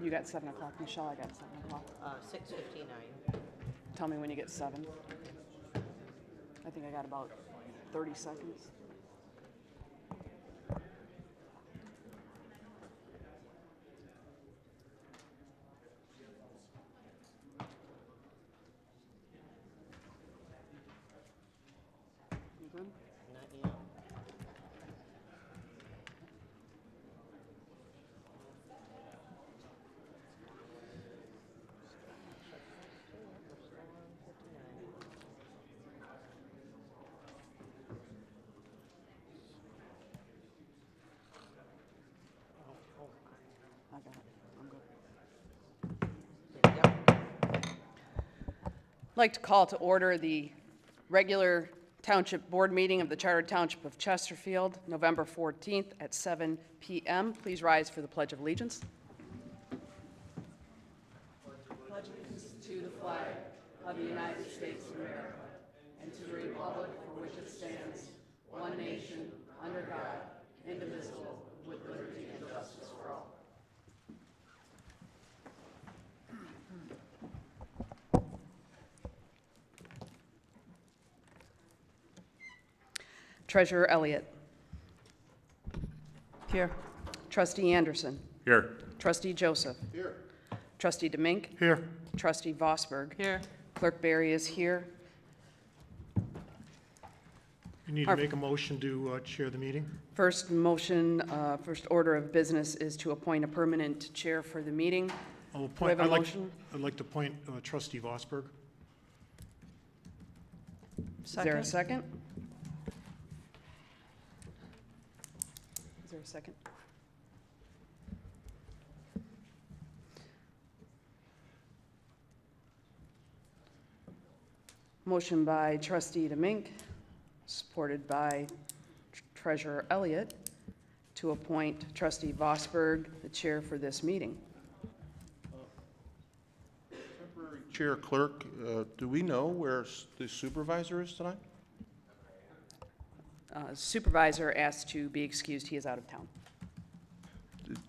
You got 7 o'clock. Michelle, I got 7 o'clock. 6:59. Tell me when you get 7. I think I got about 30 seconds. You good? Not yet. I got it. I'm good. Yep. I'd like to call to order the regular Township Board meeting of the Chartered Township of Chesterfield, November 14th at 7 p.m. Please rise for the Pledge of Allegiance. Pledge allegiance to the flag of the United States of America and to the republic for which it stands, one nation, under God, indivisible, with liberty and justice for all. Treasurer Elliott. Here. Trustee Anderson. Here. Trustee Joseph. Here. Trustee DeMink. Here. Trustee Vosberg. Here. Clerk Berry is here. You need to make a motion to chair the meeting? First motion, first order of business is to appoint a permanent chair for the meeting. I'll Do I have appoint, a motion? I'd like to appoint Trustee Vosberg. Is there a second? Is there a second? Motion by Trustee DeMink, supported by Treasurer Elliott, to appoint Trustee Vosberg the chair for this meeting. Temporary Chair Clerk, do we know where the supervisor is tonight? Supervisor asked to be excused. He is out of town.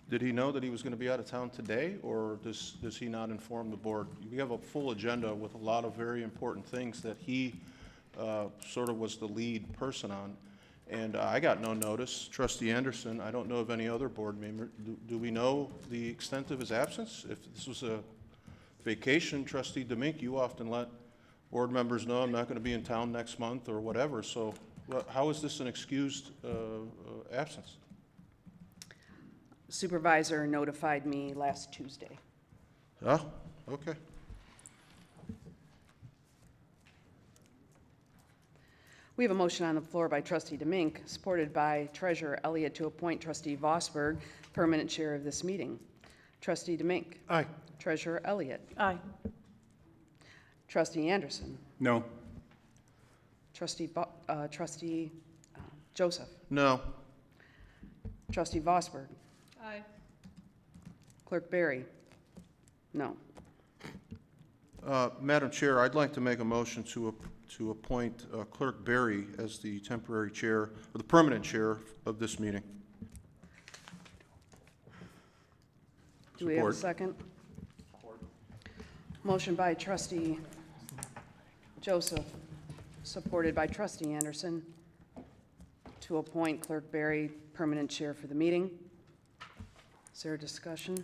Did he know that he was going to be out of town today, or does he not inform the board? We have a full agenda with a lot of very important things that he sort of was the lead person on. And I got no notice. Trustee Anderson, I don't know of any other board member. Do we know the extent of his absence? If this was a vacation, Trustee DeMink, you often let board members know I'm not going to be in town next month or whatever. So how is this an excused absence? Supervisor notified me last Tuesday. Oh, okay. We have a motion on the floor by Trustee DeMink, supported by Treasurer Elliott, to appoint Trustee Vosberg permanent chair of this meeting. Trustee DeMink. Aye. Treasurer Elliott. Aye. Trustee Anderson. No. Trustee Joseph. No. Trustee Vosberg. Aye. Clerk Berry. No. Madam Chair, I'd like to make a motion to appoint Clerk Berry as the temporary chair, or the permanent chair of this meeting. Do we have a Support. second? Motion by Trustee Joseph, supported by Trustee Anderson, to appoint Clerk Berry permanent chair for the meeting. Is there a discussion?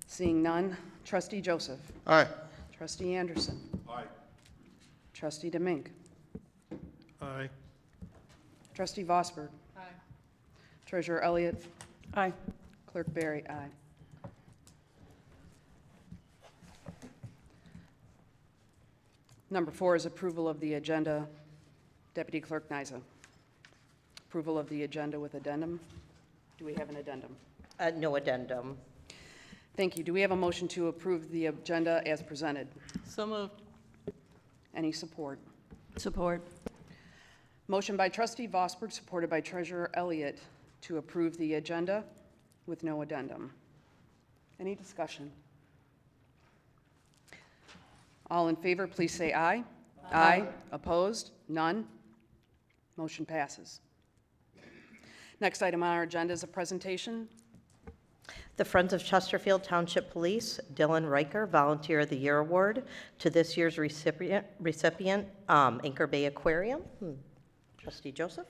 Seeing none, Trustee Joseph. Aye. Trustee Anderson. Aye. Trustee DeMink. Aye. Trustee Vosberg. Aye. Treasurer Elliott. Aye. Clerk Berry, aye. Number 4 is approval of the agenda. Deputy Clerk Nyza. Approval of the agenda with addendum. Do we have an addendum? No addendum. Thank you. Do we have a motion to approve the agenda as presented? So moved. Any support? Support. Motion by Trustee Vosberg, supported by Treasurer Elliott, to approve the agenda with no addendum. Any discussion? All in favor, please say aye. Aye. Opposed? None? Motion passes. Next item on our agenda is a presentation. The Friends of Chesterfield Township Police, Dylan Rheker Volunteer of the Year Award to this year's recipient, Anchor Bay Aquarium. Trustee Joseph?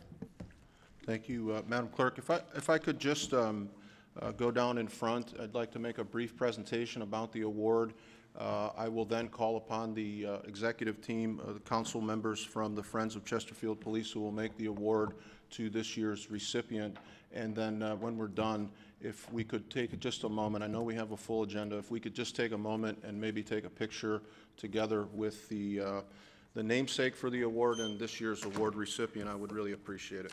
Thank you, Madam Clerk. If I could just go down in front, I'd like to make a brief presentation about the award. I will then call upon the executive team, the council members from the Friends of Chesterfield Police who will make the award to this year's recipient. And then when we're done, if we could take just a moment, I know we have a full agenda, if we could just take a moment and maybe take a picture together with the namesake for the award and this year's award recipient, I would really appreciate it.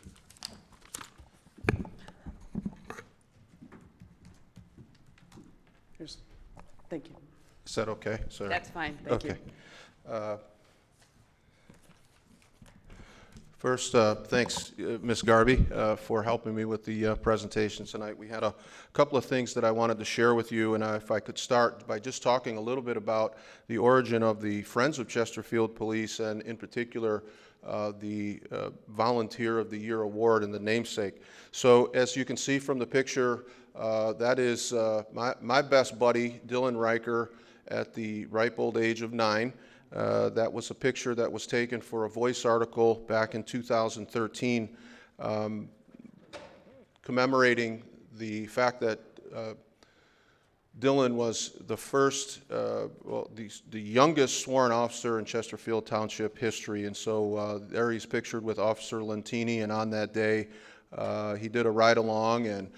Thank you. Is that okay, sir? That's fine, thank you. Okay. First, thanks, Ms. Garvey, for helping me with the presentation tonight. We had a couple of things that I wanted to share with you, and if I could start by just talking a little bit about the origin of the Friends of Chesterfield Police, and in particular, the Volunteer of the Year Award and the namesake. So, as you can see from the picture, that is my best buddy, Dylan Rheker, at the ripe old age of 9. That was a picture that was taken for a Voice article back in 2013, commemorating the fact that Dylan was the first, the youngest sworn officer in Chesterfield Township history. And so there he's pictured with Officer Lentini, and on that day he did a ride-along and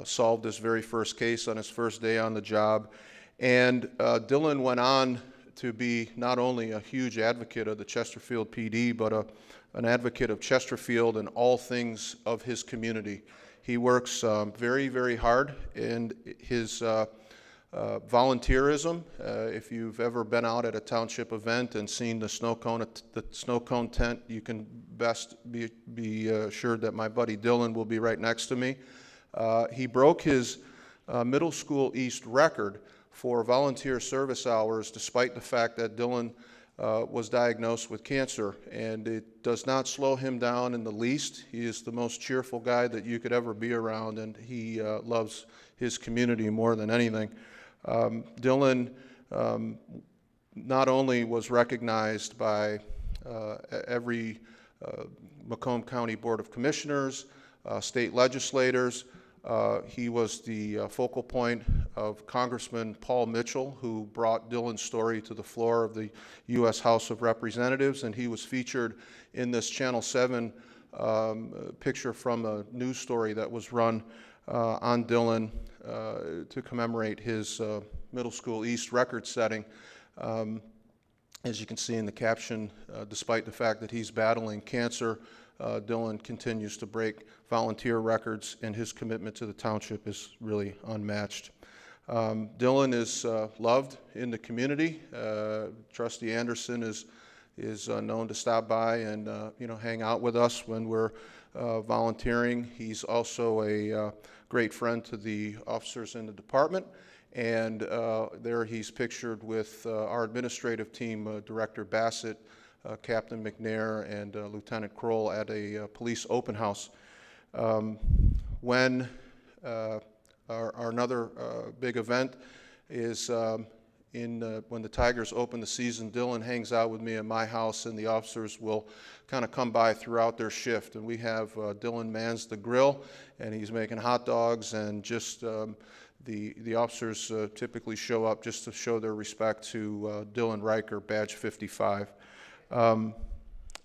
solved his very first case on his first day on the job. And Dylan went on to be not only a huge advocate of the Chesterfield PD, but an advocate of Chesterfield and all things of his community. He works very, very hard in his volunteerism. If you've ever been out at a township event and seen the snow cone tent, you can best be assured that my buddy Dylan will be right next to me. He broke his middle school East record for volunteer service hours, despite the fact that Dylan was diagnosed with cancer, and it does not slow him down in the least. He is the most cheerful guy that you could ever be around, and he loves his community more than anything. Dylan not only was recognized by every Macomb County Board of Commissioners, state legislators. He was the focal point of Congressman Paul Mitchell, who brought Dylan's story to the floor of the U.S. House of Representatives, and he was featured in this Channel 7 picture from a news story that was run on Dylan to commemorate his middle school East record setting. As you can see in the caption, despite the fact that he's battling cancer, Dylan continues to break volunteer records, and his commitment to the township is really unmatched. Dylan is loved in the community. Trustee Anderson is known to stop by and hang out with us when we're volunteering. He's also a great friend to the officers in the department, and there he's pictured with our administrative team, Director Bassett, Captain McNair, and Lieutenant Kroll at a police open house. When our another big event is when the Tigers open the season, Dylan hangs out with me at my house, and the officers will kind of come by throughout their shift. And we have Dylan mans the grill, and he's making hot dogs, and just the officers typically show up just to show their respect to Dylan Rheker, badge 55.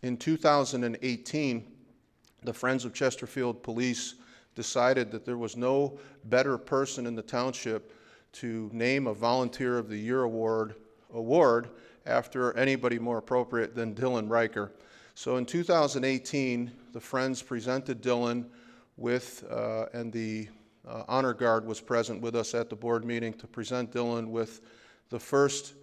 In 2018, the Friends of Chesterfield Police decided that there was no better person in the township to name a Volunteer of the Year award after anybody more appropriate than Dylan Rheker. So in 2018, the Friends presented Dylan with, and the Honor Guard was present with us at the board meeting to present Dylan with the first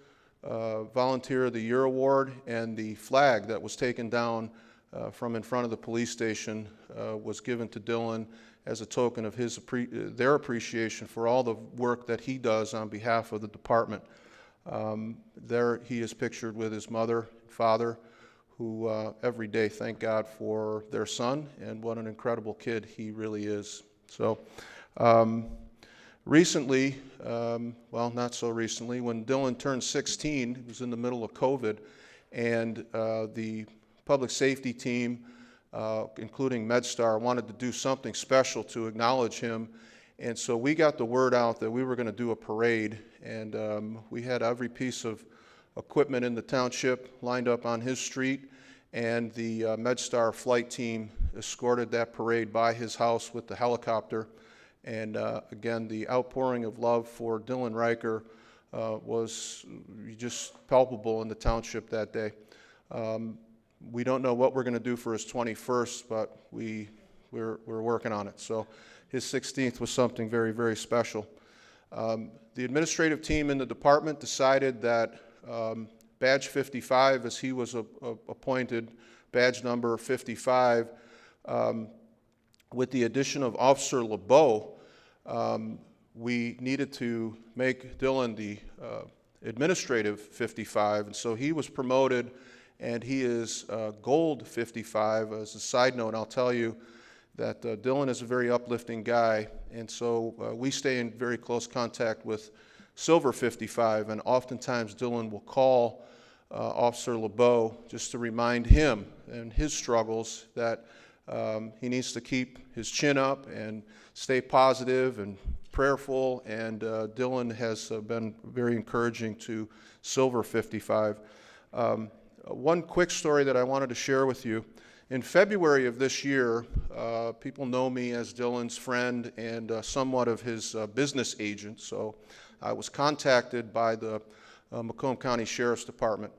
Volunteer of the Year award, and the flag that was taken down from in front of the police station was given to Dylan as a token of their appreciation for all the work that he does on behalf of the department. There he is pictured with his mother and father, who every day thank God for their son, and what an incredible kid he really is. So recently, well, not so recently, when Dylan turned 16, it was in the middle of COVID, and the public safety team, including MedStar, wanted to do something special to acknowledge him. And so we got the word out that we were going to do a parade, and we had every piece of equipment in the township lined up on his street, and the MedStar flight team escorted that parade by his house with the helicopter. And again, the outpouring of love for Dylan Rheker was just palpable in the township that day. We don't know what we're going to do for his 21st, but we're working on it. So his 16th was something very, very special. The administrative team in the department decided that badge 55, as he was appointed, badge number 55, with the addition of Officer LeBeau, we needed to make Dylan the administrative 55, and so he was promoted, and he is gold 55. As a side note, I'll tell you that Dylan is a very uplifting guy, and so we stay in very close contact with Silver 55, and oftentimes Dylan will call Officer LeBeau just to remind him and his struggles that he needs to keep his chin up and stay positive and prayerful, and Dylan has been very encouraging to Silver 55. One quick story that I wanted to share with you. In February of this year, people know me as Dylan's friend and somewhat of his business agent, so I was contacted by the Macomb County Sheriff's Department,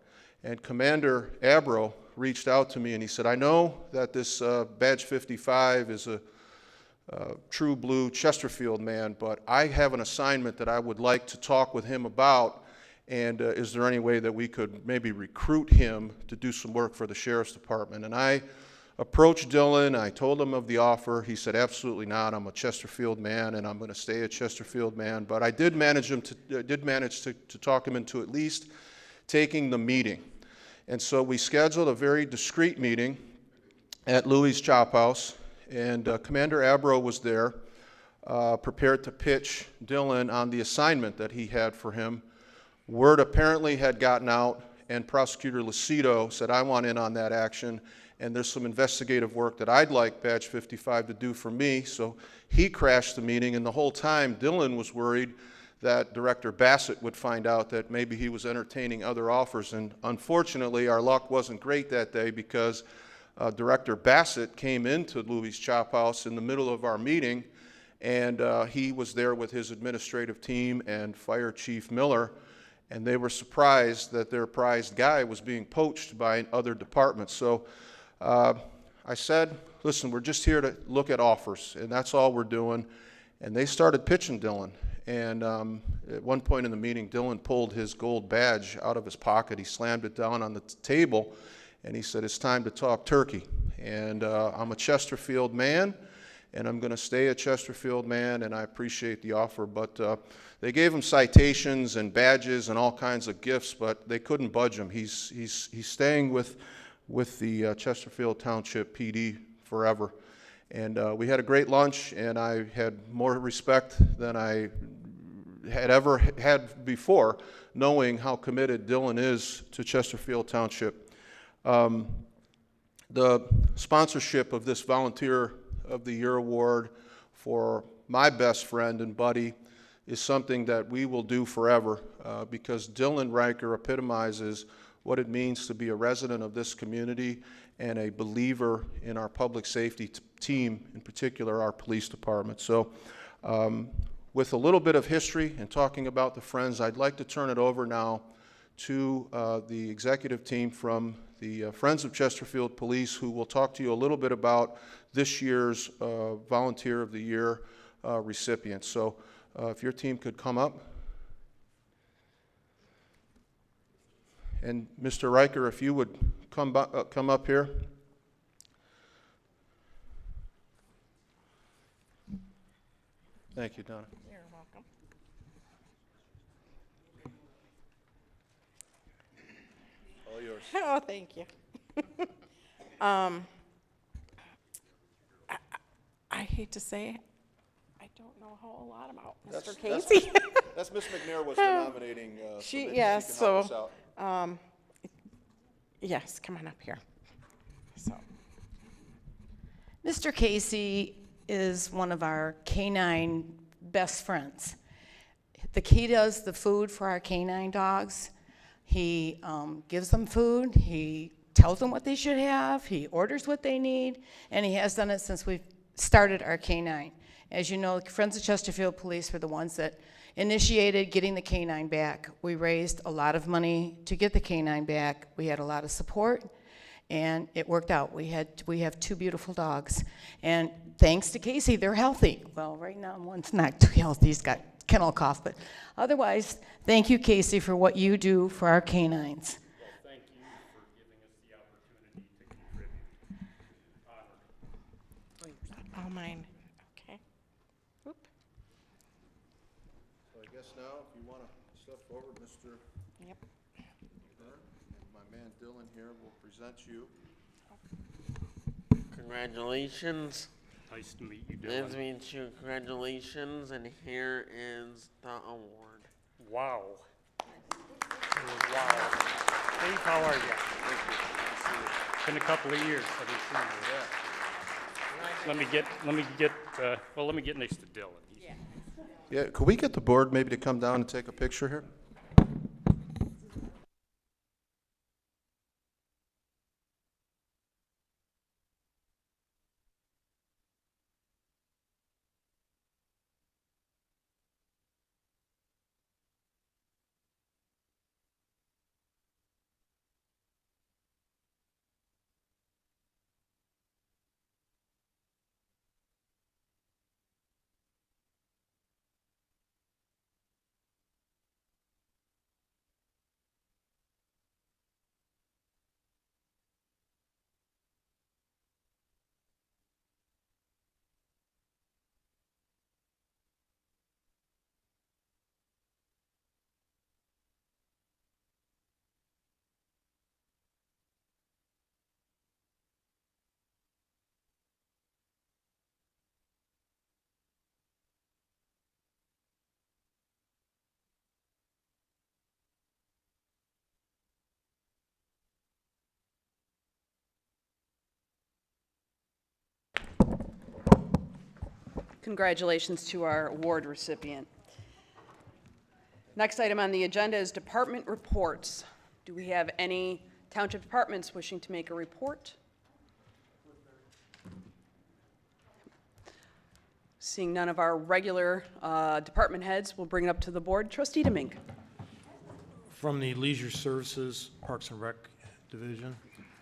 and Commander Abro reached out to me, and he said, I know that this badge 55 is a true blue Chesterfield man, but I have an assignment that I would like to talk with him about, and is there any way that we could maybe recruit him to do some work for the Sheriff's Department? And I approached Dylan, I told him of the offer. He said, absolutely not, I'm a Chesterfield man, and I'm going to stay a Chesterfield man. But I did manage to talk him into at least taking the meeting. And so we scheduled a very discreet meeting at Louie's Chop House, and Commander Abro was there, prepared to pitch Dylan on the assignment that he had for him. Word apparently had gotten out, and Prosecutor Lucido said, I want in on that action, and there's some investigative work that I'd like Badge 55 to do for me. So he crashed the meeting, and the whole time Dylan was worried that Director Bassett would find out that maybe he was entertaining other offers. And unfortunately, our luck wasn't great that day, because Director Bassett came into Louie's Chop House in the middle of our meeting, and he was there with his administrative team and Fire Chief Miller, and they were surprised that their prized guy was being poached by other departments. So I said, listen, we're just here to look at offers, and that's all we're doing. And they started pitching Dylan. And at one point in the meeting, Dylan pulled his gold badge out of his pocket. He slammed it down on the table, and he said, it's time to talk turkey. And I'm a Chesterfield man, and I'm going to stay a Chesterfield man, and I appreciate the offer. But they gave him citations and badges and all kinds of gifts, but they couldn't budge him. He's staying with the Chesterfield Township PD forever. And we had a great lunch, and I had more respect than I had ever had before, knowing how committed Dylan is to Chesterfield Township. The sponsorship of this Volunteer of the Year award for my best friend and buddy is something that we will do forever, because Dylan Rheker epitomizes what it means to be a resident of this community and a believer in our public safety team, in particular our police department. So with a little bit of history and talking about the Friends, I'd like to turn it over now to the executive team from the Friends of Chesterfield Police, who will talk to you a little bit about this year's Volunteer of the Year recipients. So if your team could come up. And Mr. Rheker, if you would come up here. Thank you, Donna. You're welcome. All yours. Oh, thank you. I hate to say, I don't know a whole lot about That's- Mr. that's Casey. That's Ms. McNair was the nominating, so She, maybe yes, she can help us so, out. Yes, come on up here. So, Mr. Casey is one of our canine best friends. He does the food for our canine dogs. He gives them food, he tells them what they should have, he orders what they need, and he has done it since we've started our canine. As you know, Friends of Chesterfield Police were the ones that initiated getting the canine back. We raised a lot of money to get the canine back. We had a lot of support, and it worked out. We have 2 beautiful dogs, and thanks to Casey, they're healthy. Well, right now one's not too healthy. He's got kennel cough, but otherwise, thank you, Casey, for what you do for our canines. Well, thank you for giving us the opportunity to contribute. Honored. all mine, okay. Oop. So I guess now, if you want to step forward, Mr. Yep. Byrne, and my man Dylan here will present you. Congratulations. Nice to meet you, Nice to meet you. Congratulations, and here is the award. Wow. Wow. Dave, how are you? Been a couple of years. Haven't seen you. Let me get next to Dylan. Yeah, could we get the board maybe to come down and take a picture here? Congratulations to our award recipient. Next item on the agenda is department reports. Do we have any township departments wishing to make a report? Seeing none of our regular department heads, we'll bring it up to the board. Trustee Demink. From the Leisure Services Parks and Rec Division,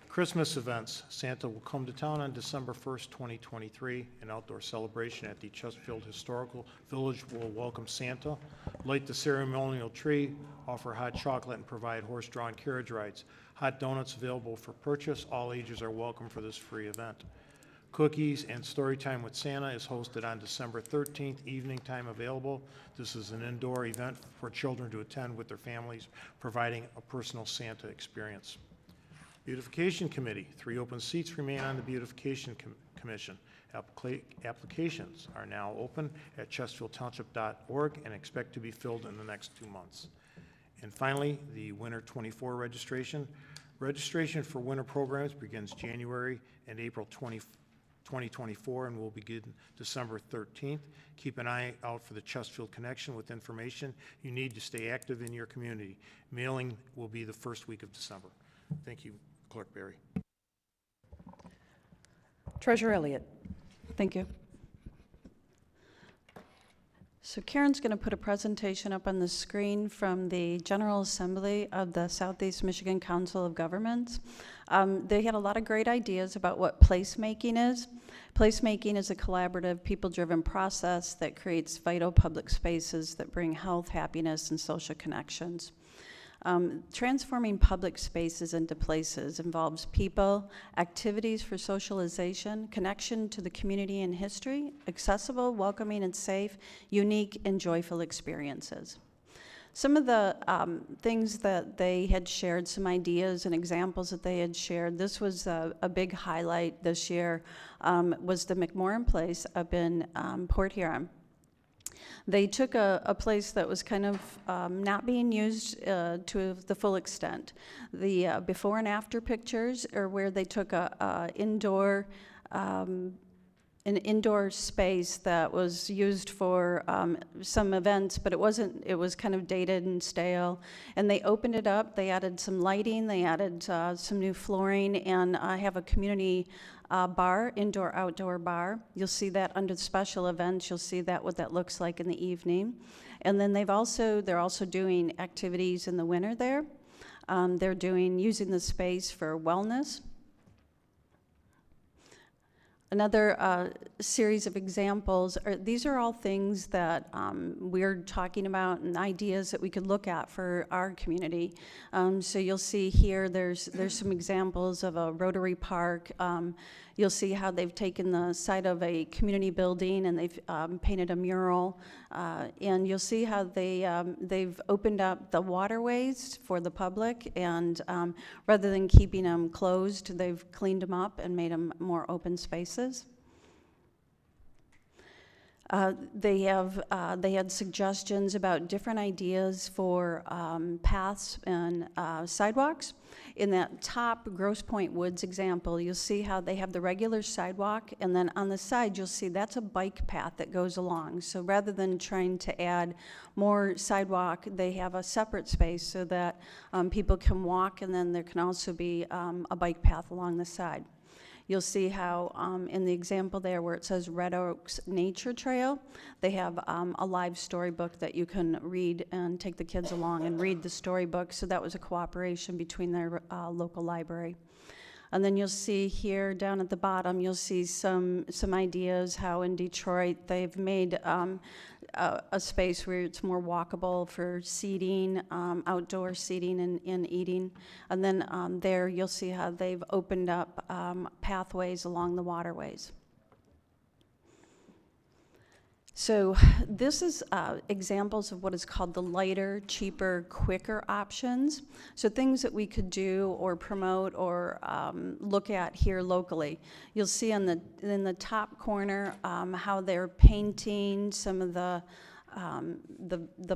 Christmas events. Santa will come to town on December 1st, 2023. An outdoor celebration at the Chesterfield Historical Village will welcome Santa, light the ceremonial tree, offer hot chocolate, and provide horse-drawn carriage rides. Hot donuts available for purchase. All ages are welcome for this free event. Cookies and Story Time with Santa is hosted on December 13th, evening time available. This is an indoor event for children to attend with their families, providing a personal Santa experience. Beautification Committee, 3 open seats remain on the Beautification Commission. Applications are now open at chesterfieldtownship.org and expect to be filled in the next 2 months. And finally, the Winter 24 registration. Registration for winter programs begins January and April 2024 and will begin December 13th. Keep an eye out for the Chesterfield Connection with information you need to stay active in your community. Mailing will be the first week of December. Thank you, Clerk Berry. Treasurer Elliott. Thank you. So Karen's going to put a presentation up on the screen from the General Assembly of the Southeast Michigan Council of Governments. They had a lot of great ideas about what placemaking is. Placemaking is a collaborative, people-driven process that creates vital public spaces that bring health, happiness, and social connections. Transforming public spaces into places involves people, activities for socialization, connection to the community and history, accessible, welcoming, and safe, unique, and joyful experiences. Some of the things that they had shared, some ideas and examples that they had shared, this was a big highlight this year, was the McMorran Place up in Port Huron. They took a place that was kind of not being used to the full extent. The before and after pictures are where they took an indoor space that was used for some events, but it wasn't, it was kind of dated and stale. And they opened it up, they added some lighting, they added some new flooring, and have a community bar, indoor-outdoor bar. You'll see that under special events. You'll see that, what that looks like in the evening. And then they're also doing activities in the winter there. They're using the space for wellness. Another series of examples, these are all things that we're talking about and ideas that we could look at for our community. So you'll see here, there's some examples of a Rotary Park. You'll see how they've taken the side of a community building and they've painted a mural. And you'll see how they've opened up the waterways for the public, and rather than keeping them closed, they've cleaned them up and made them more open spaces. They had suggestions about different ideas for paths and sidewalks. In that top Grosse Pointe Woods example, you'll see how they have the regular sidewalk, and then on the side you'll see that's a bike path that goes along. So rather than trying to add more sidewalk, they have a separate space so that people can walk, and then there can also be a bike path along the side. You'll see how in the example there where it says Red Oaks Nature Trail, they have a live storybook that you can read and take the kids along and read the storybook. So that was a cooperation between their local library. And then you'll see here down at the bottom, you'll see some ideas how in Detroit they've made a space where it's more walkable for seating, outdoor seating and eating. And then there you'll see how they've opened up pathways along the waterways. So this is examples of what is called the lighter, cheaper, quicker options. So things that we could do or promote or look at here locally. You'll see in the top corner how they're painting some of the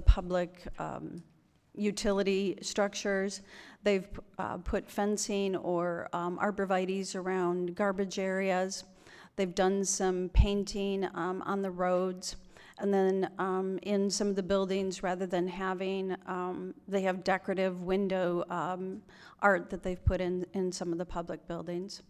public utility structures. They've put fencing or arborvitaes around garbage areas. They've done some painting on the roads. And then in some of the buildings, rather than having, they have decorative window art that they've put in some of the public buildings.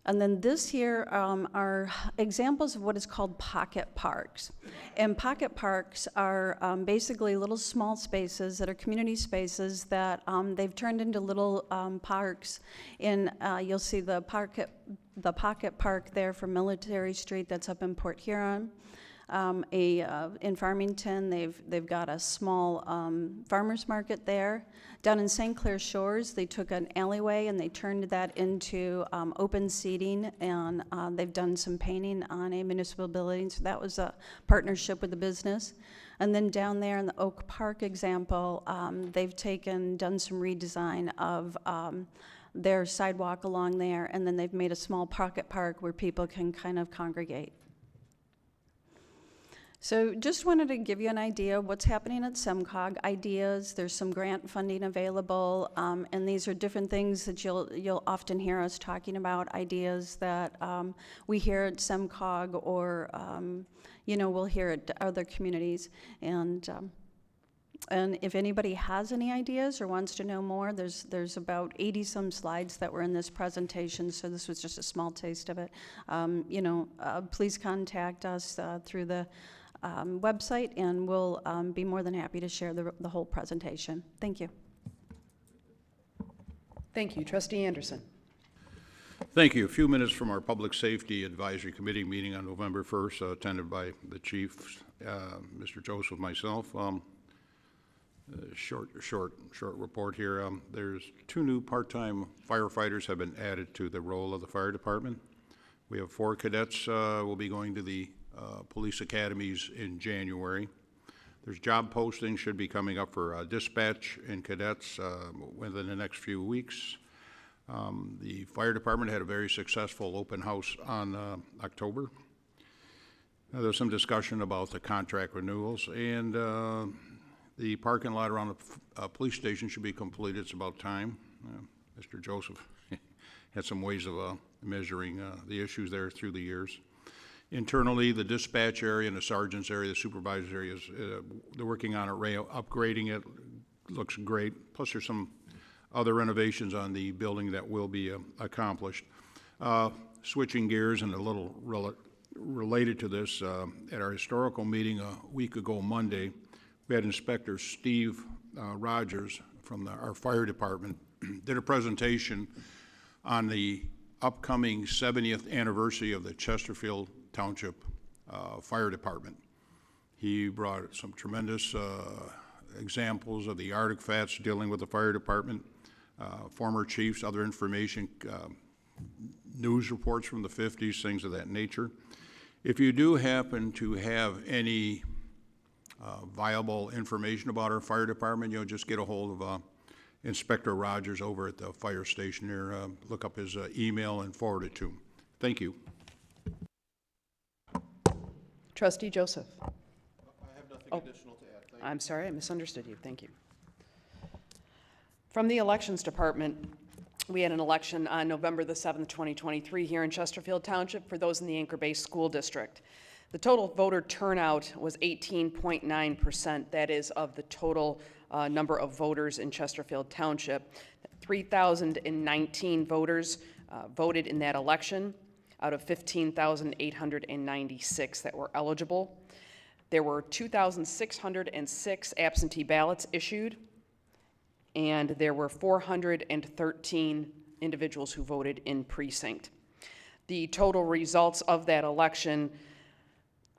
And then this here are examples of what is called pocket parks. And pocket parks are basically little small spaces that are community spaces that they've turned into little parks. You'll see the pocket park there for Military Street that's up in Port Huron. In Farmington, they've got a small farmers market there. Down in St. Clair Shores, they took an alleyway and they turned that into open seating, and they've done some painting on a municipal building, so that was a partnership with the business. And then down there in the Oak Park example, they've done some redesign of their sidewalk along there, and then they've made a small pocket park where people can kind of congregate. So just wanted to give you an idea of what's happening at SEMCOG, ideas. There's some grant funding available, and these are different things that you'll often hear us talking about, ideas that we hear at SEMCOG or we'll hear at other communities. And if anybody has any ideas or wants to know more, there's about 80-some slides that were in this presentation, so this was just a small taste of it. Please contact us through the website, and we'll be more than happy to share the whole presentation. Thank you. Thank you. Trustee Anderson. Thank you. A few minutes from our Public Safety Advisory Committee meeting on November 1st, attended by the Chief, Mr. Joseph, myself. Short report here. There's 2 new part-time firefighters have been added to the role of the fire department. We have 4 cadets will be going to the police academies in January. There's job postings should be coming up for dispatch and cadets within the next few weeks. The fire department had a very successful open house on October. There was some discussion about the contract renewals, and the parking lot around the police station should be completed. It's about time. Mr. Joseph had some ways of measuring the issues there through the years. Internally, the dispatch area and the sergeant's area, the supervisor's areas, they're working on it, upgrading it. Looks great. Plus, there's some other renovations on the building that will be accomplished. Switching gears and a little related to this, at our historical meeting a week ago Monday, we had Inspector Steve Rogers from our fire department did a presentation on the upcoming 70th anniversary of the Chesterfield Township Fire Department. He brought some tremendous examples of the artifacts dealing with the fire department, former chiefs, other information, news reports from the 50s, things of that nature. If you do happen to have any viable information about our fire department, just get a hold of Inspector Rogers over at the fire station there. Look up his email and forward it to him. Thank you. Trustee Joseph. I have nothing additional to add. Thank you. I'm sorry, I misunderstood you. Thank you. From the Elections Department, we had an election on November the 7th, 2023 here in Chesterfield Township for those in the Anchor Bay School District. The total voter turnout was 18.9%. That is of the total number of voters in Chesterfield Township. 3,019 voters voted in that election out of 15,896 that were eligible. There were 2,606 absentee ballots issued, and there were 413 individuals who voted in precinct. The total results of that election,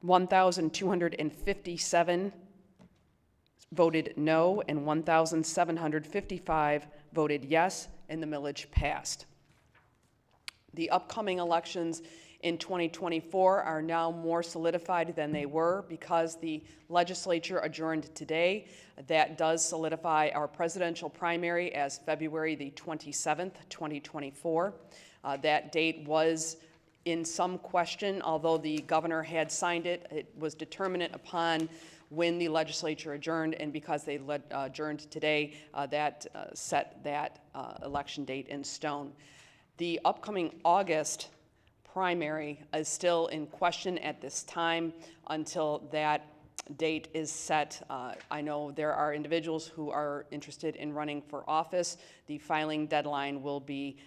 1,257 voted no, and 1,755 voted yes, and the millage passed. The upcoming elections in 2024 are now more solidified than they were because the legislature adjourned today. That does solidify our presidential primary as February the 27th, 2024. That date was in some question, although the governor had signed it. It was determinate upon when the legislature adjourned, and because they adjourned today, that set that election date in stone. The upcoming August primary is still in question at this time until that date is set. I know there are individuals who are interested in running for office. The filing deadline will be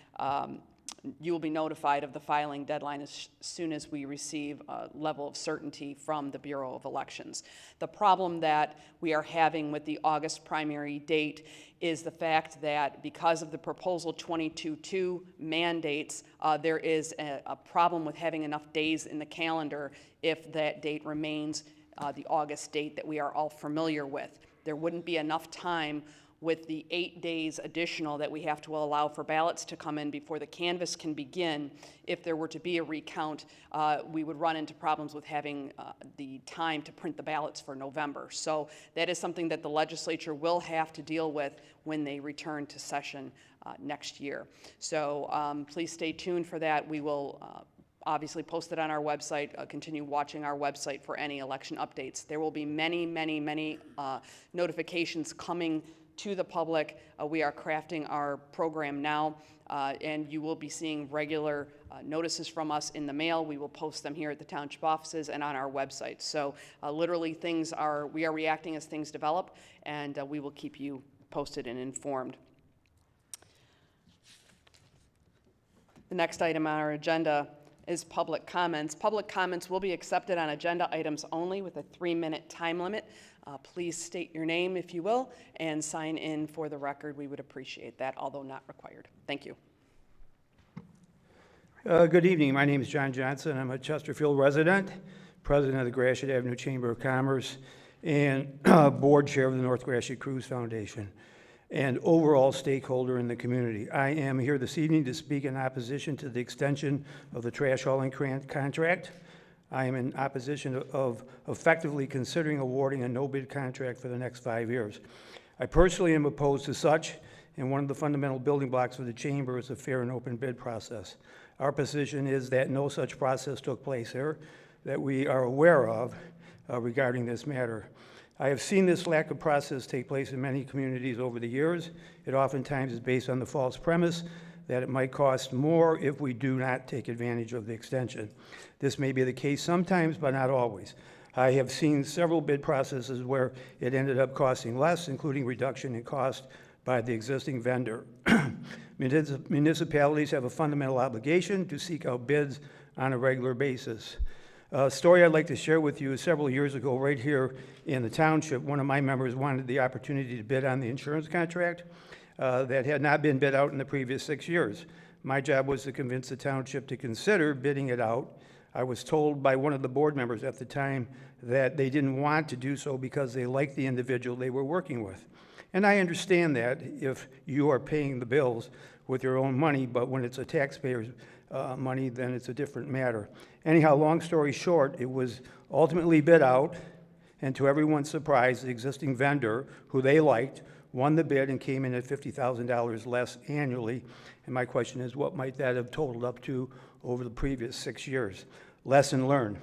you will be notified of the filing deadline as soon as we receive a level of certainty from the Bureau of Elections. The problem that we are having with the August primary date is the fact that because of the Proposal 22-2 mandates, there is a problem with having enough days in the calendar if that date remains the August date that we are all familiar with. There wouldn't be enough time with the 8 days additional that we have to allow for ballots to come in before the canvass can begin. If there were to be a recount, we would run into problems with having the time to print the ballots for November. So that is something that the legislature will have to deal with when they return to session next year. So please stay tuned for that. We will obviously post it on our website, continue watching our website for any election updates. There will be many, many, many notifications coming to the public. We are crafting our program now, and you will be seeing regular notices from us in the mail. We will post them here at the township offices and on our website. So literally we are reacting as things develop, and we will keep you posted and informed. The next item on our agenda is public comments. Public comments will be accepted on agenda items only with a 3-minute time limit. Please state your name, if you will, and sign in for the record. We would appreciate that, although not required. Thank you. Good evening. My name is John Johnson. I'm a Chesterfield resident, president of the Gratiot Avenue Chamber of Commerce, and board chair of the North Gratiot Cruise Foundation, and overall stakeholder in the community. I am here this evening to speak in opposition to the extension of the trash hauling contract. I am in opposition of effectively considering awarding a no-bid contract for the next 5 years. I personally am opposed to such, and one of the fundamental building blocks of the chamber is a fair and open bid process. Our position is that no such process took place here that we are aware of regarding this matter. I have seen this lack of process take place in many communities over the years. It oftentimes is based on the false premise that it might cost more if we do not take advantage of the extension. This may be the case sometimes, but not always. I have seen several bid processes where it ended up costing less, including reduction in cost by the existing vendor. Municipalities have a fundamental obligation to seek out bids on a regular basis. A story I'd like to share with you is several years ago, right here in the township, one of my members wanted the opportunity to bid on the insurance contract that had not been bid out in the previous 6 years. My job was to convince the township to consider bidding it out. I was told by one of the board members at the time that they didn't want to do so because they liked the individual they were working with. And I understand that if you are paying the bills with your own money, but when it's a taxpayer's money, then it's a different matter. Anyhow, long story short, it was ultimately bid out, and to everyone's surprise, the existing vendor, who they liked, won the bid and came in at $50,000 less annually. And my question is, what might that have totaled up to over the previous 6 years? Lesson learned.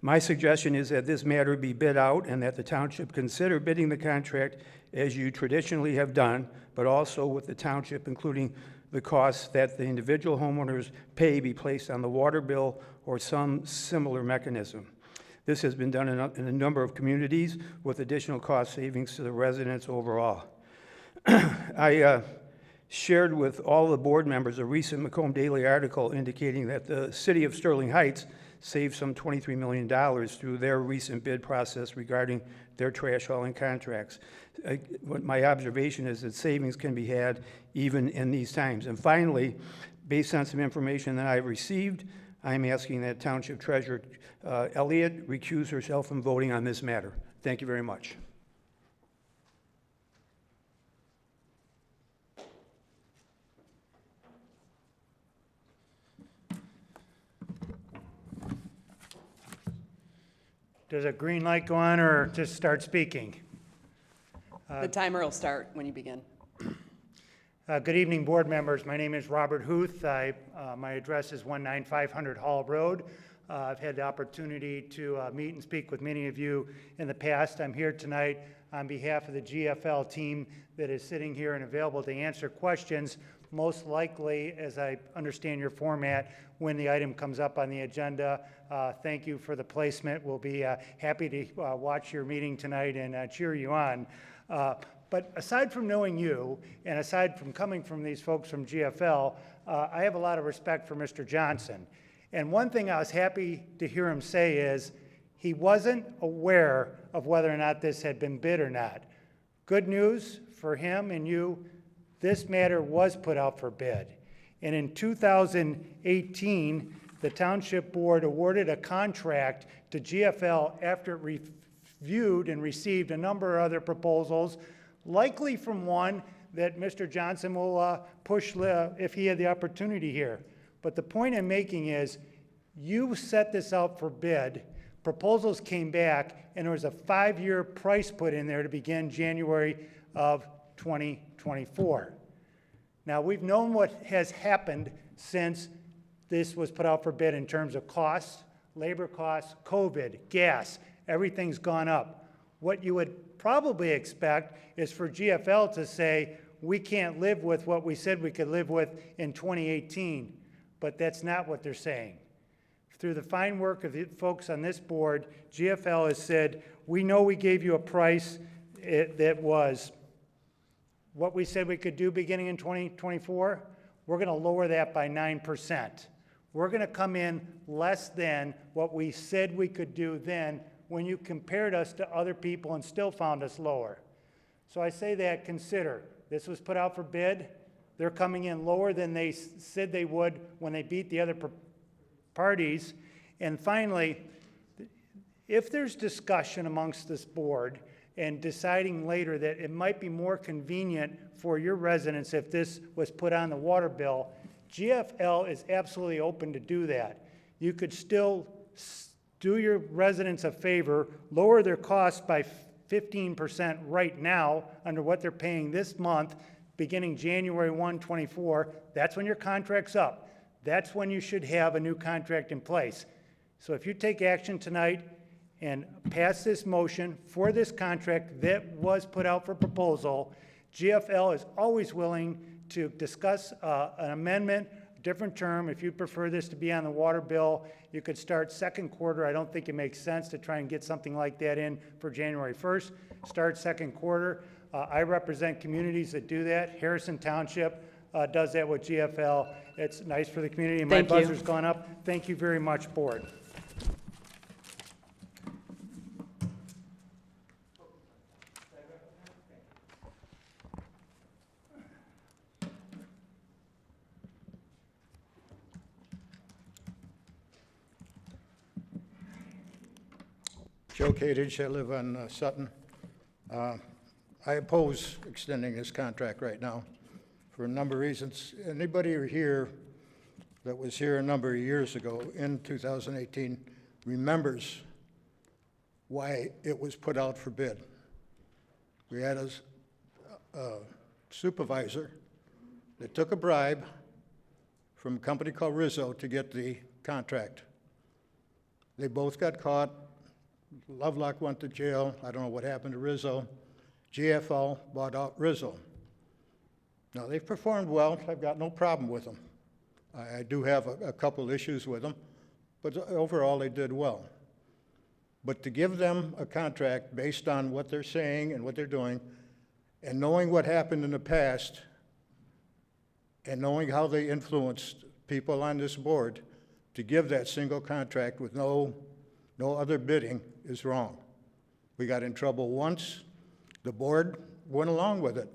My suggestion is that this matter be bid out and that the township consider bidding the contract as you traditionally have done, but also with the township, including the costs that the individual homeowners pay, be placed on the water bill or some similar mechanism. This has been done in a number of communities with additional cost savings to the residents overall. I shared with all the board members a recent Macomb Daily article indicating that the city of Sterling Heights saved some $23 million through their recent bid process regarding their trash hauling contracts. My observation is that savings can be had even in these times. And finally, based on some information that I've received, I'm asking that Township Treasurer Elliott recuse herself from voting on this matter. Thank you very much. Does a green light go on or just start speaking? The timer will start when you begin. Good evening, board members. My name is Robert Huth. My address is 19500 Hall Road. I've had the opportunity to meet and speak with many of you in the past. I'm here tonight on behalf of the GFL team that is sitting here and available to answer questions, most likely, as I understand your format, when the item comes up on the agenda. Thank you for the placement. We'll be happy to watch your meeting tonight and cheer you on. But aside from knowing you, and aside from coming from these folks from GFL, I have a lot of respect for Mr. Johnson. And one thing I was happy to hear him say is he wasn't aware of whether or not this had been bid or not. Good news for him and you, this matter was put out for bid. And in 2018, the Township Board awarded a contract to GFL after it reviewed and received a number of other proposals, likely from one that Mr. Johnson will push if he had the opportunity here. But the point I'm making is you set this out for bid, proposals came back, and there was a 5-year price put in there to begin January of 2024. Now, we've known what has happened since this was put out for bid in terms of costs, labor costs, COVID, gas, everything's gone up. What you would probably expect is for GFL to say, we can't live with what we said we could live with in 2018, but that's not what they're saying. Through the fine work of the folks on this board, GFL has said, we know we gave you a price that was what we said we could do beginning in 2024. We're going to lower that by 9%. We're going to come in less than what we said we could do then when you compared us to other people and still found us lower. So I say that, consider, this was put out for bid. They're coming in lower than they said they would when they beat the other parties. And finally, if there's discussion amongst this board and deciding later that it might be more convenient for your residents if this was put on the water bill, GFL is absolutely open to do that. You could still do your residents a favor, lower their costs by 15% right now under what they're paying this month, beginning January 1, 24. That's when your contract's up. That's when you should have a new contract in place. So if you take action tonight and pass this motion for this contract that was put out for proposal, GFL is always willing to discuss an amendment, different term. If you prefer this to be on the water bill, you could start second quarter. I don't think it makes sense to try and get something like that in for January 1st. Start second quarter. I represent communities that do that. Harrison Township does that with GFL. It's nice for the community, and my buzzer's gone up. Thank you very much, board. Joe Kadich, I live on Sutton. I oppose extending this contract right now for a number of reasons. Anybody here that was here a number of years ago in 2018 remembers why it was put out for bid. We had a supervisor that took a bribe from a company called Rizzo to get the contract. They both got caught. Lovelock went to jail. I don't know what happened to Rizzo. GFL bought out Rizzo. Now, they've performed well. I've got no problem with them. I do have a couple issues with them, but overall they did well. But to give them a contract based on what they're saying and what they're doing, and knowing what happened in the past, and knowing how they influenced people on this board, to give that single contract with no other bidding is wrong. We got in trouble once. The board went along with it.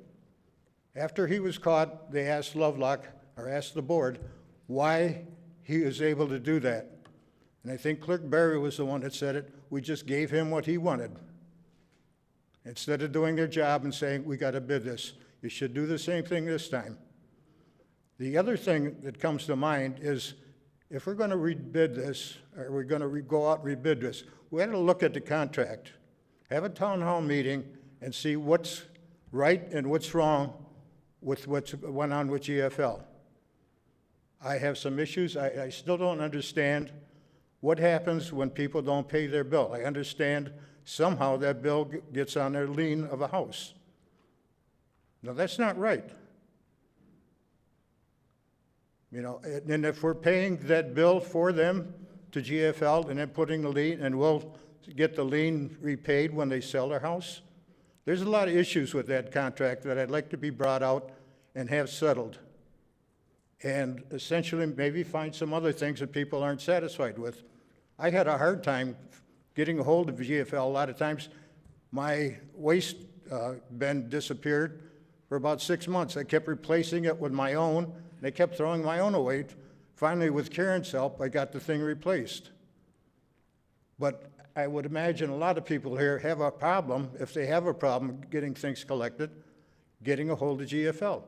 After he was caught, they asked Lovelock, or asked the board, why he is able to do that. And I think Clerk Berry was the one that said it. We just gave him what he wanted. Instead of doing their job and saying, we got to bid this, you should do the same thing this time. The other thing that comes to mind is, if we're going to rebid this, or we're going to go out and rebid this, we have to look at the contract, have a town hall meeting, and see what's right and what's wrong with what went on with GFL. I have some issues. I still don't understand what happens when people don't pay their bill. I understand somehow that bill gets on their lien of a house. Now, that's not right. You know, and if we're paying that bill for them to GFL and then putting the lien, and we'll get the lien repaid when they sell their house, there's a lot of issues with that contract that I'd like to be brought out and have settled. And essentially maybe find some other things that people aren't satisfied with. I had a hard time getting a hold of GFL. A lot of times my waste bin disappeared for about 6 months. I kept replacing it with my own. They kept throwing my own away. Finally, with Karen's help, I got the thing replaced. But I would imagine a lot of people here have a problem, if they have a problem getting things collected, getting a hold of GFL.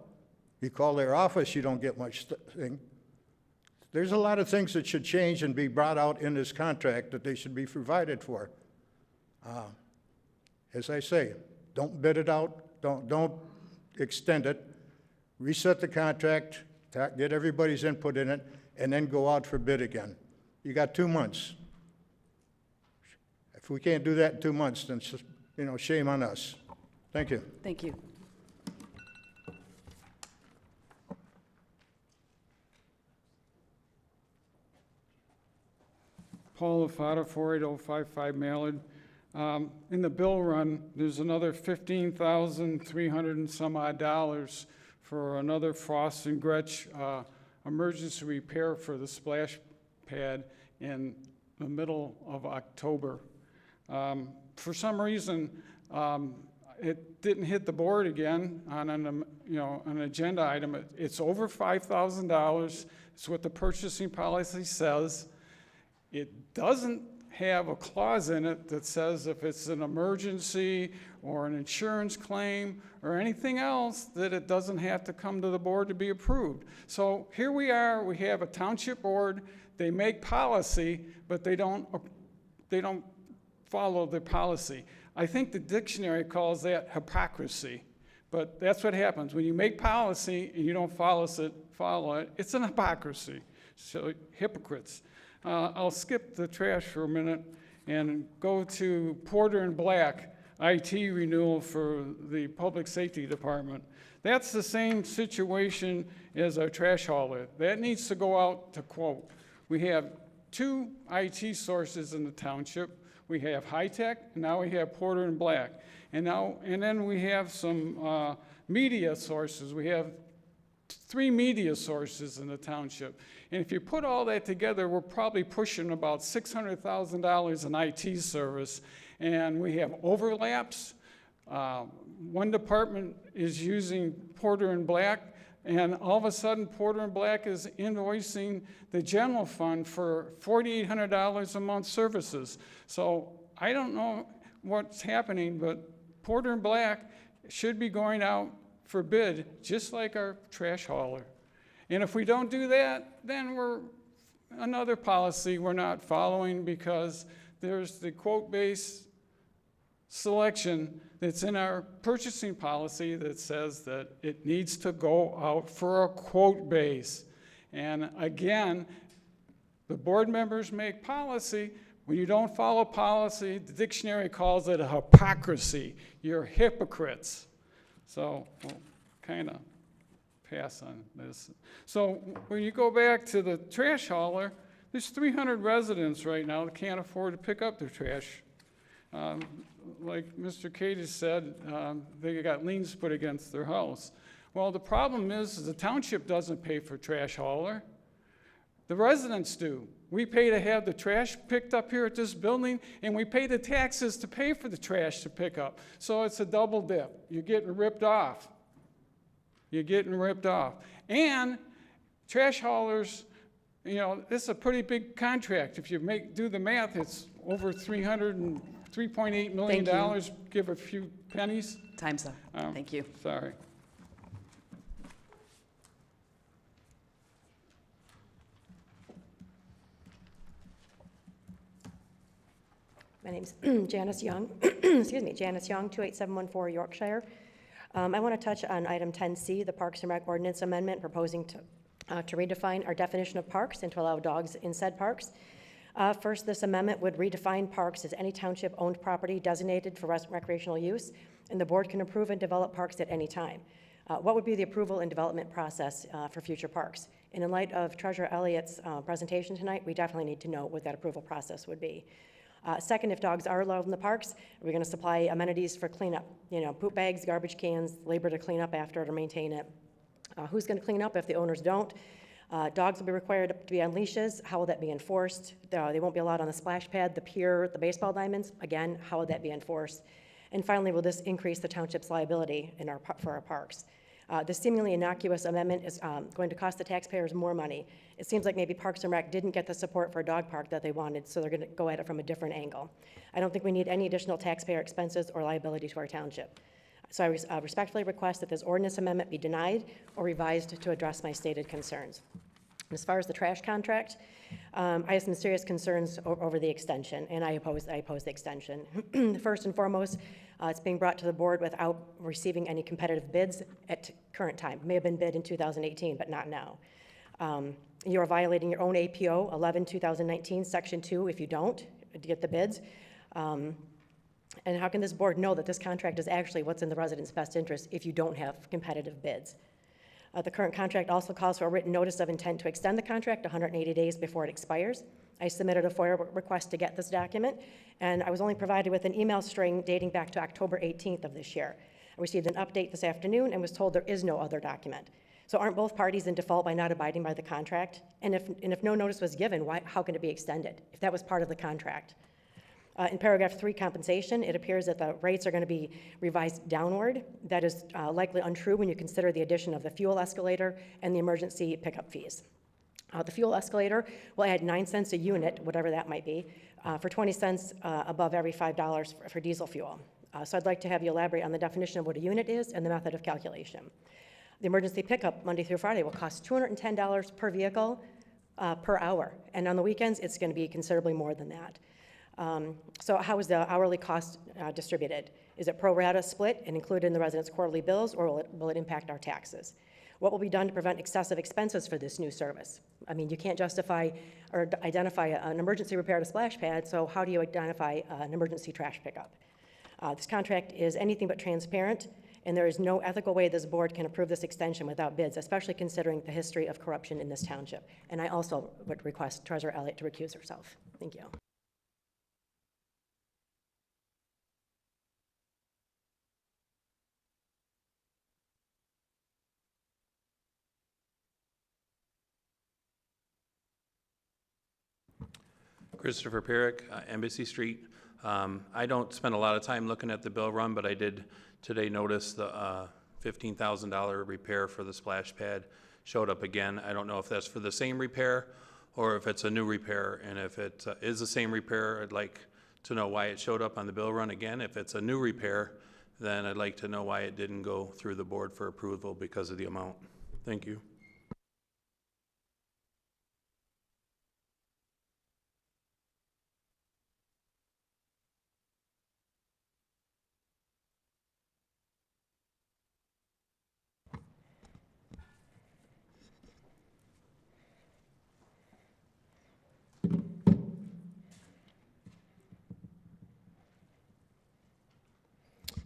You call their office, you don't get much thing. There's a lot of things that should change and be brought out in this contract that they should be provided for. As I say, don't bid it out, don't extend it, reset the contract, get everybody's input in it, and then go out for bid again. You got 2 months. If we can't do that in 2 months, then, you know, shame on us. Thank you. Thank you. Paul Lafata, 48055 Mallard. In the bill run, there's another $15,300 and some odd dollars for another Frost and Gretsch emergency repair for the splash pad in the middle of October. For some reason, it didn't hit the board again on an agenda item. It's over $5,000. It's what the purchasing policy says. It doesn't have a clause in it that says if it's an emergency or an insurance claim or anything else, that it doesn't have to come to the board to be approved. So here we are, we have a township board, they make policy, but they don't they don't follow the policy. I think the dictionary calls that hypocrisy. But that's what happens. When you make policy and you don't follow it, it's an hypocrisy. So hypocrites. I'll skip the trash for a minute and go to Porter and Black, IT renewal for the Public Safety Department. That's the same situation as our trash hauler. That needs to go out to quote. We have 2 IT sources in the township. We have High Tech, and now we have Porter and Black. And then we have some media sources. We have 3 media sources in the township. And if you put all that together, we're probably pushing about $600,000 in IT service. And we have overlaps. One department is using Porter and Black, and all of a sudden Porter and Black is invoicing the general fund for $4,800 a month services. So I don't know what's happening, but Porter and Black should be going out for bid, just like our trash hauler. And if we don't do that, then we're another policy we're not following, because there's the quote-based selection that's in our purchasing policy that says that it needs to go out for a quote base. And again, the board members make policy. When you don't follow policy, the dictionary calls it a hypocrisy. You're hypocrites. So we'll kind of pass on this. So when you go back to the trash hauler, there's 300 residents right now that can't afford to pick up their trash. Like Mr. Cady said, they got liens put against their house. Well, the problem is the township doesn't pay for trash hauler. The residents do. We pay to have the trash picked up here at this building, and we pay the taxes to pay for the trash to pick up. So it's a double dip. You're getting ripped off. You're getting ripped off. And trash haulers, you know, this is a pretty big contract. If you do the math, it's over $3.8 million, give a few pennies. Time's up. Thank you. Sorry. My name's Janice Young, excuse me, Janice Young, 28714 Yorkshire. I want to touch on item 10C, the Parks and Rec Ordinance Amendment, proposing to redefine our definition of parks and to allow dogs in said parks. First, this amendment would redefine parks as any township-owned property designated for recreational use, and the board can approve and develop parks at any time. What would be the approval and development process for future parks? And in light of Treasurer Elliott's presentation tonight, we definitely need to know what that approval process would be. Second, if dogs are allowed in the parks, are we going to supply amenities for cleanup? You know, poop bags, garbage cans, labor to clean up after it or maintain it. Who's going to clean up if the owners don't? Dogs will be required to be on leashes. How will that be enforced? They won't be allowed on the splash pad, the pier, the baseball diamonds. Again, how would that be enforced? And finally, will this increase the township's liability for our parks? This seemingly innocuous amendment is going to cost the taxpayers more money. It seems like maybe Parks and Rec didn't get the support for a dog park that they wanted, so they're going to go at it from a different angle. I don't think we need any additional taxpayer expenses or liability to our township. So I respectfully request that this ordinance amendment be denied or revised to address my stated concerns. As far as the trash contract, I have some serious concerns over the extension, and I oppose the extension. First and foremost, it's being brought to the board without receiving any competitive bids at current time. It may have been bid in 2018, but not now. You are violating your own APO 11/2019, Section 2, if you don't get the bids. And how can this board know that this contract is actually what's in the residents' best interest if you don't have competitive bids? The current contract also calls for a written notice of intent to extend the contract 180 days before it expires. I submitted a FOIA request to get this document, and I was only provided with an email string dating back to October 18th of this year. I received an update this afternoon and was told there is no other document. So aren't both parties in default by not abiding by the contract? And if no notice was given, how can it be extended if that was part of the contract? In paragraph 3, compensation, it appears that the rates are going to be revised downward. That is likely untrue when you consider the addition of the fuel escalator and the emergency pickup fees. The fuel escalator will add 9 cents a unit, whatever that might be, for 20 cents above every $5 for diesel fuel. So I'd like to have you elaborate on the definition of what a unit is and the method of calculation. The emergency pickup Monday through Friday will cost $210 per vehicle per hour, and on the weekends it's going to be considerably more than that. So how is the hourly cost distributed? Is it pro rata split and included in the residents' quarterly bills, or will it impact our taxes? What will be done to prevent excessive expenses for this new service? I mean, you can't justify or identify an emergency repair at a splash pad, so how do you identify an emergency trash pickup? This contract is anything but transparent, and there is no ethical way this board can approve this extension without bids, especially considering the history of corruption in this township. And I also would request Treasurer Elliott to recuse herself. Thank you. Christopher Perrick, Embassy Street. I don't spend a lot of time looking at the bill run, but I did today notice the $15,000 repair for the splash pad showed up again. I don't know if that's for the same repair or if it's a new repair. And if it is the same repair, I'd like to know why it showed up on the bill run again. If it's a new repair, then I'd like to know why it didn't go through the board for approval because of the amount. Thank you.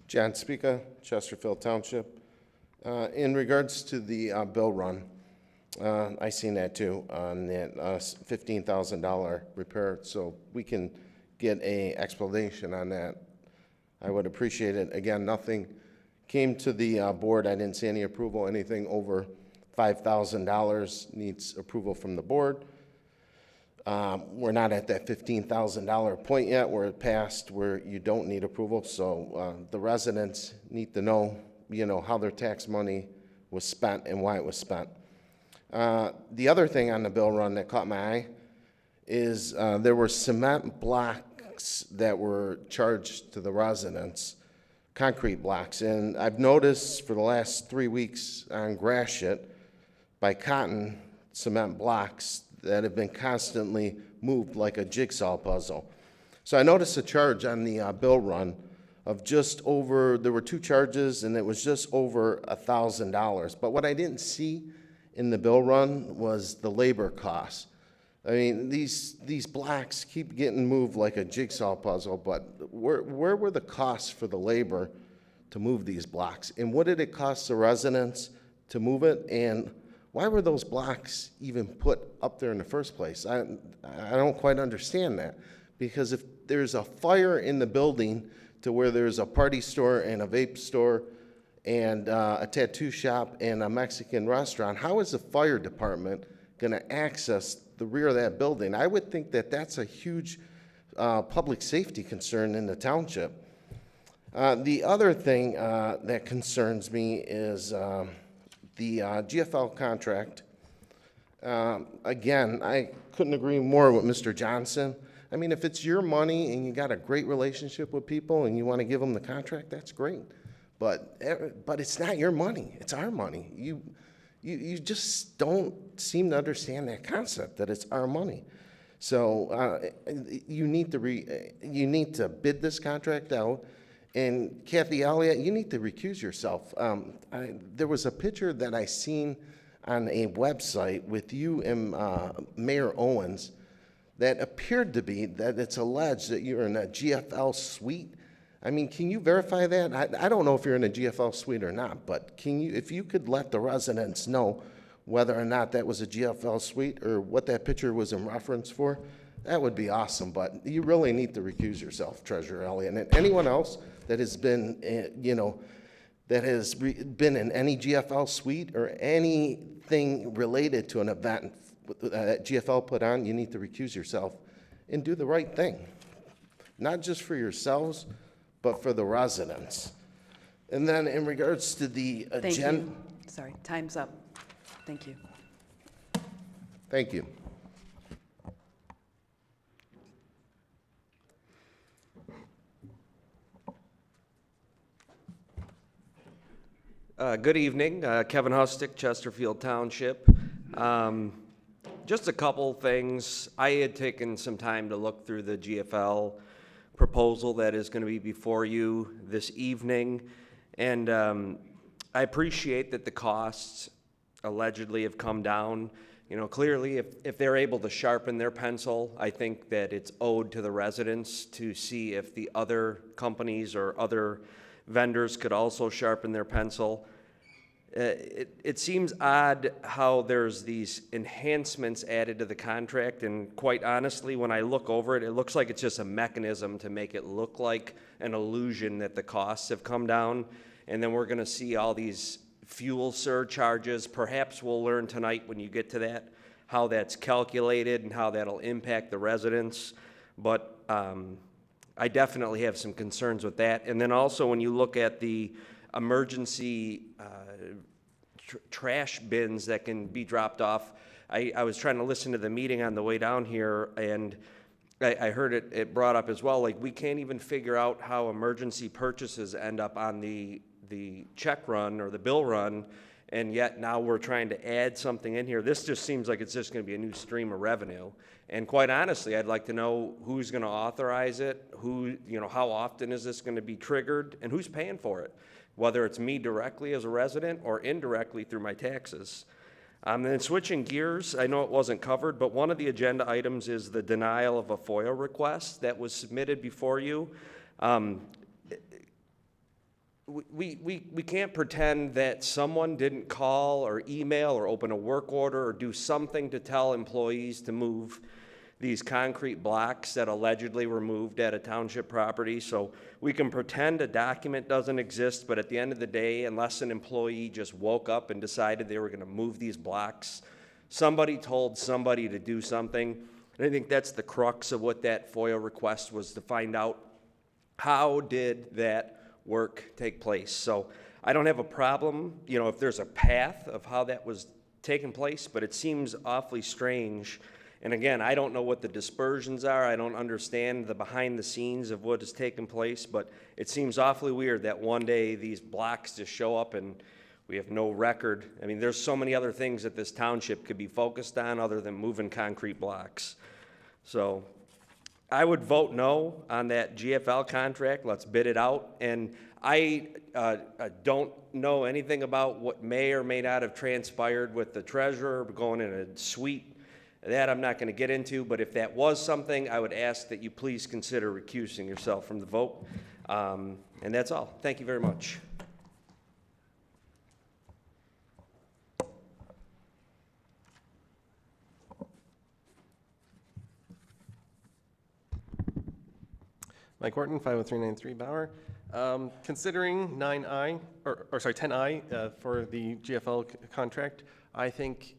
John Speaka, Chesterfield Township. In regards to the bill run, I seen that too on that $15,000 repair, so we can get a explanation on that. I would appreciate it. Again, nothing came to the board. I didn't see any approval. Anything over $5,000 needs approval from the board. We're not at that $15,000 point yet. We're past where you don't need approval. So the residents need to know, how their tax money was spent and why it was spent. The other thing on the bill run that caught my eye is there were cement blocks that were charged to the residents, concrete blocks. And I've noticed for the last 3 weeks on Gratiot by Cotton, cement blocks that have been constantly moved like a jigsaw puzzle. So I noticed a charge on the bill run of just over, there were 2 charges, and it was just over $1,000. But what I didn't see in the bill run was the labor costs. I mean, these blocks keep getting moved like a jigsaw puzzle, but where were the costs for the labor to move these blocks? And what did it cost the residents to move it? And why were those blocks even put up there in the first place? I don't quite understand that, because if there's a fire in the building to where there's a party store and a vape store and a tattoo shop and a Mexican restaurant, how is the fire department going to access the rear of that building? I would think that that's a huge public safety concern in the township. The other thing that concerns me is the GFL contract. Again, I couldn't agree more with Mr. Johnson. I mean, if it's your money and you got a great relationship with people and you want to give them the contract, that's great. But it's not your money. It's our money. You just don't seem to understand that concept, that it's our money. So you need to bid this contract out. And Kathy Elliott, you need to recuse yourself. There was a picture that I seen on a website with you and Mayor Owens that appeared to be that it's alleged that you're in a GFL suite. I mean, can you verify that? I don't know if you're in a GFL suite or not, but if you could let the residents know whether or not that was a GFL suite or what that picture was in reference for, that would be awesome. But you really need to recuse yourself, Treasurer Elliott. And anyone else that has been, been in any GFL suite or anything related to an event that GFL put on, you need to recuse yourself and do the right thing. Not just for yourselves, but for the residents. And then in regards to the agenda. Thank you. Sorry, time's up. Thank you. Thank you. Good evening, Kevin Hustick, Chesterfield Township. Just a couple things. I had taken some time to look through the GFL proposal that is going to be before you this evening, and I appreciate that the costs allegedly have come down. You know, clearly, if they're able to sharpen their pencil, I think that it's owed to the residents to see if the other companies or other vendors could also sharpen their pencil. It seems odd how there's these enhancements added to the contract, and quite honestly, when I look over it, it looks like it's just a mechanism to make it look like an illusion that the costs have come down, and then we're going to see all these fuel surcharges. Perhaps we'll learn tonight when you get to that how that's calculated and how that'll impact the residents, but I definitely have some concerns with that. And then also when you look at the emergency trash bins that can be dropped off, I was trying to listen to the meeting on the way down here, and I heard it brought up as well, like we can't even figure out how emergency purchases end up on the check run or the bill run, and yet now we're trying to add something in here. This just seems like it's just going to be a new stream of revenue. And quite honestly, I'd like to know who's going to authorize it, how often is this going to be triggered, and who's paying for it, whether it's me directly as a resident or indirectly through my taxes. And then switching gears, I know it wasn't covered, but one of the agenda items is the denial of a FOIA request that was submitted before you. We can't pretend that someone didn't call or email or open a work order or do something to tell employees to move these concrete blocks that allegedly were moved at a township property. So we can pretend a document doesn't exist, but at the end of the day, unless an employee just woke up and decided they were going to move these blocks, somebody told somebody to do something. And I think that's the crux of what that FOIA request was, to find out how did that work take place. So I don't have a problem, if there's a path of how that was taking place, but it seems awfully strange. And again, I don't know what the dispersions are. I don't understand the behind the scenes of what has taken place, but it seems awfully weird that one day these blocks just show up and we have no record. I mean, there's so many other things that this township could be focused on other than moving concrete blocks. So I would vote no on that GFL contract. Let's bid it out. And I don't know anything about what may or may not have transpired with the treasurer going in a suite. That I'm not going to get into, but if that was something, I would ask that you please consider recusing yourself from the vote. And that's all. Thank you very much. Mike Horton, 50393 Bauer. Considering 10I for the GFL contract, I think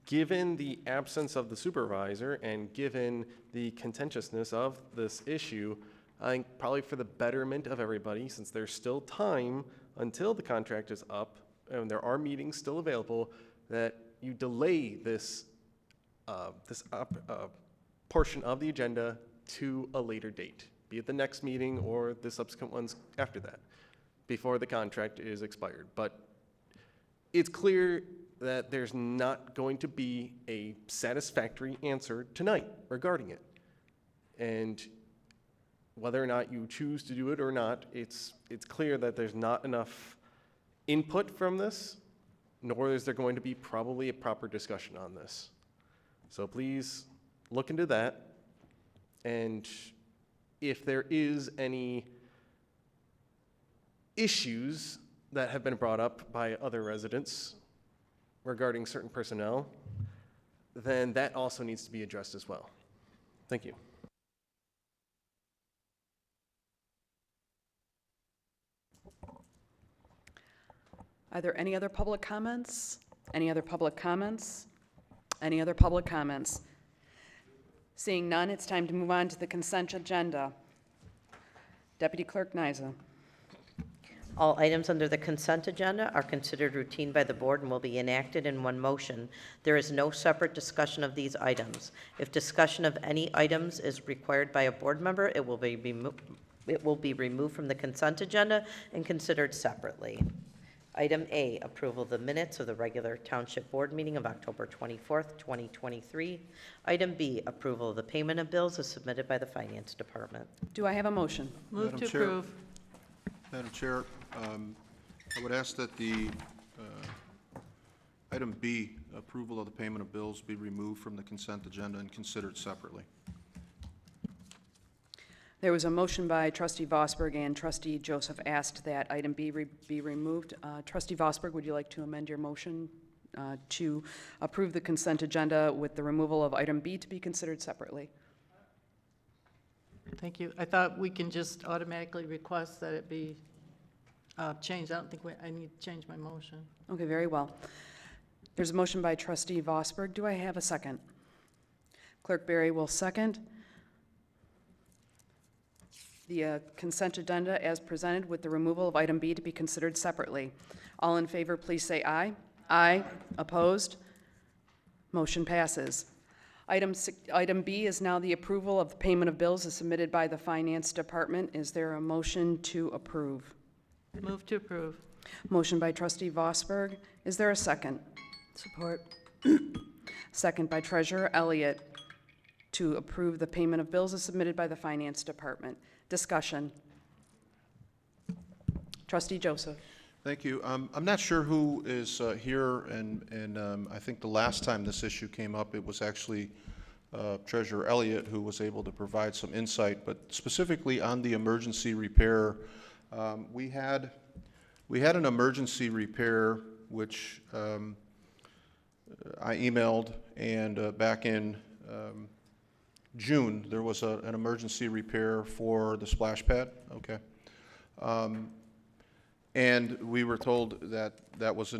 given the absence of the supervisor and given the contentiousness of this issue, I think probably for the betterment of everybody, since there's still time until the contract is up and there are meetings still available, that you delay this portion of the agenda to a later date, be it the next meeting or the subsequent ones after that, before the contract is expired. But it's clear that there's not going to be a satisfactory answer tonight regarding it. And whether or not you choose to do it or not, it's clear that there's not enough input from this, nor is there going to be probably a proper discussion on this. So please look into that. And if there is any issues that have been brought up by other residents regarding certain personnel, then that also needs to be addressed as well. Thank you. Are there any other public comments? Any other public comments? Any other public comments? Seeing none, it's time to move on to the consent agenda. Deputy Clerk Nyza. All items under the consent agenda are considered routine by the board and will be enacted in one motion. There is no separate discussion of these items. If discussion of any items is required by a board member, it will be removed from the consent agenda and considered separately. Item A, approval of the minutes of the regular Township Board meeting of October 24th, 2023. Item B, approval of the payment of bills as submitted by the Finance Department. Do I have a motion? Move Madam to Chair. approve. Madam Chair, I would ask that the item B, approval of the payment of bills, be removed from the consent agenda and considered separately. There was a motion by Trustee Vosberg, and Trustee Joseph asked that item B be removed. Trustee Vosberg, would you like to amend your motion to approve the consent agenda with the removal of item B to be considered separately? Thank you. I thought we can just automatically request that it be changed. I don't think I need to change my motion. Okay, very well. There's a motion by Trustee Vosberg. Do I have a second? Clerk Berry will second. The consent agenda as presented with the removal of item B to be considered separately. All in favor, please say aye. Aye. Opposed? Motion passes. Item B is now the approval of the payment of bills as submitted by the Finance Department. Is there a motion to approve? Move to approve. Motion by Trustee Vosberg. Is there a second? Support. Second by Treasurer Elliott to approve the payment of bills as submitted by the Finance Department. Discussion. Trustee Joseph. Thank you. I'm not sure who is here, and I think the last time this issue came up, it was actually Treasurer Elliott who was able to provide some insight, but specifically on the emergency repair, we had an emergency repair which I emailed, and back in June, there was an emergency repair for the splash pad, okay? And we were told that that was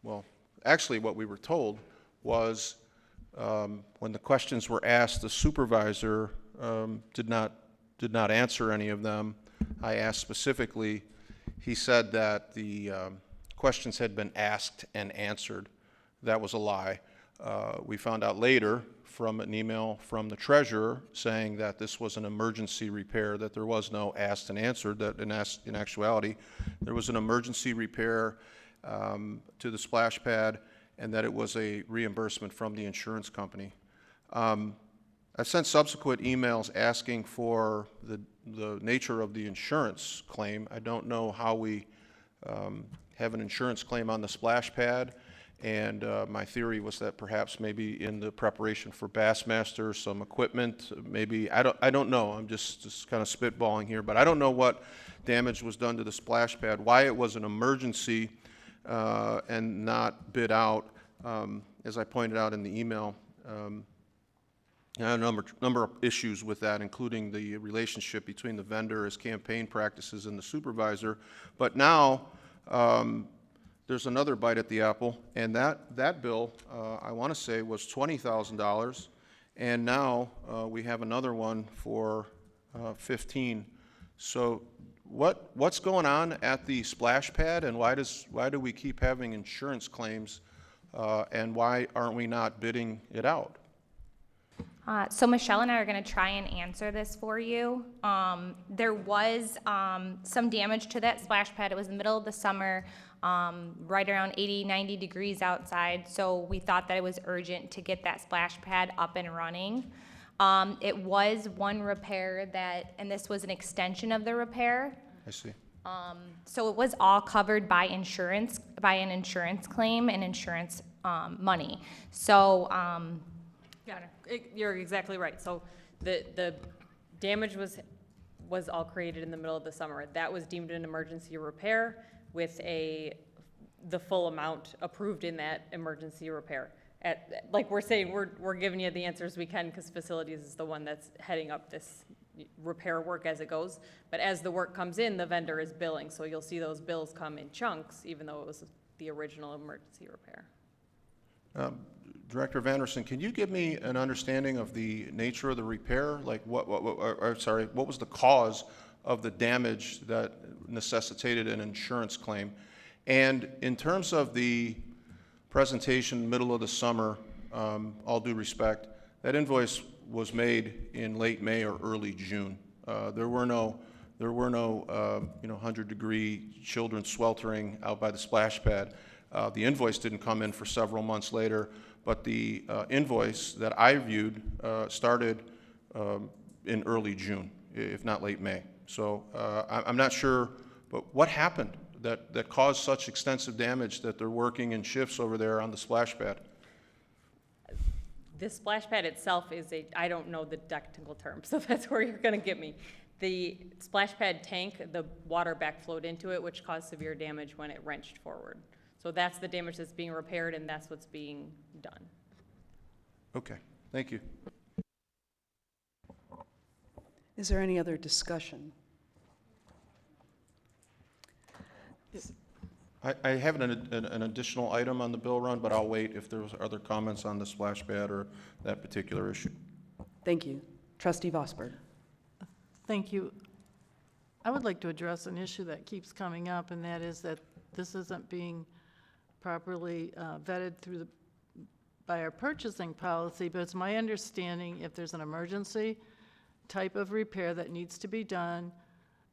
well, actually what we were told was when the questions were asked, the supervisor did not answer any of them. I asked specifically, he said that the questions had been asked and answered. That was a lie. We found out later from an email from the treasurer saying that this was an emergency repair, that there was no asked and answered, that in actuality there was an emergency repair to the splash pad, and that it was a reimbursement from the insurance company. I've sent subsequent emails asking for the nature of the insurance claim. I don't know how we have an insurance claim on the splash pad. And my theory was that perhaps maybe in the preparation for Bassmaster, some equipment, maybe, I don't know, I'm just kind of spitballing here, but I don't know what damage was done to the splash pad, why it was an emergency and not bid out. As I pointed out in the email, a number of issues with that, including the relationship between the vendor, his campaign practices, and the supervisor. But now, there's another bite at the apple, and that bill, I want to say, was $20,000, and now we have another one for $15,000. So what's going on at the splash pad, and why do we keep having insurance claims, and why aren't we not bidding it out? So Michelle and I are going to try and answer this for you. There was some damage to that splash pad. It was the middle of the summer, right around 80, 90 degrees outside. So we thought that it was urgent to get that splash pad up and running. It was one repair and this was an extension of the repair. I see. So it was all covered by insurance, by an insurance claim and insurance money. So, Yeah, you're exactly right. So the damage was all created in the middle of the summer. That was deemed an emergency repair with the full amount approved in that emergency repair. Like we're saying, we're giving you the answers we can because facilities is the one that's heading up this repair work as it goes. But as the work comes in, the vendor is billing. So you'll see those bills come in chunks, even though it was the original emergency repair. Director Vanderson, can you give me an understanding of the nature of the repair? Like what was the cause of the damage that necessitated an insurance claim? And in terms of the presentation middle of the summer, all due respect, that invoice was made in late May or early June. There were no There were no 100-degree children sweltering out by the splash pad. The invoice didn't come in for several months later, but the invoice that I viewed started in early June, if not late May. So I'm not sure, but what happened that caused such extensive damage that they're working in shifts over there on the splash pad? The splash pad itself is I don't know the technical term, so that's where you're gonna get me. The splash pad tank, the water backflowed into it, which caused severe damage when it wrenched forward. So that's the damage that's being repaired, and that's what's being done. Okay, thank you. Is there any other discussion? I have an additional item on the bill run, but I'll wait if there's other comments on the splash pad or that particular issue. Thank you. Trustee Vosberg. Thank you. I would like to address an issue that keeps coming up, and that is that this isn't being properly vetted through by our purchasing policy, but it's my understanding if there's an emergency type of repair that needs to be done,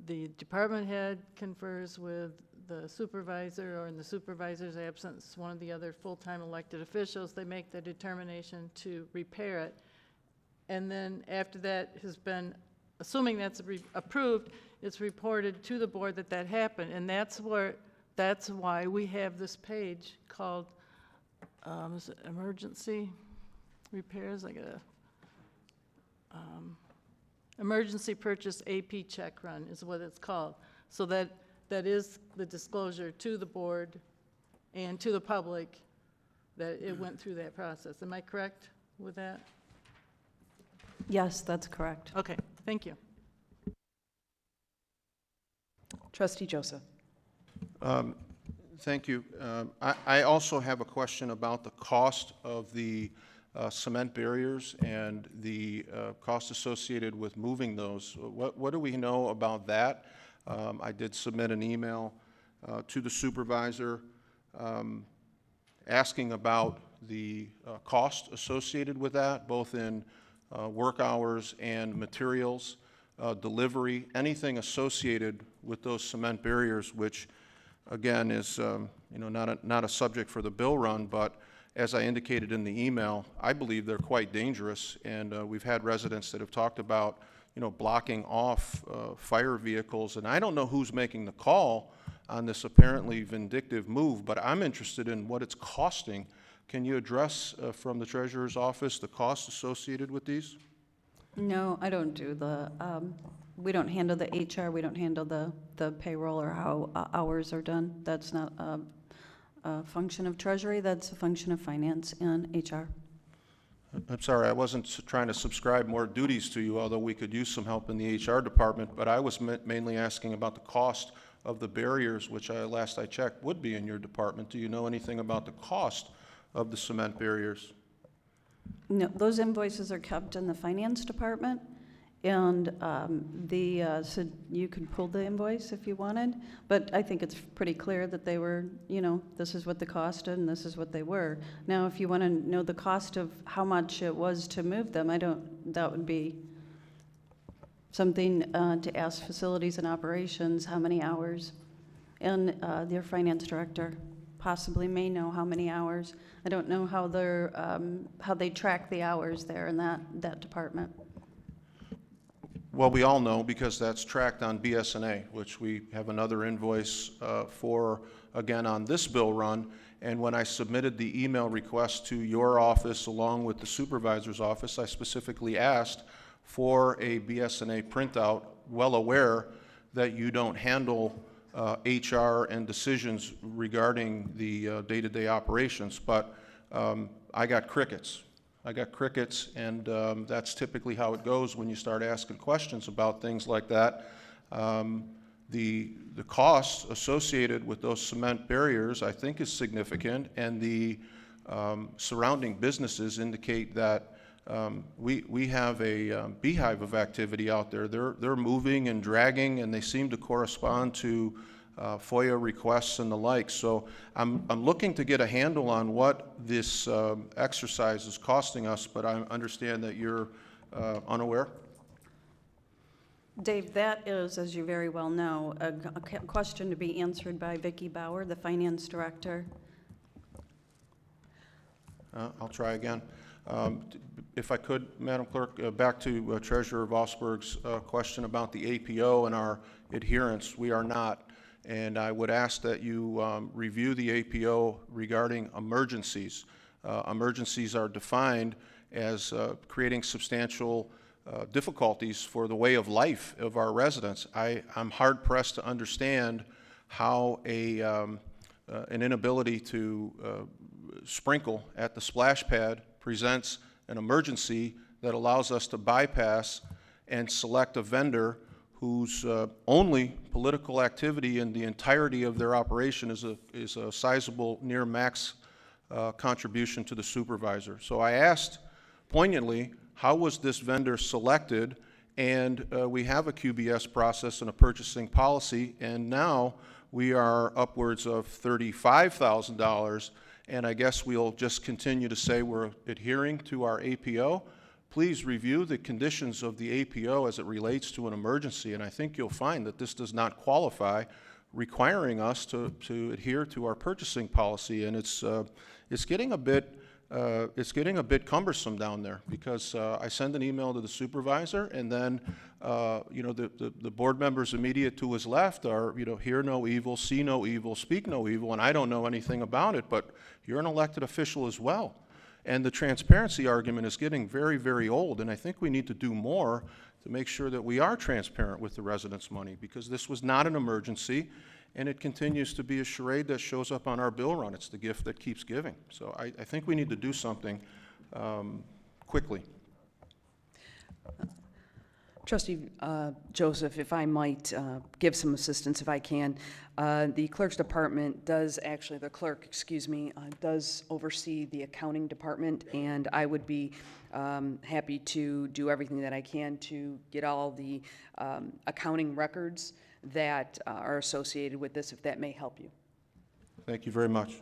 the department head confers with the supervisor, or in the supervisor's absence, one of the other full-time elected officials. They make the determination to repair it. And then after that has been, assuming that's approved, it's reported to the board that that happened. And that's why we have this page called is it emergency repairs? I gotta, emergency purchase AP check run is what it's called. So that is the disclosure to the board and to the public that it went through that process. Am I correct with that? Yes, that's correct. Okay, thank you. Trustee Joseph. Thank you. I also have a question about the cost of the cement barriers and the cost associated with moving those. What do we know about that? I did submit an email to the supervisor asking about the cost associated with that, both in work hours and materials, delivery, anything associated with those cement barriers, which again is not a subject for the bill run, but as I indicated in the email, I believe they're quite dangerous, and we've had residents that have talked about blocking off fire vehicles, and I don't know who's making the call on this apparently vindictive move, but I'm interested in what it's costing. Can you address from the Treasurer's office the costs associated with these? No, I don't do the, we don't handle the HR, we don't handle the payroll or how hours are done. That's not a function of Treasury, that's a function of finance and HR. I'm sorry, I wasn't trying to subscribe more duties to you, although we could use some help in the HR department, but I was mainly asking about the cost of the barriers, which last I checked would be in your department. Do you know anything about the cost of the cement barriers? No, those invoices are kept in the finance department, and so you can pull the invoice if you wanted, but I think it's pretty clear that they were, this is what the cost and this is what they were. Now, if you want to know the cost of how much it was to move them, that would be something to ask facilities and operations how many hours, and their finance director possibly may know how many hours. I don't know how they track the hours there in that department. Well, we all know because that's tracked on BS&A, which we have another invoice for, again, on this bill run. And when I submitted the email request to your office along with the supervisor's office, I specifically asked for a BS&A printout, well aware that you don't handle HR and decisions regarding the day-to-day operations, but I got crickets. And that's typically how it goes when you start asking questions about things like that. The costs associated with those cement barriers, I think, is significant, and the surrounding businesses indicate that we have a beehive of activity out there. They're moving and dragging, and they seem to correspond to FOIA requests and the like. So I'm looking to get a handle on what this exercise is costing us, but I understand that you're unaware. Dave, that is, as you very well know, a question to be answered by Vicki Bauer, the Finance Director. I'll try again. If I could, Madam Clerk, back to Treasurer Vosberg's question about the APO and our adherence. We are not, and I would ask that you review the APO regarding emergencies. Emergencies are defined as creating substantial difficulties for the way of life of our residents. I'm hard-pressed to understand how an inability to sprinkle at the splash pad presents an emergency that allows us to bypass and select a vendor whose only political activity in the entirety of their operation is a sizable near max contribution to the supervisor. So I asked poignantly, how was this vendor selected? And we have a QBS process and a purchasing policy, and now we are upwards of $35,000, and I guess we'll just continue to say we're adhering to our APO. Please review the conditions of the APO as it relates to an emergency, and I think you'll find that this does not qualify, requiring us to adhere to our purchasing policy, and it's getting a bit cumbersome down there, because I send an email to the supervisor, and then the board members immediate to his left are, hear no evil, see no evil, speak no evil, and I don't know anything about it, but you're an elected official as well. And the transparency argument is getting very, very old, and I think we need to do more to make sure that we are transparent with the residents' money, because this was not an emergency, and it continues to be a charade that shows up on our bill run. It's the gift that keeps giving. So I think we need to do something quickly. Trustee Joseph, if I might give some assistance if I can. The clerk's department does actually, the clerk, excuse me, does oversee the accounting department, and I would be happy to do everything that I can to get all the accounting records that are associated with this, if that may help you. Thank you very much.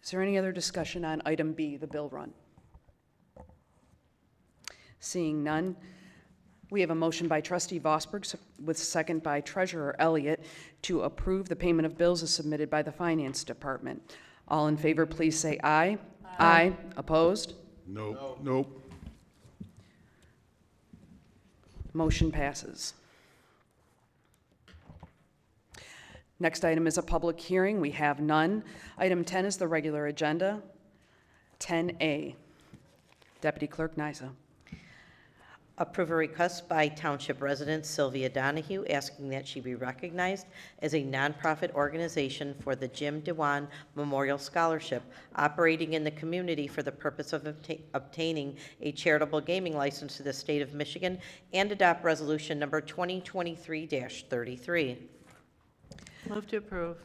Is there any other discussion on item B, the bill run? Seeing none, we have a motion by Trustee Vosberg with second by Treasurer Elliott to approve the payment of bills as submitted by the Finance Department. All in favor, please say aye. Aye. Opposed? Nope. Nope. Motion passes. Next item is a public hearing. We have none. Item 10 is the regular agenda. 10A. Deputy Clerk Nysa. Approve a request by Township resident Sylvia Donahue asking that she be recognized as a nonprofit organization for the Jim DeWan Memorial Scholarship, operating in the community for the purpose of obtaining a charitable gaming license to the state of Michigan, and adopt resolution number 2023-33. Move to approve.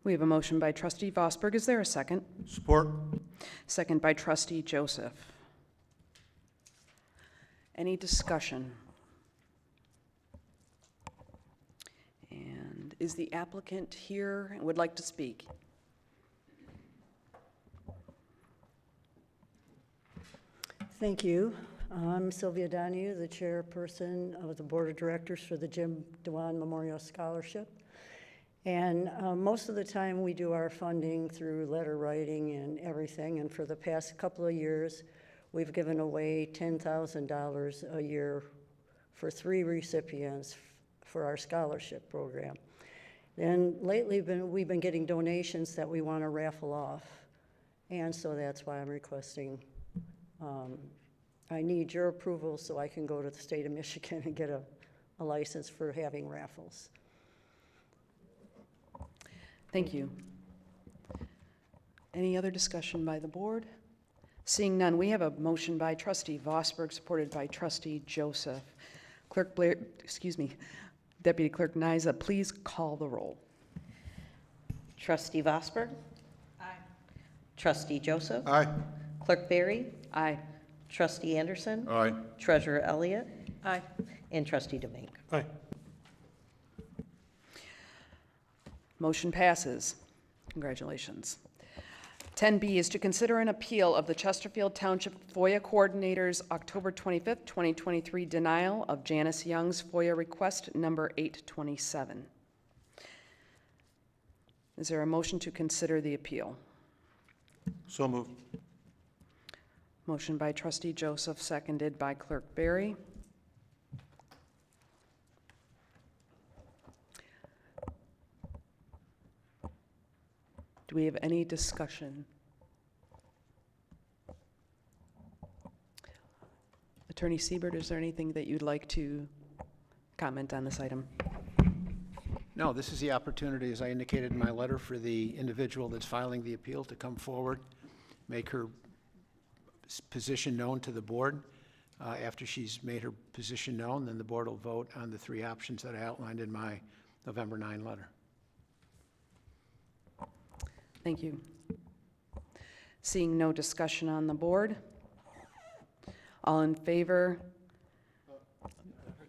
We have a motion by Trustee Vosberg. Is there a second? Support. Second by Trustee Joseph. Any discussion? And is the applicant here and would like to speak? Thank you. I'm Sylvia Donahue, the chairperson of the Board of Directors for the Jim DeWan Memorial Scholarship. And most of the time we do our funding through letter writing and everything, and for the past couple of years, we've given away $10,000 a year for 3 recipients for our scholarship program. And lately we've been getting donations that we want to raffle off, and so that's why I'm requesting, I need your approval so I can go to the state of Michigan and get a license for having raffles. Thank you. Any other discussion by the board? Seeing none, we have a motion by Trustee Vosberg, supported by Trustee Joseph. Clerk Blair, excuse me, Deputy Clerk Nysa, please call the roll. Trustee Vosberg? Aye. Trustee Joseph? Aye. Clerk Berry? Aye. Trustee Anderson? Aye. Treasurer Elliott? Aye. And Trustee DeVink. Aye. Motion passes. Congratulations. 10B is to consider an appeal of the Chesterfield Township FOIA Coordinator's October 25th, 2023 denial of Janice Young's FOIA request number 827. Is there a motion to consider the appeal? So moved. Motion by Trustee Joseph, seconded by Clerk Berry. Do we have any discussion? Attorney Siebert, is there anything that you'd like to comment on this item? No, this is the opportunity, as I indicated in my letter, for the individual that's filing the appeal to come forward, make her position known to the board. After she's made her position known, then the board will vote on the three options that I outlined in my November 9 letter. Thank you. Seeing no discussion on the board, all in favor?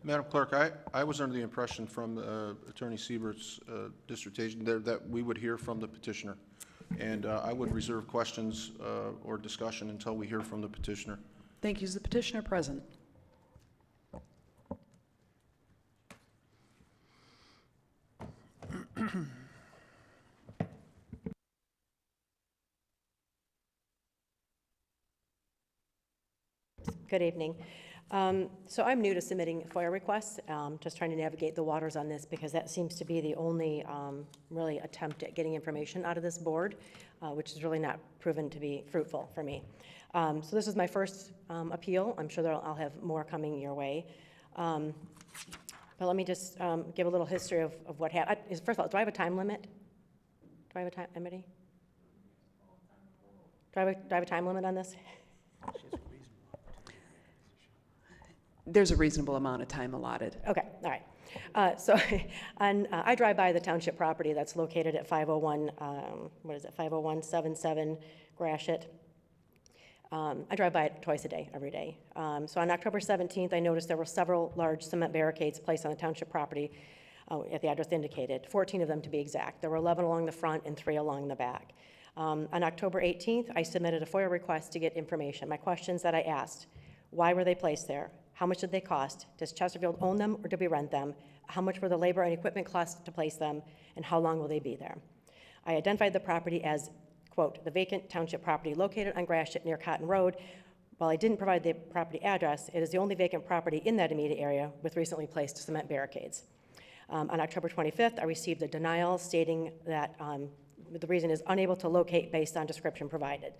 Madam Clerk, I was under the impression from Attorney Siebert's dissertation there that we would hear from the petitioner. And I would reserve questions or discussion until we hear from the petitioner. Thank you. Is the petitioner present? Good evening. So I'm new to submitting FOIA requests, just trying to navigate the waters on this because that seems to be the only really attempt at getting information out of this board, which is really not proven to be fruitful for me. So this is my first appeal. I'm sure I'll have more coming your way. But let me just give a little history of what happened. First of all, do I have a time limit? Do I have a time limit? Do I have a time limit on this? There's a reasonable amount of time allotted. Okay, all right. So I drive by the township property that's located at 501, 50177 Gratiot. I drive by it twice a day, every day. So on October 17th, I noticed there were several large cement barricades placed on the township property at the address indicated, 14 of them to be exact. There were 11 along the front and 3 along the back. On October 18th, I submitted a FOIA request to get information. My questions that I asked: why were they placed there? How much did they cost? Does Chesterfield own them or do we rent them? How much were the labor and equipment costs to place them? And how long will they be there? I identified the property as, quote, the vacant township property located on Gratiot near Cotton Road. While I didn't provide the property address, it is the only vacant property in that immediate area with recently placed cement barricades. On October 25th, I received a denial stating that the reason is unable to locate based on description provided.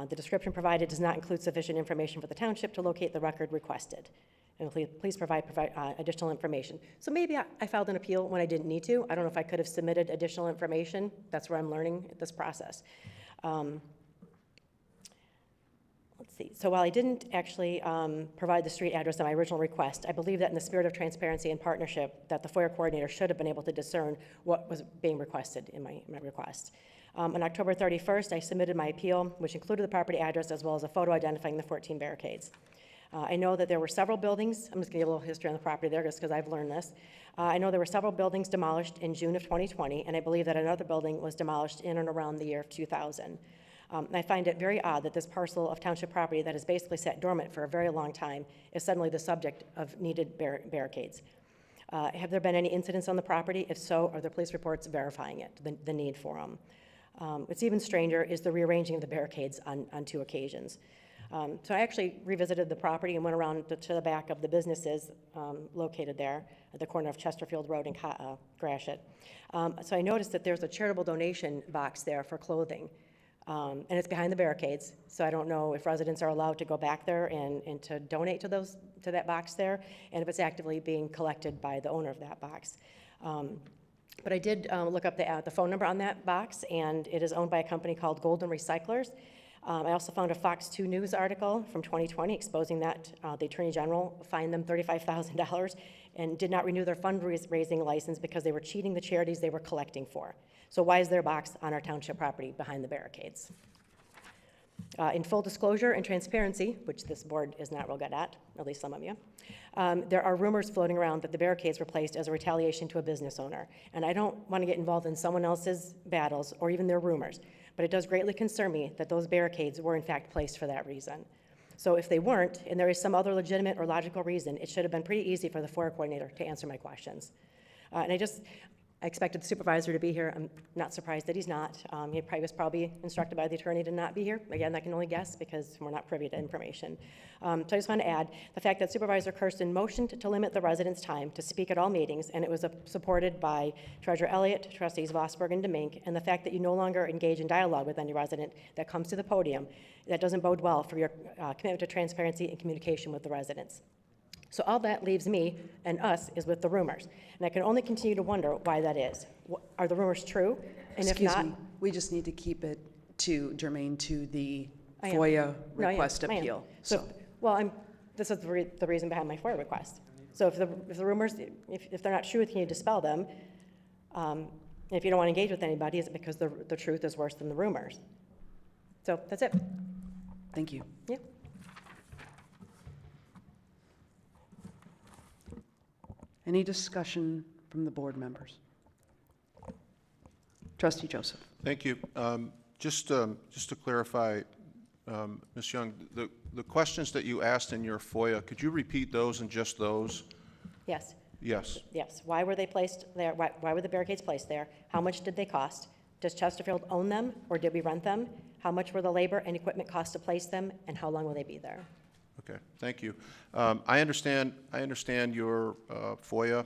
The description provided does not include sufficient information for the township to locate the record requested. And please provide additional information. So maybe I filed an appeal when I didn't need to. I don't know if I could have submitted additional information. That's where I'm learning this process. Let's see. So while I didn't actually provide the street address on my original request, I believe that in the spirit of transparency and partnership, that the FOIA coordinator should have been able to discern what was being requested in my request. On October 31st, I submitted my appeal, which included the property address as well as a photo identifying the 14 barricades. I know that there were several buildings. I'm just going to give a little history on the property there just because I've learned this. I know there were several buildings demolished in June of 2020, and I believe that another building was demolished in and around the year of 2000. I find it very odd that this parcel of township property that has basically sat dormant for a very long time is suddenly the subject of needed barricades. Have there been any incidents on the property? If so, are there police reports verifying it, the need for them? What's even stranger is the rearranging of the barricades on 2 occasions. So I actually revisited the property and went around to the back of the businesses located there at the corner of Chesterfield Road and Gratiot. So I noticed that there's a charitable donation box there for clothing, and it's behind the barricades. So I don't know if residents are allowed to go back there and to donate to that box there, and if it's actively being collected by the owner of that box. But I did look up the phone number on that box, and it is owned by a company called Golden Recyclers. I also found a Fox 2 News article from 2020 exposing that the Attorney General fined them $35,000 and did not renew their fundraising license because they were cheating the charities they were collecting for. So why is there a box on our township property behind the barricades? In full disclosure and transparency, which this board is not real good at least some of you, there are rumors floating around that the barricades were placed as a retaliation to a business owner. And I don't want to get involved in someone else's battles or even their rumors. but it does greatly concern me that those barricades were in fact placed for that reason. So if they weren't, and there is some other legitimate or logical reason, it should have been pretty easy for the FOIA coordinator to answer my questions. And I expected the supervisor to be here. I'm not surprised that he's not. He was probably instructed by the attorney to not be here. Again, I can only guess because we're not privy to information. So I just want to add the fact that Supervisor Kirsten motioned to limit the residents' time to speak at all meetings, and it was supported by Treasurer Elliott, Trustees Vosberg and DeMink, and the fact that you no longer engage in dialogue with any resident that comes to the podium, that doesn't bode well for your commitment to transparency and communication with the residents. So all that leaves me and us is with the rumors. And I can only continue to wonder why that is. Are the rumors true? And if Excuse not, me, we just need to keep it germane to the I am. FOIA No, I am. request I am. appeal. So, well, this is the reason behind my FOIA request. So if the rumors, if they're not true, can you dispel them? And if you don't want to engage with anybody, is it because the truth is worse than the rumors? So that's it. Thank you. Yeah. Any discussion from the board members? Trustee Joseph. Thank you. Just to clarify, Ms. Young, the questions that you asked in your FOIA, could you repeat those and just those? Yes. Yes. Yes. Why were they placed there? Why were the barricades placed there? How much did they cost? Does Chesterfield own them, or did we rent them? How much were the labor and equipment cost to place them, and how long will they be there? Okay, thank you. I understand your FOIA,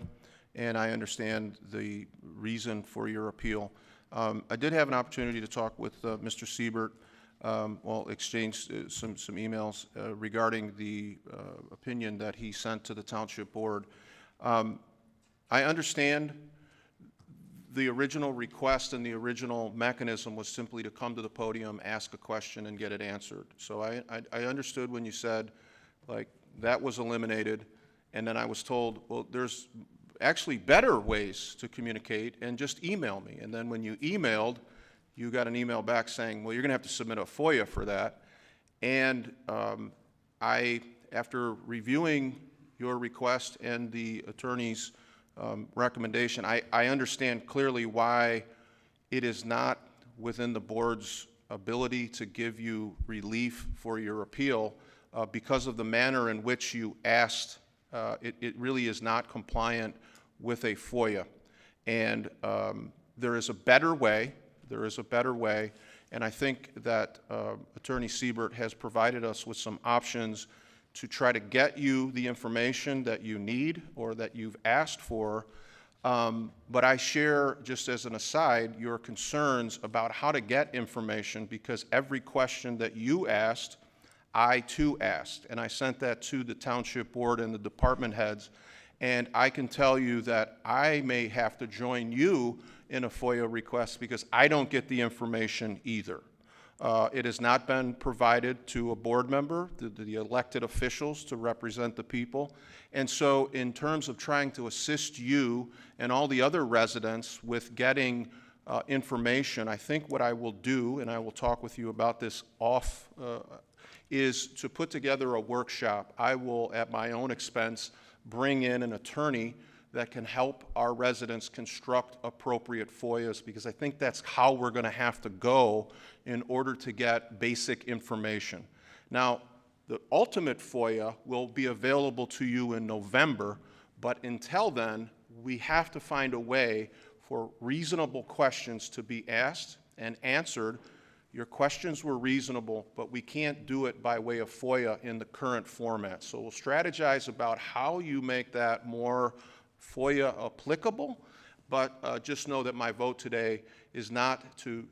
and I understand the reason for your appeal. I did have an opportunity to talk with Mr. Siebert, exchange some emails regarding the opinion that he sent to the Township Board. I understand the original request and the original mechanism was simply to come to the podium, ask a question, and get it answered. So I understood when you said, like, that was eliminated, and then I was told, well, there's actually better ways to communicate, and just email me. And then when you emailed, you got an email back saying, well, you're going to have to submit a FOIA for that. And after reviewing your request and the attorney's recommendation, I understand clearly why it is not within the board's ability to give you relief for your appeal because of the manner in which you asked. It really is not compliant with a FOIA. And there is a better way. There is a better way. And I think that Attorney Siebert has provided us with some options to try to get you the information that you need or that you've asked for. But I share, just as an aside, your concerns about how to get information, because every question that you asked, I too asked. And I sent that to the Township Board and the department heads. And I can tell you that I may have to join you in a FOIA request because I don't get the information either. It has not been provided to a board member, the elected officials to represent the people. And so in terms of trying to assist you and all the other residents with getting information, I think what I will do, and I will talk with you about this off, is to put together a workshop. I will, at my own expense, bring in an attorney that can help our residents construct appropriate FOIAs, because I think that's how we're going to have to go in order to get basic information. Now, the ultimate FOIA will be available to you in November, but until then, we have to find a way for reasonable questions to be asked and answered. Your questions were reasonable, but we can't do it by way of FOIA in the current format. So we'll strategize about how you make that more FOIA applicable, but just know that my vote today is not to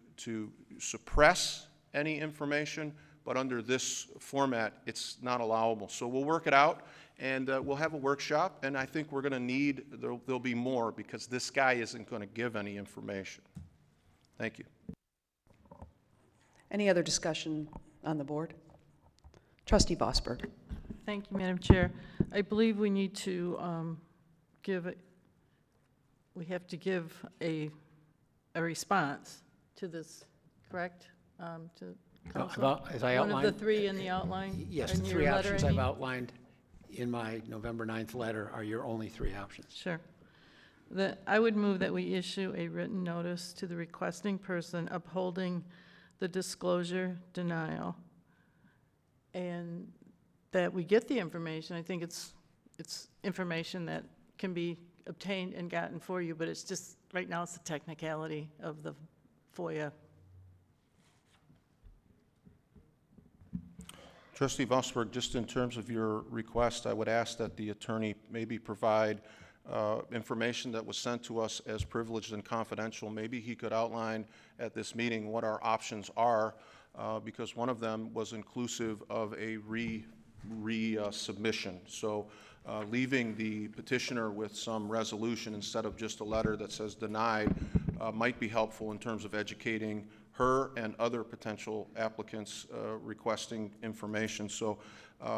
suppress any information, but under this format, it's not allowable. So we'll work it out, and we'll have a workshop, and I think we're going to need, there'll be more, because this guy isn't going to give any information. Thank you. Any other discussion on the board? Trustee Vosberg. Thank you, Madam Chair. I believe we need to we have to give a response to this, correct? To council? As I outlined, one of the three in the outline? Yes, in the your three letter, options I I've mean? outlined in my November 9th letter are your only three options. Sure. I would move that we issue a written notice to the requesting person upholding the disclosure denial, and that we get the information. I think it's information that can be obtained and gotten for you, but it's just, right now it's the technicality of the FOIA. Trustee Vosberg, just in terms of your request, I would ask that the attorney maybe provide information that was sent to us as privileged and confidential. Maybe he could outline at this meeting what our options are, because one of them was inclusive of a resubmission. So leaving the petitioner with some resolution instead of just a letter that says denied might be helpful in terms of educating her and other potential applicants requesting information. So,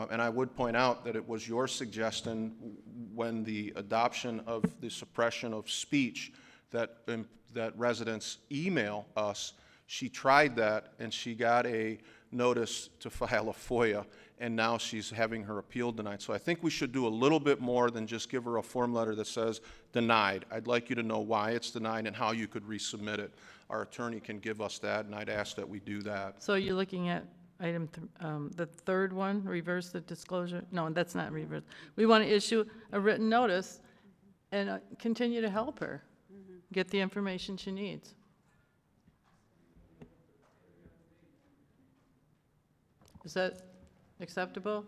and I would point out that it was your suggestion when the adoption of the suppression of speech that residents email us. She tried that and she got a notice to file a FOIA, and now she's having her appeal denied. So I think we should do a little bit more than just give her a form letter that says denied. I'd like you to know why it's denied and how you could resubmit it. Our attorney can give us that, and I'd ask that we do that. So you're looking at item, the third one, reverse the disclosure? No, that's not reverse. We want to issue a written notice and continue to help her get the information she needs. Is that acceptable,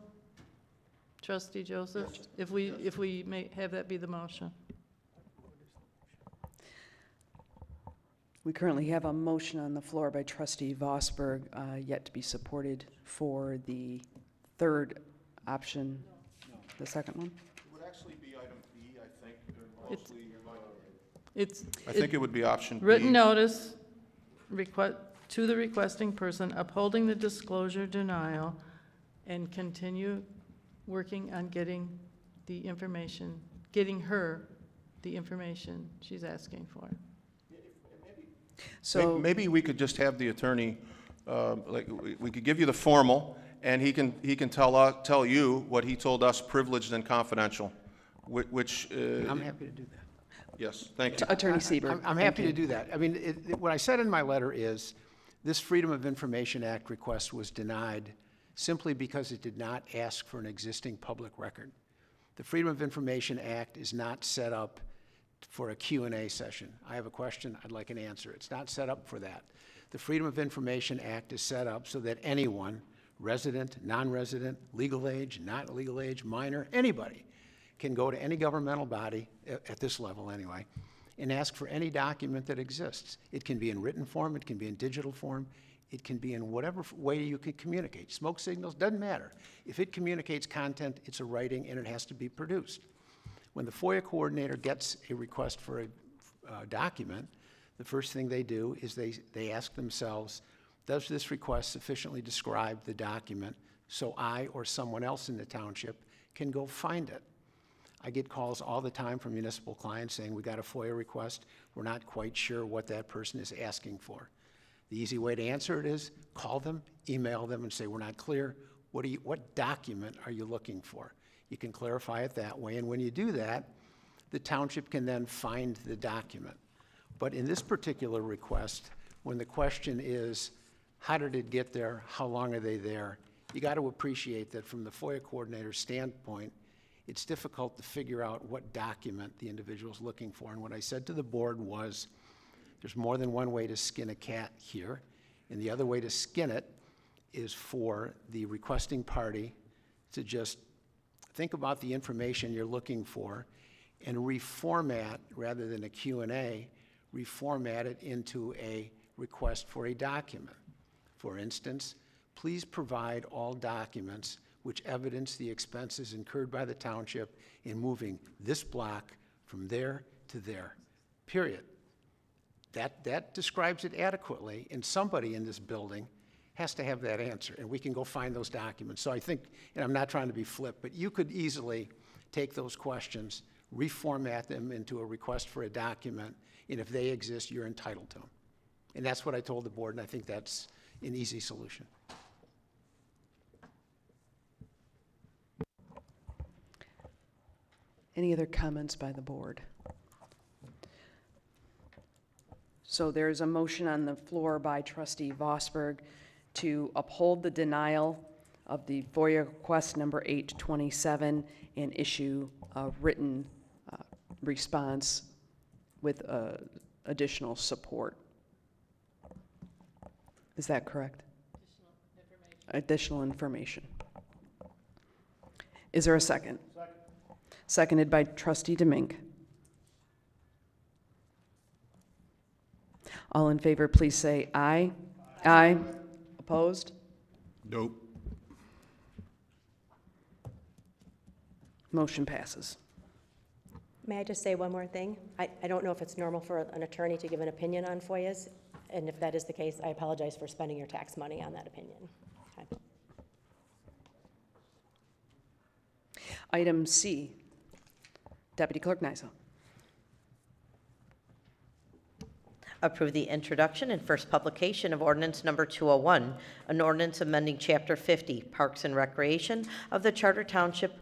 Trustee Joseph? If we may have that be the motion. We currently have a motion on the floor by Trustee Vosberg, yet to be supported for the third option. The second one? It would actually be item B, I think. I think it would be option B. Written notice to the requesting person upholding the disclosure denial and continue working on getting the information, getting her the information she's asking for. So maybe we could just have the attorney, like we could give you the formal, and he can tell you what he told us, privileged and confidential, which. I'm happy to do that. Yes, thank you. Attorney Siebert. I'm happy to do that. I mean, what I said in my letter is, this Freedom of Information Act request was denied simply because it did not ask for an existing public record. The Freedom of Information Act is not set up for a Q&A session. I have a question, I'd like an answer. It's not set up for that. The Freedom of Information Act is set up so that anyone, resident, non-resident, legal age, not legal age, minor, anybody, can go to any governmental body, at this level anyway, and ask for any document that exists. It can be in written form, it can be in digital form, it can be in whatever way you can communicate. Smoke signals, doesn't matter. If it communicates content, it's a writing and it has to be produced. When the FOIA coordinator gets a request for a document, the first thing they do is they ask themselves, does this request sufficiently describe the document so I or someone else in the township can go find it? I get calls all the time from municipal clients saying, we got a FOIA request, we're not quite sure what that person is asking for. The easy way to answer it is call them, email them, and say, we're not clear. What document are you looking for? You can clarify it that way, and when you do that, the township can then find the document. But in this particular request, when the question is, how did it get there? How long are they there? You got to appreciate that from the FOIA coordinator's standpoint, it's difficult to figure out what document the individual is looking for. And what I said to the board was, there's more than one way to skin a cat here, and the other way to skin it is for the requesting party to just think about the information you're looking for and reformat, rather than a Q&A, reformat it into a request for a document. For instance, please provide all documents which evidence the expenses incurred by the township in moving this block from there to there, period. That describes it adequately, and somebody in this building has to have that answer, and we can go find those documents. So I think, and I'm not trying to be flip, but you could easily take those questions, reformat them into a request for a document, and if they exist, you're entitled to them. And that's what I told the board, and I think that's an easy solution. Any other comments by the board? So there's a motion on the floor by trustee Vosberg to uphold the denial of the FOIA request number 827 and issue a written response with additional support. Is that correct? Additional information. Is there a second? Seconded by trustee Demink. All in favor, please say aye. Aye. Opposed? Nope. Motion passes. May I just say one more thing? I don't know if it's normal for an attorney to give an opinion on FOIAs, and if that is the case, I apologize for spending your tax money on that opinion. Okay. Item C, Deputy Clerk Nyso. Approve the introduction and first publication of ordinance number 201, an ordinance amending Chapter 50, Parks and Recreation of the Charter Township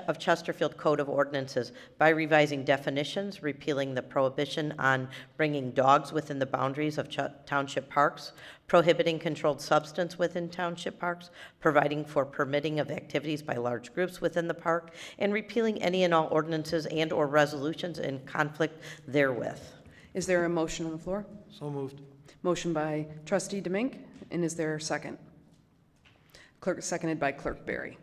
of Chesterfield Code of Ordinances by revising definitions, repealing the prohibition on bringing dogs within the boundaries of township parks, prohibiting controlled substance within township parks, providing for permitting of activities by large groups within the park, and repealing any and all ordinances and/or resolutions in conflict therewith. Is there a motion on the floor? So moved. Motion by trustee Demink, and is there a second? Seconded by Clerk Berry.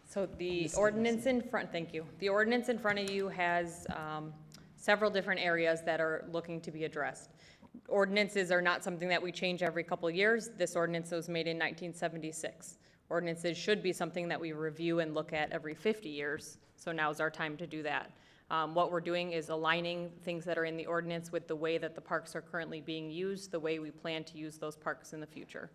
So the ordinance in front, thank you. The ordinance in front of you has several different areas that are looking to be addressed. Ordinances are not something that we change every couple years. This ordinance was made in 1976. Ordinances should be something that we review and look at every 50 years, so now's our time to do that. What we're doing is aligning things that are in the ordinance with the way that the parks are currently being used, the way we plan to use those parks in the future.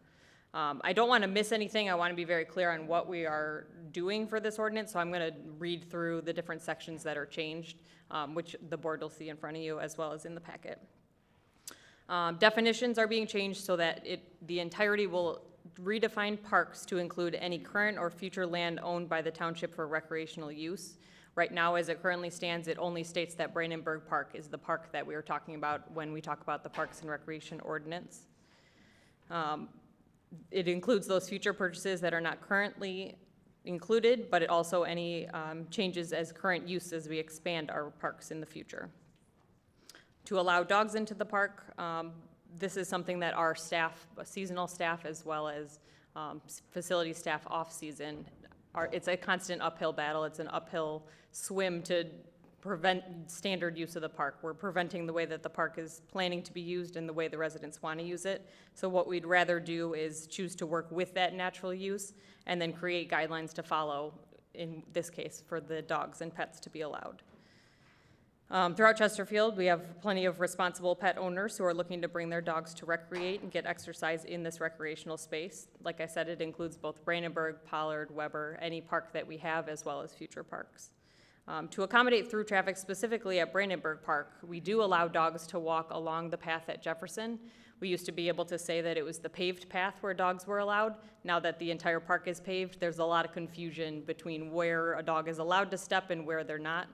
I don't want to miss anything. I want to be very clear on what we are doing for this ordinance, so I'm going to read through the different sections that are changed, which the board will see in front of you as well as in the packet. Definitions are being changed so that the entirety will redefine parks to include any current or future land owned by the township for recreational use. Right now, as it currently stands, it only states that Brandenburg Park is the park that we are talking about when we talk about the Parks and Recreation Ordinance. It includes those future purchases that are not currently included, but it also any changes as current use as we expand our parks in the future. To allow dogs into the park, this is something that our staff, seasonal staff as well as facility staff off-season, it's a constant uphill battle. It's an uphill swim to prevent standard use of the park. We're preventing the way that the park is planning to be used and the way the residents want to use it. So what we'd rather do is choose to work with that natural use and then create guidelines to follow, in this case, for the dogs and pets to be allowed. Throughout Chesterfield, we have plenty of responsible pet owners who are looking to bring their dogs to recreate and get exercise in this recreational space. Like I said, it includes both Brandenburg, Pollard, Weber, any park that we have, as well as future parks. To accommodate through traffic specifically at Brandenburg Park, we do allow dogs to walk along the path at Jefferson. We used to be able to say that it was the paved path where dogs were allowed. Now that the entire park is paved, there's a lot of confusion between where a dog is allowed to step and where they're not.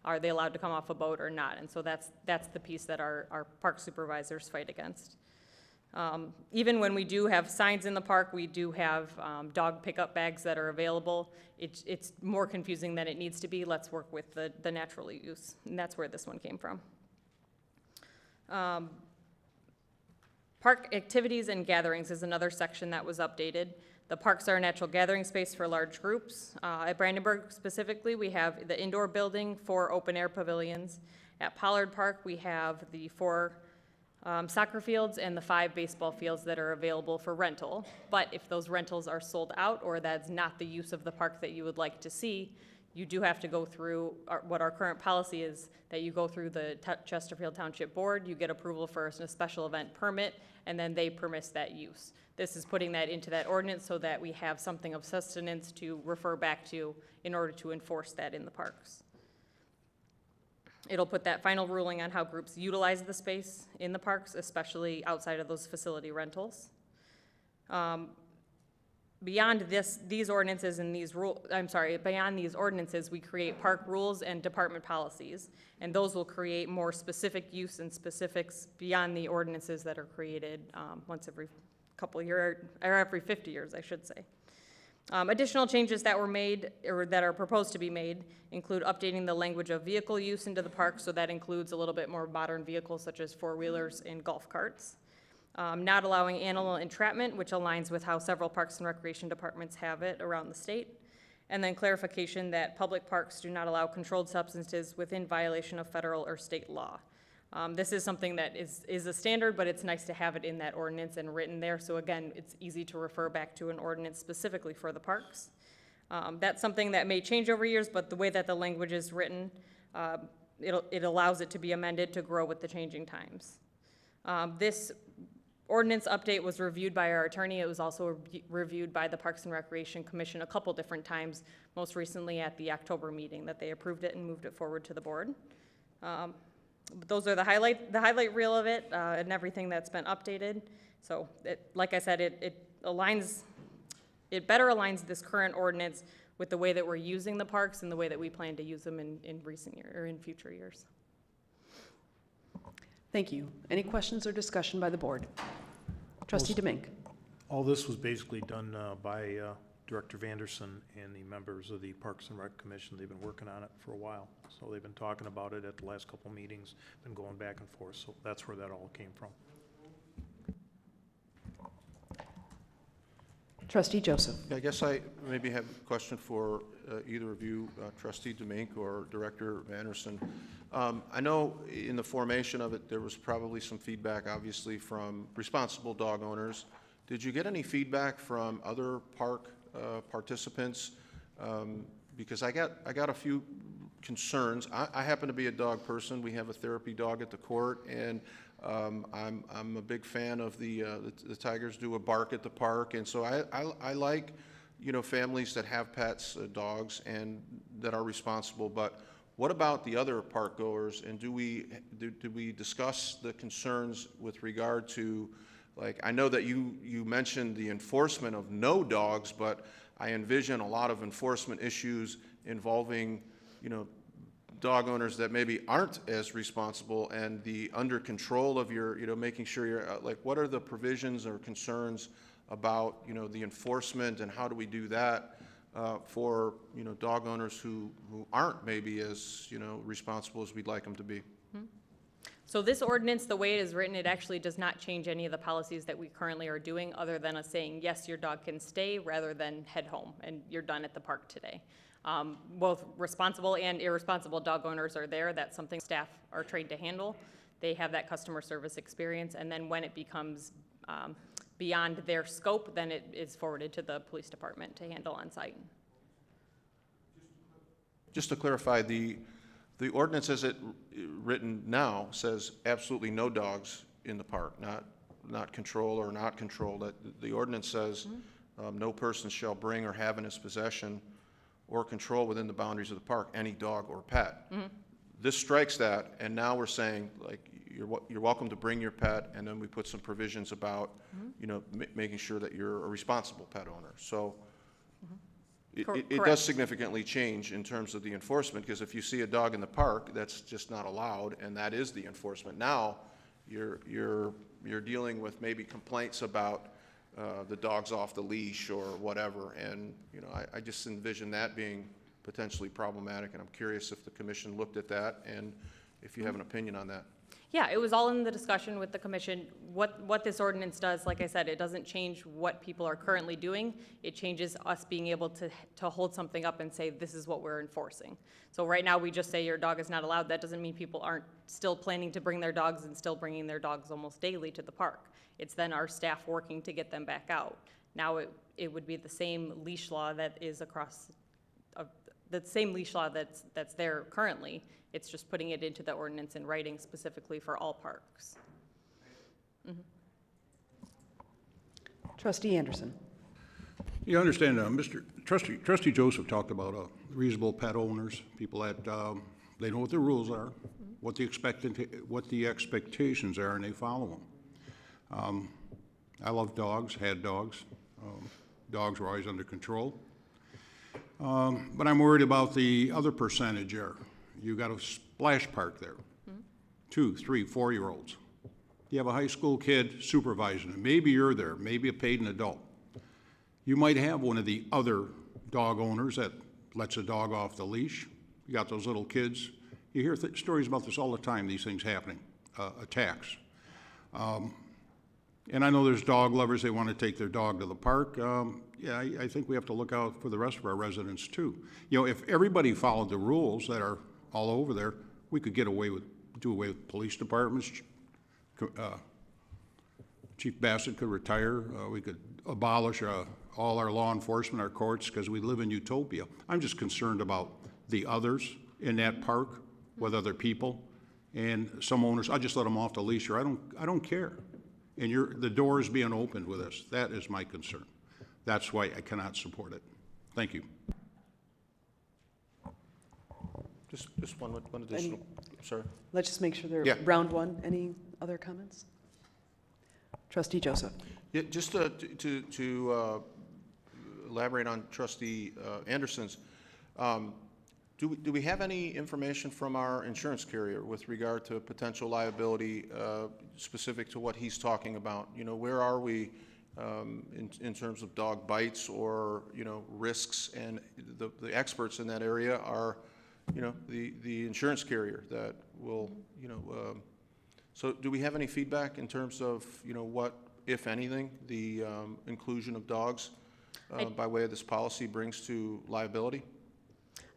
Are they allowed to come off a boat or not? And so that's the piece that our park supervisors fight against. Even when we do have signs in the park, we do have dog pickup bags that are available. It's more confusing than it needs to be. Let's work with the natural use, and that's where this one came from. Park activities and gatherings is another section that was updated. The parks are a natural gathering space for large groups. At Brandenburg specifically, we have the indoor building, 4 open-air pavilions. At Pollard Park, we have the 4 soccer fields and the 5 baseball fields that are available for rental. But if those rentals are sold out or that's not the use of the park that you would like to see, you do have to go through what our current policy is, that you go through the Chesterfield Township Board, you get approval for a special event permit, and then they permit that use. This is putting that into that ordinance so that we have something of sustenance to refer back to in order to enforce that in the parks. It'll put that final ruling on how groups utilize the space in the parks, especially outside of those facility rentals. beyond these ordinances and beyond these ordinances, we create park rules and department policies, and those will create more specific use and specifics beyond the ordinances that are created once every couple of years, or every 50 years, I should say. Additional changes that were made, or that are proposed to be made, include updating the language of vehicle use into the park, so that includes a little bit more modern vehicles such as four-wheelers and golf carts. Not allowing animal entrapment, which aligns with how several parks and recreation departments have it around the state. And then clarification that public parks do not allow controlled substances within violation of federal or state law. This is something that is a standard, but it's nice to have it in that ordinance and written there. So again, it's easy to refer back to an ordinance specifically for the parks. That's something that may change over years, but the way that the language is written, it allows it to be amended to grow with the changing times. This ordinance update was reviewed by our attorney. It was also reviewed by the Parks and Recreation Commission a couple different times, most recently at the October meeting that they approved it and moved it forward to the board. Those are the highlight reel of it and everything that's been updated. So like I said, it better aligns this current ordinance with the way that we're using the parks and the way that we plan to use them in recent years or in future years. Thank you. Any questions or discussion by the board? Trustee Demink. All this was basically done by Director Vanderson and the members of the Parks and Rec Commission. They've been working on it for a while. So they've been talking about it at the last couple meetings, been going back and forth. So that's where that all came from. Trustee Joseph. I guess I maybe have a question for either of you, Trustee Demink or Director Vanderson. I know in the formation of it, there was probably some feedback, obviously, from responsible dog owners. Did you get any feedback from other park participants? Because I got a few concerns. I happen to be a dog person. We have a therapy dog at the court, and I'm a big fan of the tigers do a bark at the park, and so I like, you know, families that have pets, dogs, and that are responsible. But what about the other park goers, and do we discuss the concerns with regard to, like, I know that you mentioned the enforcement of no dogs, but I envision a lot of enforcement issues involving, you know, dog owners that maybe aren't as responsible, and the under control of your, you know, making sure you're, like, what are the provisions or concerns about, you know, the enforcement, and how do we do that for, you know, dog owners who aren't maybe as, you know, responsible as we'd like them to be? So this ordinance, the way it is written, it actually does not change any of the policies that we currently are doing, other than us saying, yes, your dog can stay, rather than head home and you're done at the park today. Both responsible and irresponsible dog owners are there. That's something staff are trained to handle. They have that customer service experience, and then when it becomes beyond their scope, then it is forwarded to the police department to handle on site. Just to clarify, the ordinance as it written now says absolutely no dogs in the park, not control or not control. That the ordinance says no person shall bring or have in his possession or control within the boundaries of the park any dog or pet. This strikes that, and now we're saying, like, you're welcome to bring your pet, and then we put some provisions about, you know, making sure that you're a responsible pet owner. So it does significantly change in terms of the enforcement, because if you see a dog in the park, that's just not allowed, and that is the enforcement. Now you're dealing with maybe complaints about the dog's off the leash or whatever, and, you know, I just envision that being potentially problematic, and I'm curious if the commission looked at that and if you have an opinion on that. Yeah, it was all in the discussion with the commission. What this ordinance does, like I said, it doesn't change what people are currently doing. It changes us being able to hold something up and say, this is what we're enforcing. So right now, we just say your dog is not allowed. That doesn't mean people aren't still planning to bring their dogs and still bringing their dogs almost daily to the park. It's then our staff working to get them back out. Now it would be the same leash law that is across, the same leash law that's there currently. It's just putting it into the ordinance in writing specifically for all parks. Trustee Anderson. You understand, Trustee Joseph talked about reasonable pet owners, people that they know what the rules are, what the expectations are, and they follow them. I love dogs, had dogs. dogs were always under control. But I'm worried about the other percentage there. You got a splash park there, 2, 3, 4-year-olds. You have a high school kid supervising them. Maybe you're there, maybe a paid adult. You might have one of the other dog owners that lets a dog off the leash. You got those little kids. You hear stories about this all the time, these things happening, attacks. And I know there's dog lovers, they want to take their dog to the park. Yeah, I think we have to look out for the rest of our residents too. You know, if everybody followed the rules that are all over there, we could do away with police departments. Chief Bassett could retire. We could abolish all our law enforcement, our courts, because we live in utopia. I'm just concerned about the others in that park with other people, and some owners, I just let them off the leash, or I don't care. And the door is being opened with this. That is my concern. That's why I cannot support it. Thank you. Just one additional, sorry. Let's just make sure they're Yeah. round one. Any other comments? Trustee Joseph. Yeah, just to elaborate on Trustee Anderson's, do we have any information from our insurance carrier with regard to potential liability specific to what he's talking about? You know, where are we in terms of dog bites or, you know, risks? And the experts in that area are, you know, the insurance carrier that will, you know, so do we have any feedback in terms of, you know, what, if anything, the inclusion of dogs by way of this policy brings to liability?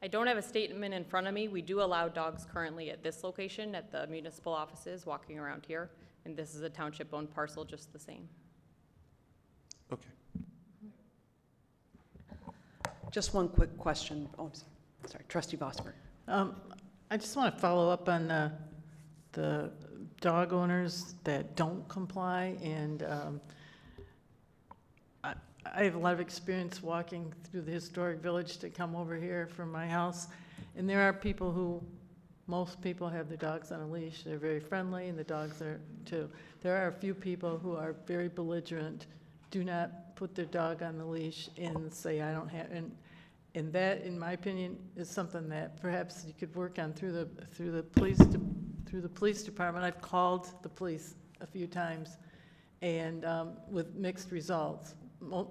I don't have a statement in front of me. We do allow dogs currently at this location, at the municipal offices, walking around here. And this is a township-owned parcel just the same. Okay. Just one quick question. Oh, I'm sorry. Trustee Vosper. I just want to follow up on the dog owners that don't comply, and I have a lot of experience walking through the historic village to come over here from my house, and there are people who, most people have their dogs on a leash. They're very friendly, and the dogs are too. There are a few people who are very belligerent, do not put their dog on the leash and say, I don't have, and that, in my opinion, is something that perhaps you could work on through the police department. I've called the police a few times, and with mixed results.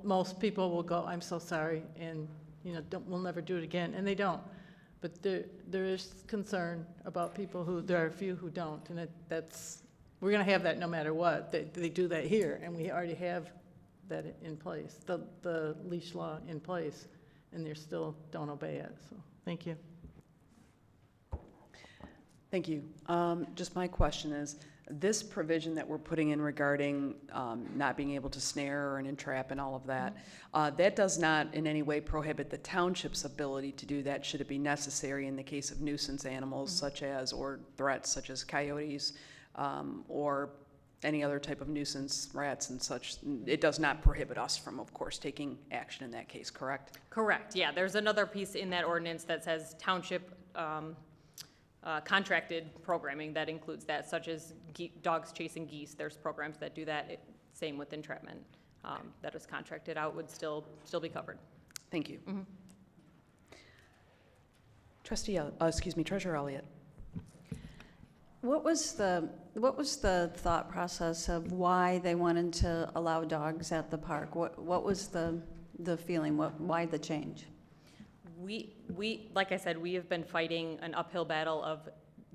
Most people will go, I'm so sorry, and you know, we'll never do it again, and they don't. But there is concern about people who, there are a few who don't, and we're going to have that no matter what. They do that here, and we already have that in place, the leash law in place, and they still don't obey it. So, thank you. Thank you. Just my question is, this provision that we're putting in regarding not being able to snare and entrap and all of that, that does not in any way prohibit the township's ability to do that should it be necessary in the case of nuisance animals such as, or threats such as coyotes or any other type of nuisance, rats and such. It does not prohibit us from, of course, taking action in that case, correct? Correct, yeah. There's another piece in that ordinance that says township contracted programming that includes that, such as dogs chasing geese. There's programs that do that. Same with entrapment. That is contracted out, would still be covered. Thank you. Treasurer Elliott. What was the thought process of why they wanted to allow dogs at the park? What was the feeling? Why the change? We, like I said, we have been fighting an uphill battle of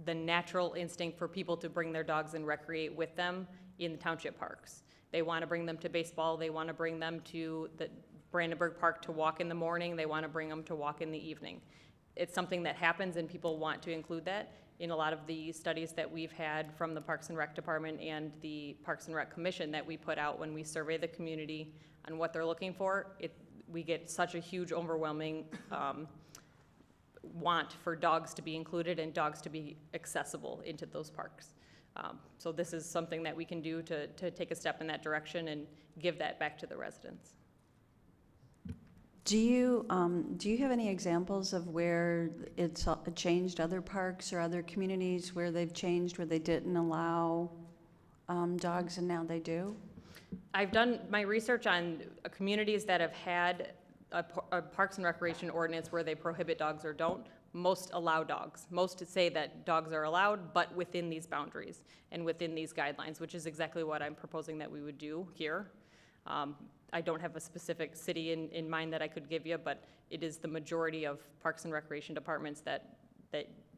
the natural instinct for people to bring their dogs and recreate with them in the township parks. They want to bring them to baseball. They want to bring them to the Brandenburg Park to walk in the morning. They want to bring them to walk in the evening. It's something that happens, and people want to include that. In a lot of the studies that we've had from the Parks and Rec Department and the Parks and Rec Commission that we put out when we survey the community on what they're looking for, we get such a huge, overwhelming want for dogs to be included and dogs to be accessible into those parks. So this is something that we can do to take a step in that direction and give that back to the residents. Do you have any examples of where it's changed other parks or other communities where they've changed, where they didn't allow dogs and now they do? I've done my research on communities that have had a Parks and Recreation ordinance where they prohibit dogs or don't. Most allow dogs. Most say that dogs are allowed, but within these boundaries and within these guidelines, which is exactly what I'm proposing that we would do here. I don't have a specific city in mind that I could give you, but it is the majority of Parks and Recreation departments that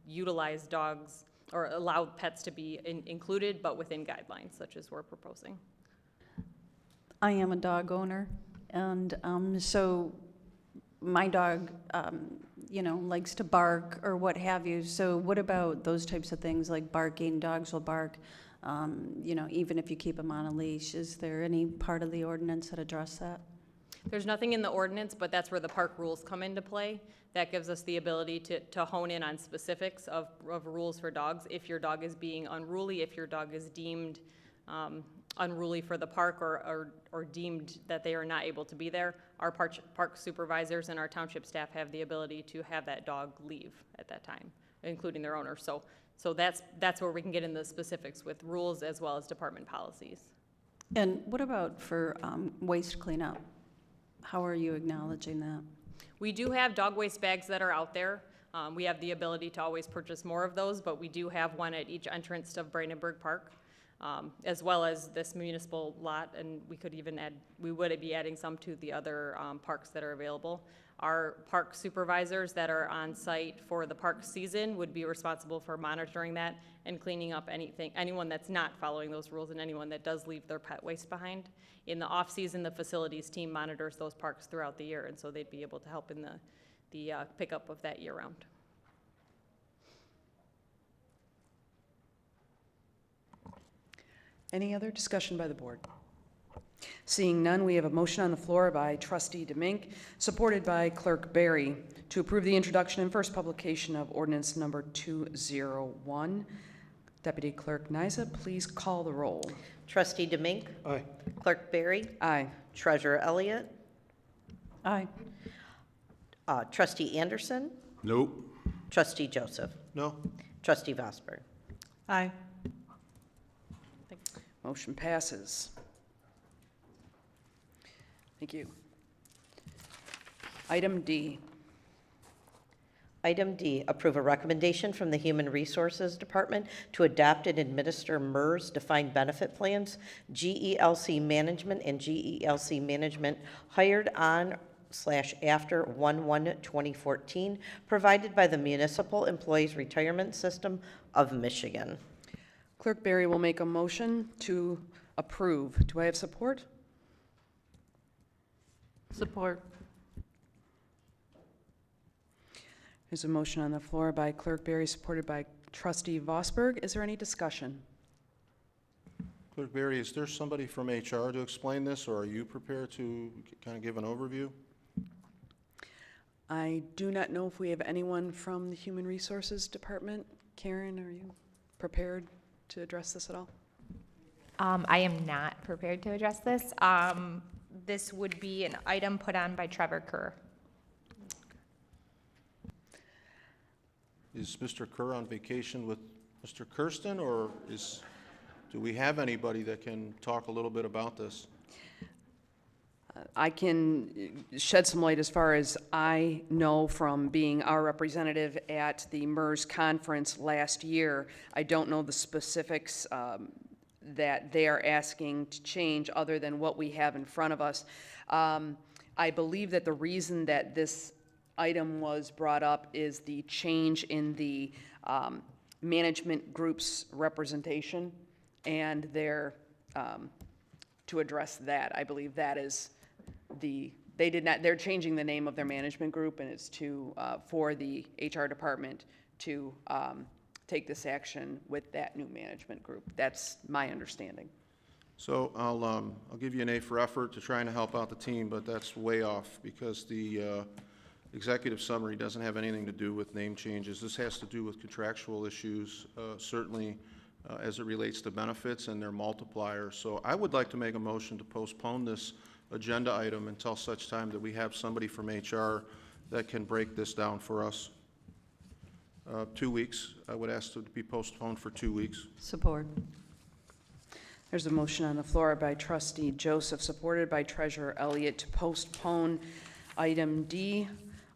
utilize dogs or allow pets to be included, but within guidelines such as we're proposing. I am a dog owner, and so my dog, likes to bark or what have you. So what about those types of things like barking? Dogs will bark, even if you keep them on a leash. Is there any part of the ordinance that address that? There's nothing in the ordinance, but that's where the park rules come into play. That gives us the ability to hone in on specifics of rules for dogs. If your dog is being unruly, if your dog is deemed unruly for the park or deemed that they are not able to be there, our park supervisors and our township staff have the ability to have that dog leave at that time, including their owner. So that's where we can get into the specifics with rules as well as department policies. And what about for waste cleanup? How are you acknowledging that? We do have dog waste bags that are out there. We have the ability to always purchase more of those, but we do have one at each entrance of Brandenburg Park, as well as this municipal lot, and we would be adding some to the other parks that are available. Our park supervisors that are on site for the park season would be responsible for monitoring that and cleaning up anyone that's not following those rules and anyone that does leave their pet waste behind. In the off-season, the facilities team monitors those parks throughout the year, and so they'd be able to help in the pickup of that year-round. Any other discussion by the board? Seeing none, we have a motion on the floor by Trustee DeMink, supported by Clerk Berry, to approve the introduction and first publication of ordinance number 201. Deputy Clerk Nyza, please call the roll. Trustee DeMink? Aye. Clerk Berry? Aye. Treasurer Elliott? Aye. Trustee Anderson? Nope. Trustee Joseph? No? Trustee Vosberg? Aye. Motion passes. Thank you. Item D. Item D, approve a recommendation from the Human Resources Department to adopt and administer MERS defined benefit plans, GELC management and GELC management hired on/after 1/1/2014, provided by the Municipal Employees Retirement System of Michigan. Clerk Berry will make a motion to approve. Do I have support? Support. There's a motion on the floor by Clerk Berry, supported by Trustee Vosberg. Is there any discussion? Clerk Berry, is there somebody from HR to explain this, or are you prepared to kind of give an overview? I do not know if we have anyone from the Human Resources Department. Karen, are you prepared to address this at all? I am not prepared to address this. This would be an item put on by Trevor Kerr. Is Mr. Kerr on vacation with Mr. Kirsten, or do we have anybody that can talk a little bit about this? I can shed some light as far as I know from being our representative at the MERS conference last year. I don't know the specifics that they are asking to change other than what we have in front of us. I believe that the reason that this item was brought up is the change in the management group's representation and their, to address that. I believe that is they're changing the name of their management group, and it's for the HR department to take this action with that new management group. That's my understanding. So I'll give you an A for effort to trying to help out the team, but that's way off because the executive summary doesn't have anything to do with name changes. This has to do with contractual issues, certainly as it relates to benefits and their multipliers. So I would like to make a motion to postpone this agenda item until such time that we have somebody from HR that can break this down for us. 2 weeks. I would ask it to be postponed for 2 weeks. Support. There's a motion on the floor by Trustee Joseph, supported by Treasurer Elliott, to postpone item D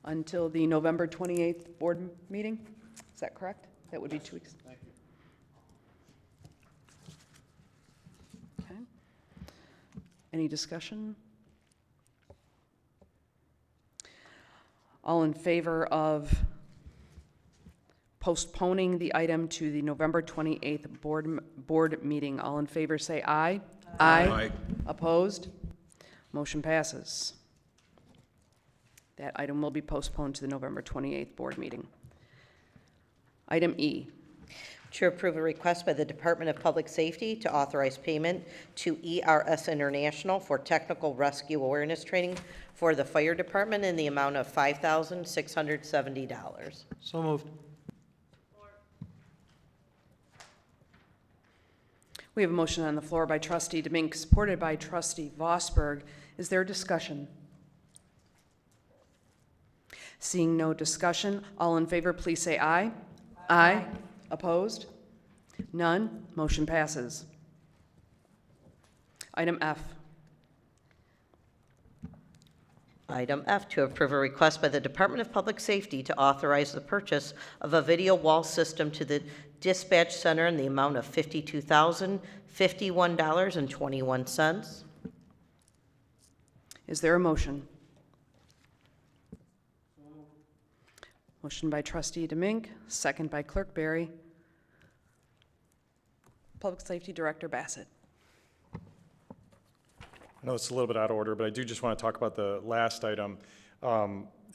until the November 28th board meeting. Is that correct? That would be 2 weeks. Thank you. Okay. Any discussion? All in favor of postponing the item to the November 28th board meeting, all in favor say aye. Aye. Aye. Opposed? Motion passes. That item will be postponed to the November 28th board meeting. Item E. To approve a request by the Department of Public Safety to authorize payment to ERS International for technical rescue awareness training for the fire department in the amount of $5,670. So moved. We have a motion on the floor by Trustee Demink, supported by Trustee Vosberg. Is there discussion? Seeing no discussion, all in favor, please say aye. Aye. Opposed? None. Motion passes. Item F. Item F, to approve a request by the Department of Public Safety to authorize the purchase of a video wall system to the dispatch center in the amount of $52,051.21. Is there a motion? Motion by Trustee Demink, second by Clerk Berry. Public Safety Director Bassett. I know it's a little bit out of order, but I do just want to talk about the last item,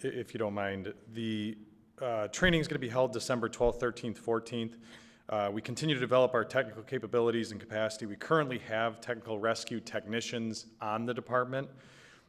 if you don't mind. The training is going to be held December 12th, 13th, 14th. We continue to develop our technical capabilities and capacity. We currently have technical rescue technicians on the department.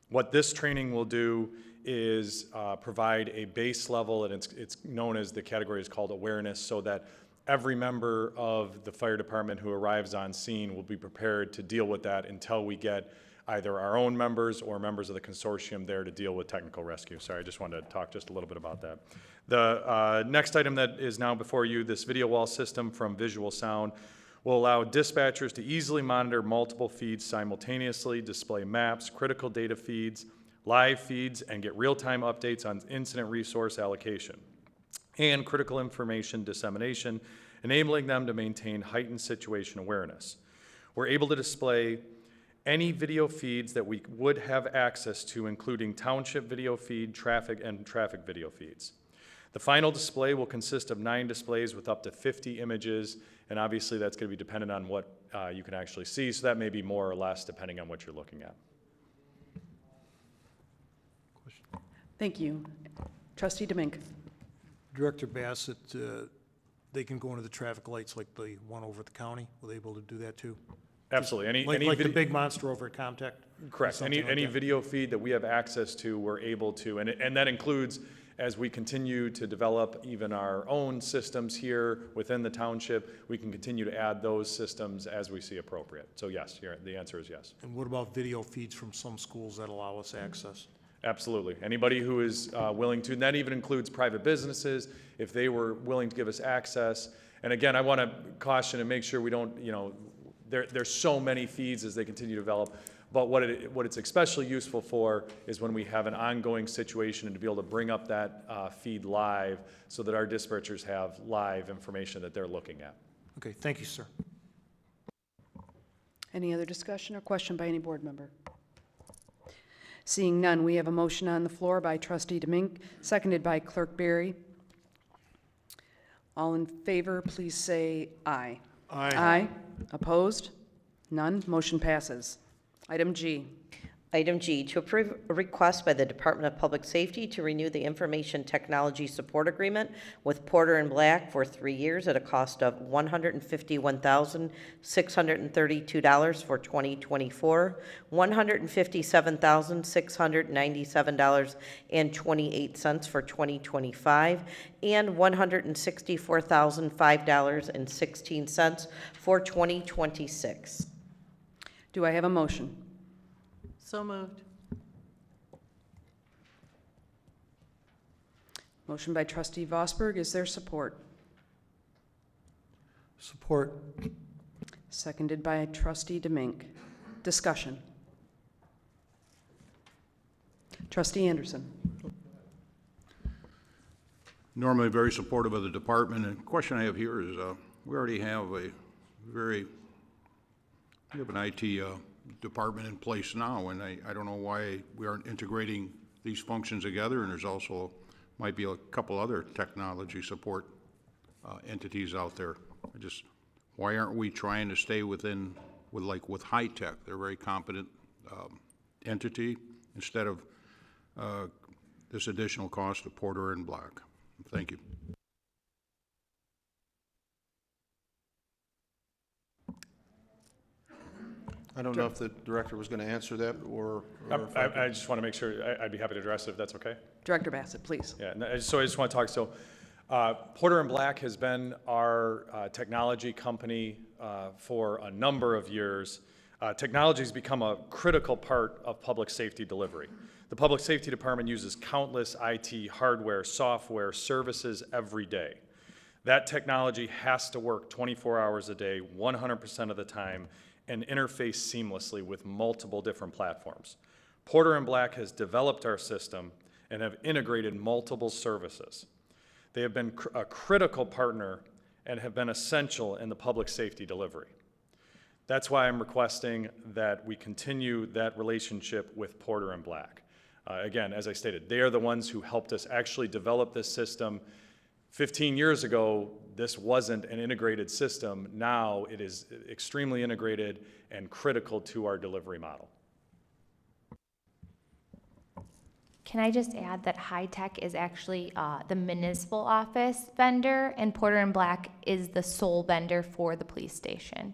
What this training will do is provide a base level, and it's known as, the category is called awareness, so that every member of the fire department who arrives on scene will be prepared to deal with that until we get either our own members or members of the consortium there to deal with technical rescue. Sorry, I just wanted to talk just a little bit about that. The next item that is now before you, this video wall system from Visual Sound, will allow dispatchers to easily monitor multiple feeds simultaneously, display maps, critical data feeds, live feeds, and get real-time updates on incident resource allocation and critical information dissemination, enabling them to maintain heightened situation awareness. We're able to display any video feeds that we would have access to, including township video feed, traffic video feeds. The final display will consist of 9 displays with up to 50 images, and obviously that's going to be dependent on what you can actually see, so that may be more or less depending on what you're looking at. Thank you. Trustee Demink. Director Bassett, they can go into the traffic lights like the one over at the county? Will they be able to do that too? Absolutely. Like the big monster over at Contact? Correct. Any video feed that we have access to, we're able to, and that includes, as we continue to develop even our own systems here within the township, we can continue to add those systems as we see appropriate. So yes, the answer is yes. And what about video feeds from some schools that allow us access? Absolutely. Anybody who is willing to, and that even includes private businesses, if they were willing to give us access. And again, I want to caution and make sure we don't, there's so many feeds as they continue to develop, but what it's especially useful for is when we have an ongoing situation and to be able to bring up that feed live so that our dispatchers have live information that they're looking at. Okay, thank you, sir. Any other discussion or question by any board member? Seeing none, we have a motion on the floor by Trustee Demink, seconded by Clerk Berry. All in favor, please say aye. Aye. Aye. Opposed? None. Motion passes. Item G. Item G, to approve a request by the Department of Public Safety to renew the Information Technology Support Agreement with Porter & Black for 3 years at a cost of $151,632 for 2024, $157,697.28 for 2025, and $164,005.16 for 2026. Do I have a motion? So moved. Motion by Trustee Vosberg. Is there support? Support. Seconded by Trustee Demink. Discussion. Trustee Anderson. Normally very supportive of the department, and the question I have here is, we already have we have an IT department in place now, and I don't know why we aren't integrating these functions together, and there's also might be a couple other technology support entities out there. Why aren't we trying to stay with high tech? They're a very competent entity instead of this additional cost of Porter and Black. Thank you. I don't know if the director was going to answer that or if I just want to make sure, I'd be happy to address it if that's okay. Director Bassett, please. Yeah, so I just want to talk, Porter and Black has been our technology company for a number of years. Technology has become a critical part of public safety delivery. The Public Safety Department uses countless IT hardware, software, services every day. That technology has to work 24 hours a day, 100% of the time, and interface seamlessly with multiple different platforms. Porter and Black has developed our system and have integrated multiple services. They have been a critical partner and have been essential in the public safety delivery. That's why I'm requesting that we continue that relationship with Porter and Black. Again, as I stated, they are the ones who helped us actually develop this system. 15 years ago, this wasn't an integrated system. Now it is extremely integrated and critical to our delivery model. Can I just add that High Tech is actually the municipal office vendor, and Porter and Black is the sole vendor for the police station?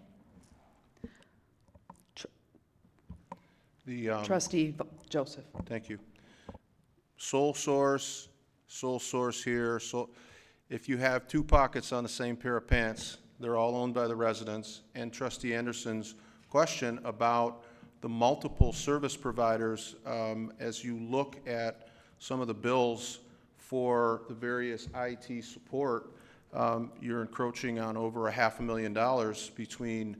Trustee Joseph. Thank you. Sole source here. If you have two pockets on the same pair of pants, they're all owned by the residents. And Trustee Anderson's question about the multiple service providers, as you look at some of the bills for the various IT support, you're encroaching on over $500,000 between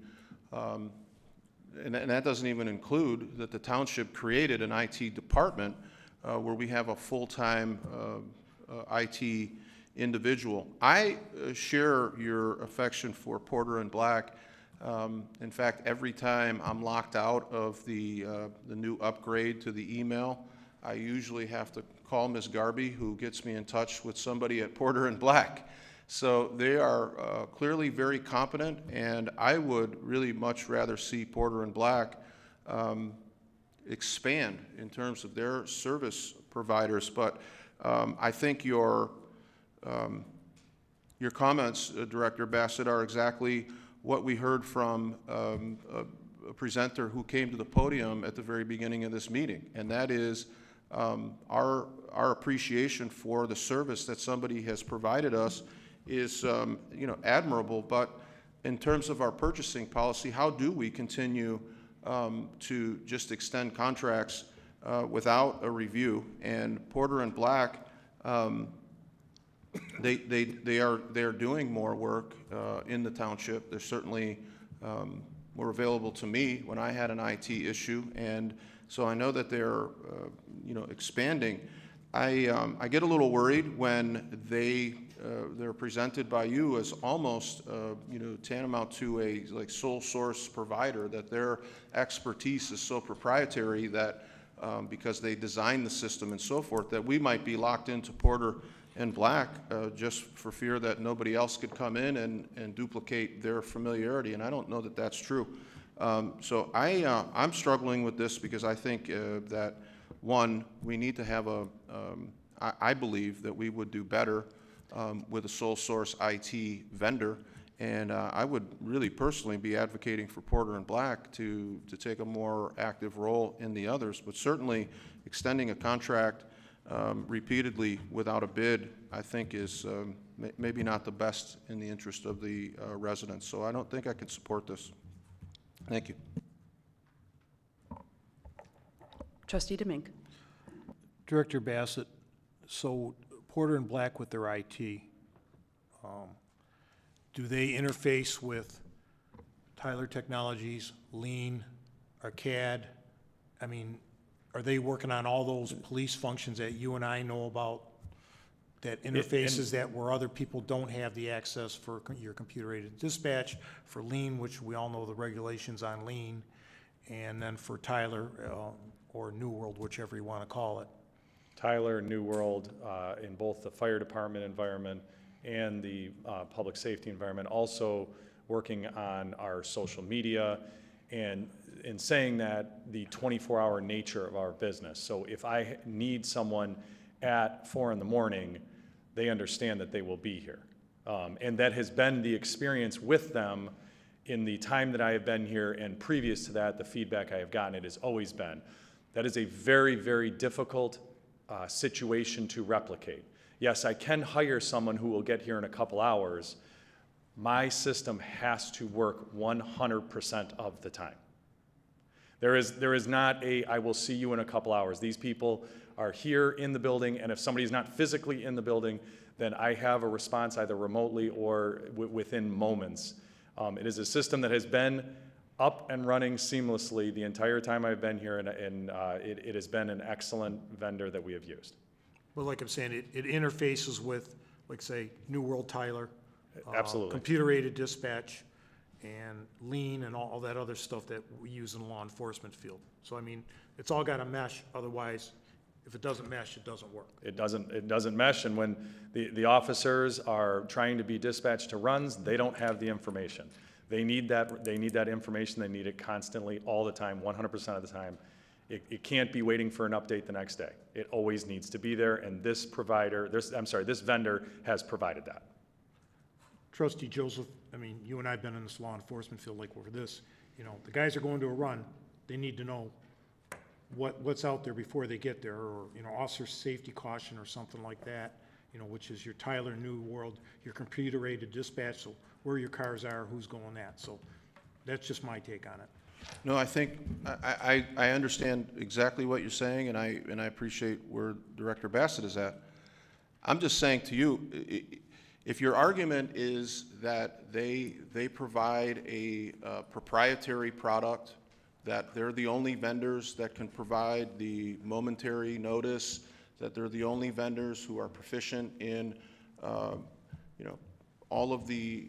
and that doesn't even include that the township created an IT department where we have a full-time IT individual. I share your affection for Porter and Black. In fact, every time I'm locked out of the new upgrade to the email, I usually have to call Ms. Garby, who gets me in touch with somebody at Porter and Black. So they are clearly very competent, and I would really much rather see Porter and Black expand in terms of their service providers. But I think your comments, Director Bassett, are exactly what we heard from a presenter who came to the podium at the very beginning of this meeting, and that is our appreciation for the service that somebody has provided us is admirable. But in terms of our purchasing policy, how do we continue to just extend contracts without a review? And Porter and Black, they are doing more work in the township. They're certainly were available to me when I had an IT issue, and so I know that they're expanding. I get a little worried when they're presented by you as almost tantamount to a sole source provider, that their expertise is so proprietary that because they designed the system and so forth, that we might be locked into Porter and Black just for fear that nobody else could come in and duplicate their familiarity, and I don't know that that's true. So I'm struggling with this because I think that, one, we need to have I believe that we would do better with a sole source IT vendor, and I would really personally be advocating for Porter and Black to take a more active role in the others, but certainly extending a contract repeatedly without a bid, I think is maybe not the best in the interest of the residents. So I don't think I can support this. Thank you. Trustee Demink. Director Bassett, so Porter and Black with their IT, do they interface with Tyler Technologies, Lean, or CAD, I mean, are they working on all those police functions that you and I know about, that interfaces that where other people don't have the access for your computer-aided dispatch, for Lean, which we all know the regulations on Lean, and then for Tyler or New World, whichever you want to call it? Tyler, New World, in both the fire department environment and the public safety environment, also working on our social media, and in saying that, the 24-hour nature of our business. So if I need someone at 4 in the morning, they understand that they will be here. And that has been the experience with them in the time that I have been here, and previous to that, the feedback I have gotten, it has always been. That is a very, very difficult situation to replicate. Yes, I can hire someone who will get here in a couple hours. My system has to work 100% of the time. There is not a, I will see you in a couple hours. These people are here in the building, and if somebody's not physically in the building, then I have a response either remotely or within moments. It is a system that has been up and running seamlessly the entire time I've been here, and it has been an excellent vendor that we have used. Well, like I'm saying, it interfaces with, like, say, New World Tyler. Absolutely. Computer-aided dispatch and Lean and all that other stuff that we use in the law enforcement field. So, I mean, it's all got to mesh, otherwise, if it doesn't mesh, it doesn't work. It doesn't mesh, and when the officers are trying to be dispatched to runs, they don't have the information. They need that information, they need it constantly, all the time, 100% of the time. It can't be waiting for an update the next day. It always needs to be there, and this vendor has provided that. Trustee Joseph, I mean, you and I have been in this law enforcement field like over this. You know, the guys are going to a run, they need to know what's out there before they get there, or, you know, officer safety caution or something like that, you know, which is your Tyler New World, your computer-aided dispatch, so where your cars are, who's going at. So that's just my take on it. No, I think, I understand exactly what you're saying, and I appreciate where Director Bassett is at. I'm just saying to you, if your argument is that they provide a proprietary product, that they're the only vendors that can provide the momentary notice, that they're the only vendors who are proficient in, you know, all of the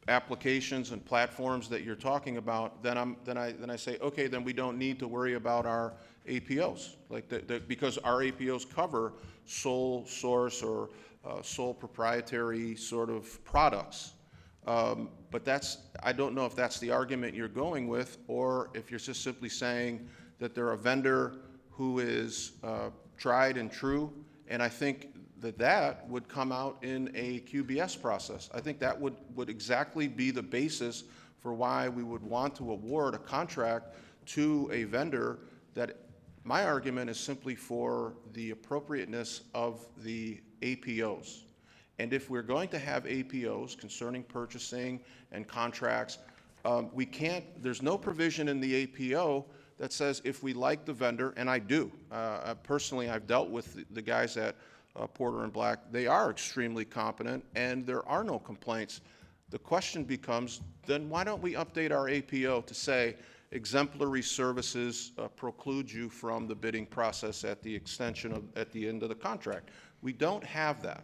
applications and platforms that you're talking about, then I say, okay, then we don't need to worry about our APOs, like because our APOs cover sole source or sole proprietary sort of products. But I don't know if that's the argument you're going with, or if you're just simply saying that they're a vendor who is tried and true, and I think that would come out in a QBS process. I think that would exactly be the basis for why we would want to award a contract to a vendor. That my argument is simply for the appropriateness of the APOs. And if we're going to have APOs concerning purchasing and contracts, there's no provision in the APO that says if we like the vendor, and I do. Personally, I've dealt with the guys at Porter and Black. They are extremely competent, and there are no complaints. The question becomes, then why don't we update our APO to say exemplary services preclude you from the bidding process at the at the end of the contract? We don't have that.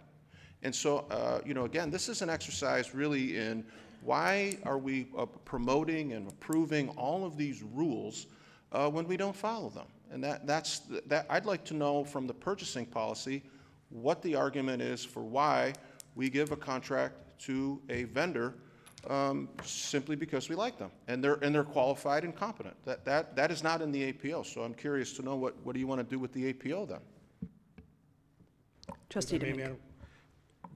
And so, you know, again, this is an exercise really in why are we promoting and approving all of these rules when we don't follow them? And that's I'd like to know from the purchasing policy what the argument is for why we give a contract to a vendor simply because we like them and they're qualified and competent. That is not in the APO. So I'm curious to know what do you want to do with the APO then? Trustee DeMink.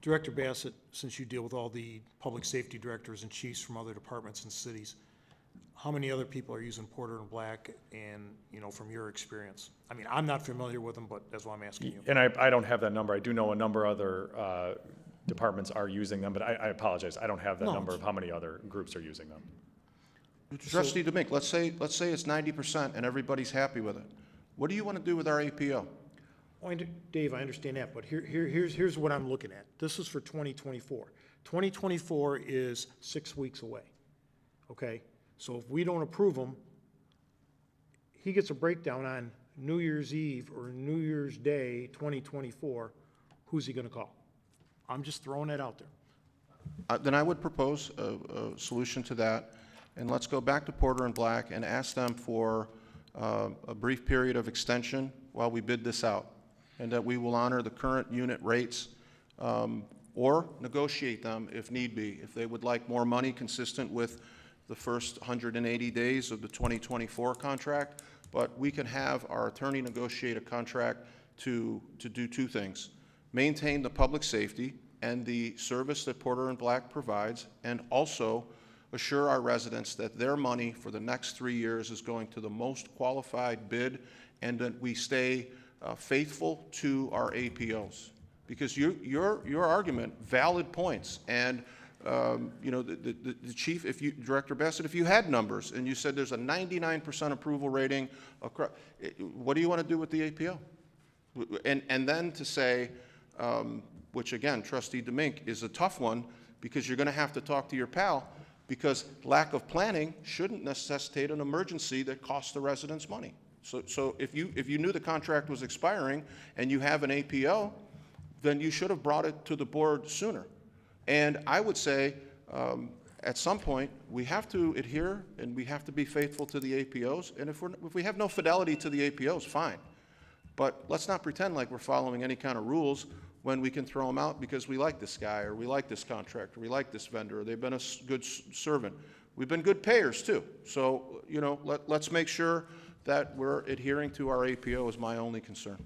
Director Bassett, since you deal with all the public safety directors and chiefs from other departments and cities, how many other people are using Porter and Black, and, you know, from your experience? I mean, I'm not familiar with them, but that's why I'm asking you. And I don't have that number. I do know a number of other departments are using them, but I apologize. I don't have that number of how many other groups are using them. Trustee DeMink, let's say it's 90% and everybody's happy with it. What do you want to do with our APO? Oh, Dave, I understand that, but here's what I'm looking at. This is for 2024. 2024 is 6 weeks away. okay? So if we don't approve them, he gets a breakdown on New Year's Eve or New Year's Day 2024, who's he gonna call? I'm just throwing that out there. Then I would propose a solution to that, and let's go back to Porter and Black and ask them for a brief period of extension while we bid this out, and that we will honor the current unit rates or negotiate them if need be. If they would like more money consistent with the first 180 days of the 2024 contract, but we can have our attorney negotiate a contract to do two things: maintain the public safety and the service that Porter and Black provides, and also assure our residents that their money for the next 3 years is going to the most qualified bid, and that we stay faithful to our APOs. Because your argument, valid points, and you know, the chief, Director Bassett, if you had numbers and you said there's a 99% approval rating across, what do you want to do with the APO? And then to say, which again, Trustee Demink, is a tough one, because you're going to have to talk to your pal, because lack of planning shouldn't necessitate an emergency that costs the residents money. So if you knew the contract was expiring and you have an APO, then you should have brought it to the board sooner. And I would say, at some point, we have to adhere and we have to be faithful to the APOs. And if we have no fidelity to the APOs, fine. But let's not pretend like we're following any kind of rules when we can throw them out because we like this guy, or we like this contractor, or we like this vendor, or they've been a good servant. We've been good payers too. So, you know, let's make sure that we're adhering to our APO is my only concern.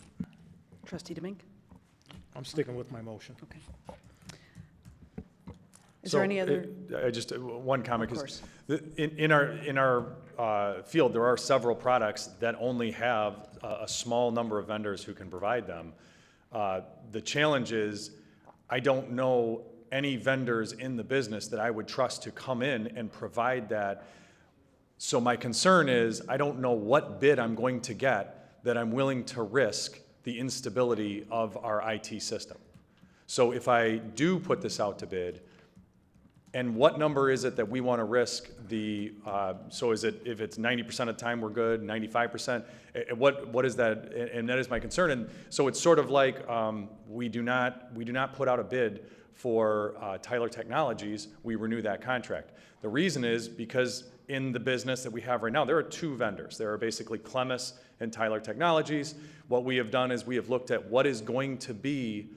Trustee Demink? I'm sticking with my motion. Okay. Is there any other? Just one comment. Of course. In our field, there are several products that only have a small number of vendors who can provide them. The challenge is, I don't know any vendors in the business that I would trust to come in and provide that. So my concern is, I don't know what bid I'm going to get that I'm willing to risk the instability of our IT system. So if I do put this out to bid, and what number is it that we want to risk the, so is it, if it's 90% of the time we're good, 95%, what is that? And that is my concern. And so it's sort of like, we do not put out a bid for Tyler Technologies, we renew that contract. The reason is because in the business that we have right now, there are two vendors. There are basically Clemis and Tyler Technologies. What we have done is we have looked at what is going to be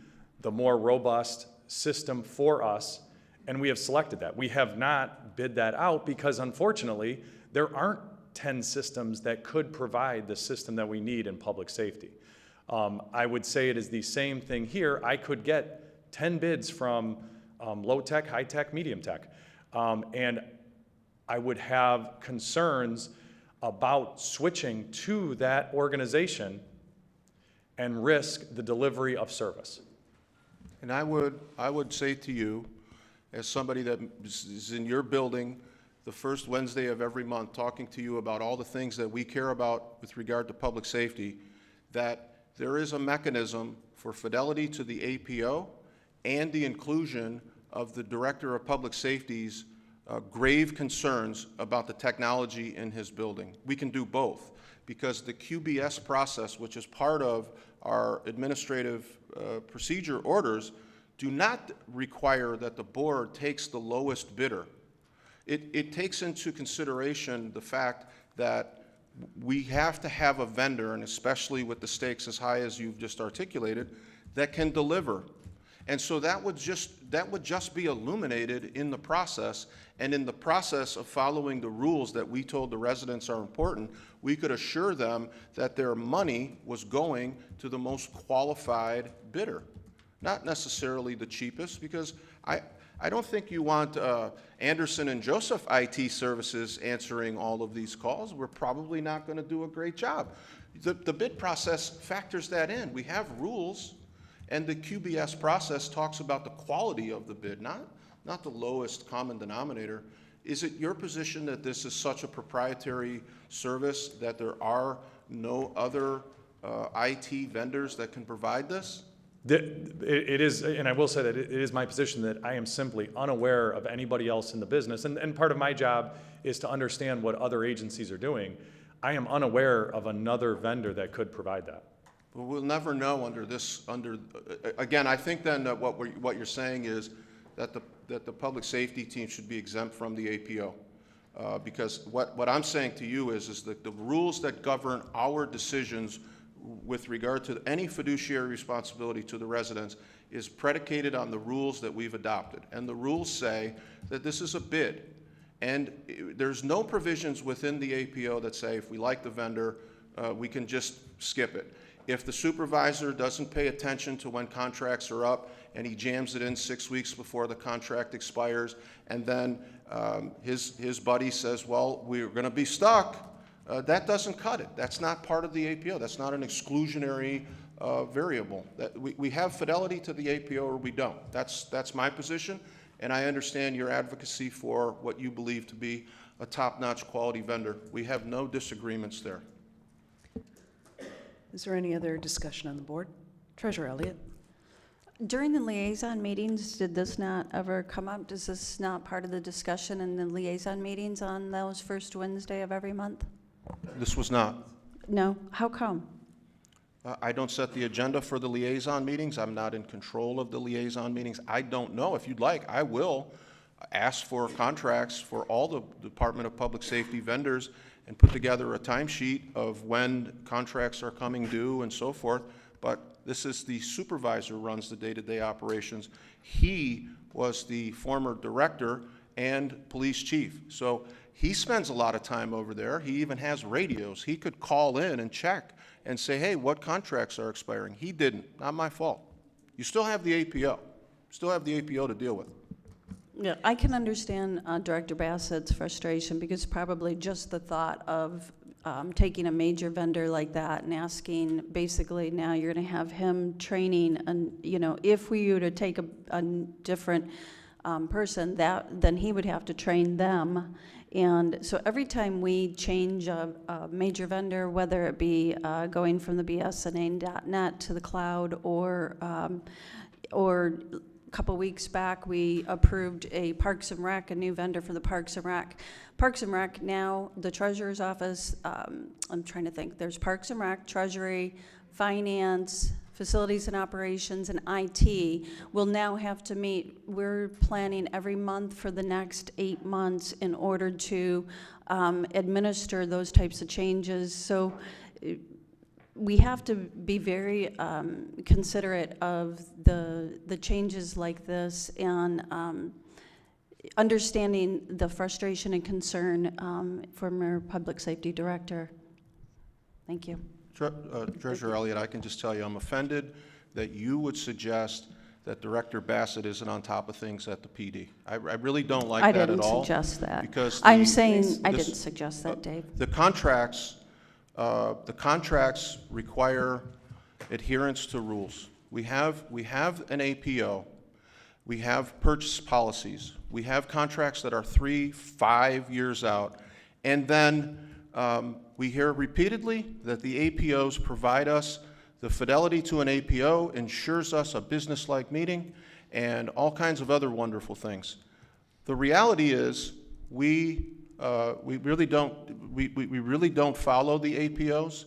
the more robust system for us, and we have selected that. We have not bid that out because, unfortunately, there aren't 10 systems that could provide the system that we need in public safety. I would say it is the same thing here. I could get 10 bids from low tech, high tech, medium tech, and I would have concerns about switching to that organization and risk the delivery of service. And I would say to you, as somebody that is in your building the first Wednesday of every month, talking to you about all the things that we care about with regard to public safety, that there is a mechanism for fidelity to the APO and the inclusion of the Director of Public Safety's grave concerns about the technology in his building. We can do both, because the QBS process, which is part of our administrative procedure orders, do not require that the board takes the lowest bidder. It takes into consideration the fact that we have to have a vendor, and especially with the stakes as high as you've just articulated, that can deliver. And so that would just be illuminated in the process, and in the process of following the rules that we told the residents are important, we could assure them that their money was going to the most qualified bidder. Not necessarily the cheapest, because I don't think you want Anderson and Joseph IT services answering all of these calls. We're probably not going to do a great job. The bid process factors that in. We have rules, and the QBS process talks about the quality of the bid, not the lowest common denominator. Is it your position that this is such a proprietary service that there are no other IT vendors that can provide this? It is, and I will say that it is my position that I am simply unaware of anybody else in the business, and part of my job is to understand what other agencies are doing. I am unaware of another vendor that could provide that. Well, we'll never know again, I think then that what you're saying is that the public safety team should be exempt from the APO. Because what I'm saying to you is that the rules that govern our decisions with regard to any fiduciary responsibility to the residents is predicated on the rules that we've adopted. And the rules say that this is a bid. And there's no provisions within the APO that say if we like the vendor, we can just skip it. If the supervisor doesn't pay attention to when contracts are up and he jams it in 6 weeks before the contract expires, and then his buddy says, well, we're going to be stuck, that doesn't cut it. That's not part of the APO. That's not an exclusionary variable. We have fidelity to the APO or we don't. That's my position, and I understand your advocacy for what you believe to be a top-notch quality vendor. We have no disagreements there. Is there any other discussion on the board? Treasurer Elliott. During the liaison meetings, did this not ever come up? Is this not part of the discussion in the liaison meetings on those first Wednesday of every month? This was not. No? How come? I don't set the agenda for the liaison meetings. I'm not in control of the liaison meetings. I don't know. If you'd like, I will ask for contracts for all the Department of Public Safety vendors and put together a timesheet of when contracts are coming due and so forth. But this is the supervisor who runs the day-to-day operations. He was the former director and police chief. So he spends a lot of time over there. He even has radios. He could call in and check and say, hey, what contracts are expiring? He didn't. Not my fault. You still have the APO. Still have the APO to deal with. Yeah, I can understand Director Bassett's frustration, because probably just the thought of taking a major vendor like that and asking, basically now you're going to have him training, and if we were to take a different person, then he would have to train them. And so every time we change a major vendor, whether it be going from the BSNA.net to the cloud, or a couple weeks back, we approved a Parks and Rec, a new vendor for the Parks and Rec. Parks and Rec now, the Treasurer's Office, I'm trying to think, there's Parks and Rec, Treasury, Finance, Facilities and Operations, and IT will now have to meet. We're planning every month for the next 8 months in order to administer those types of changes. So we have to be very considerate of the changes like this, and understanding the frustration and concern from our public safety director. Thank you. Treasurer Elliott, I can just tell you I'm offended that you would suggest that Director Bassett isn't on top of things at the PD. I really don't like that at all. I didn't suggest that. Because I'm saying I didn't suggest that, Dave. The contracts require adherence to rules. We have an APO. We have purchase policies. We have contracts that are 3-5 years out. And then we hear repeatedly that the APOs provide us the fidelity to an APO, ensures us a business-like meeting, and all kinds of other wonderful things. The reality is we really don't follow the APOs.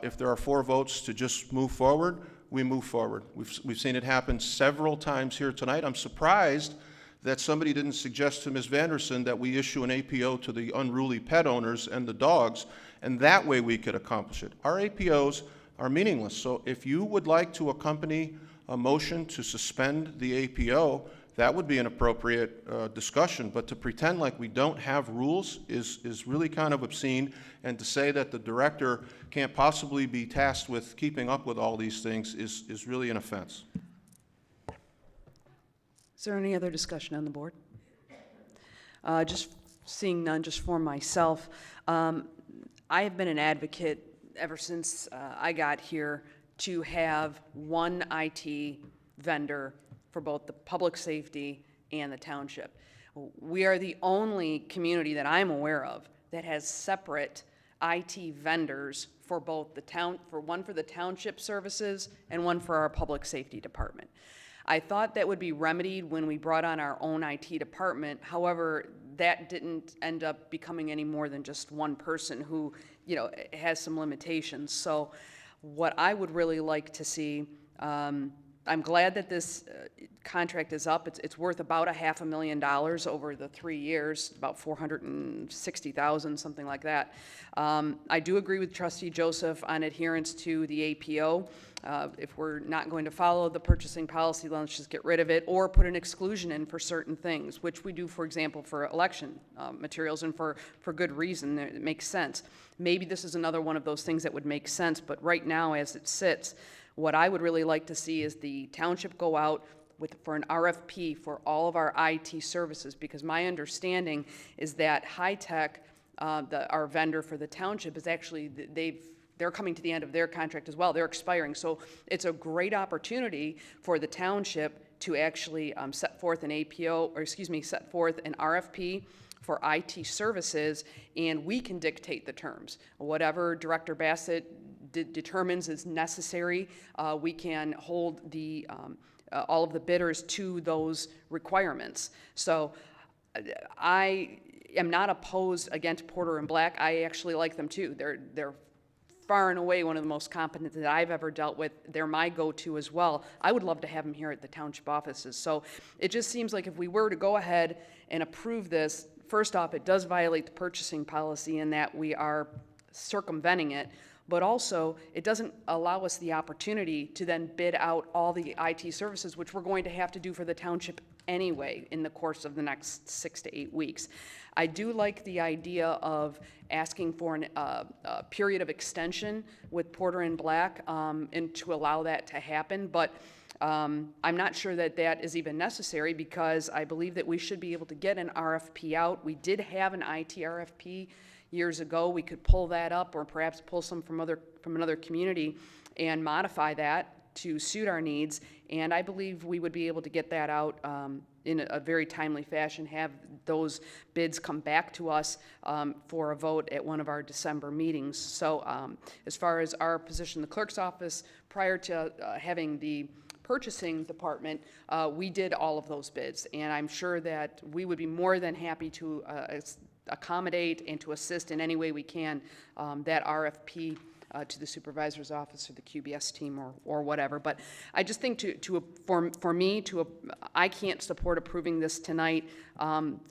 If there are 4 votes to just move forward, we move forward. We've seen it happen several times here tonight. I'm surprised that somebody didn't suggest to Ms. Vanderson that we issue an APO to the unruly pet owners and the dogs, and that way we could accomplish it. Our APOs are meaningless. So if you would like to accompany a motion to suspend the APO, that would be an appropriate discussion. But to pretend like we don't have rules is really kind of obscene, and to say that the director can't possibly be tasked with keeping up with all these things is really an offense. Is there any other discussion on the board? Just seeing none, just for myself, I have been an advocate ever since I got here to have one IT vendor for both the public safety and the township. We are the only community that I'm aware of that has separate IT vendors for both the town, one for the township services and one for our public safety department. I thought that would be remedied when we brought on our own IT department. However, that didn't end up becoming any more than just one person who, you know, has some limitations. So what I would really like to see, I'm glad that this contract is up. It's worth about $500,000 over the 3 years, about $460,000, something like that. I do agree with Trustee Joseph on adherence to the APO. If we're not going to follow the purchasing policy, then let's just get rid of it or put an exclusion in for certain things, which we do, for example, for election materials, and for good reason. It makes sense. Maybe this is another one of those things that would make sense, but right now, as it sits, what I would really like to see is the township go out for an RFP for all of our IT services, because my understanding is that High Tech, our vendor for the township, is actually, they're coming to the end of their contract as well. They're expiring. So it's a great opportunity for the township to actually set forth an APO, or excuse me, set forth an RFP for IT services, and we can dictate the terms. Whatever Director Bassett determines is necessary, we can hold all of the bidders to those requirements. So I am not opposed against Porter and Black. I actually like them too. They're far and away one of the most competent that I've ever dealt with. They're my go-to as well. I would love to have them here at the township offices. So it just seems like if we were to go ahead and approve this, first off, it does violate the purchasing policy in that we are circumventing it, but also it doesn't allow us the opportunity to then bid out all the IT services, which we're going to have to do for the township anyway in the course of the next 6 to 8 weeks. I do like the idea of asking for a period of extension with Porter and Black, and to allow that to happen, but I'm not sure that that is even necessary, because I believe that we should be able to get an RFP out. We did have an IT RFP years ago. We could pull that up, or perhaps pull some from another community and modify that to suit our needs, and I believe we would be able to get that out in a very timely fashion, have those bids come back to us for a vote at one of our December meetings. So as far as our position in the clerk's office, prior to having the purchasing department, we did all of those bids, and I'm sure that we would be more than happy to accommodate and to assist in any way we can that RFP to the supervisor's office or the QBS team or whatever. But I just think for me, I can't support approving this tonight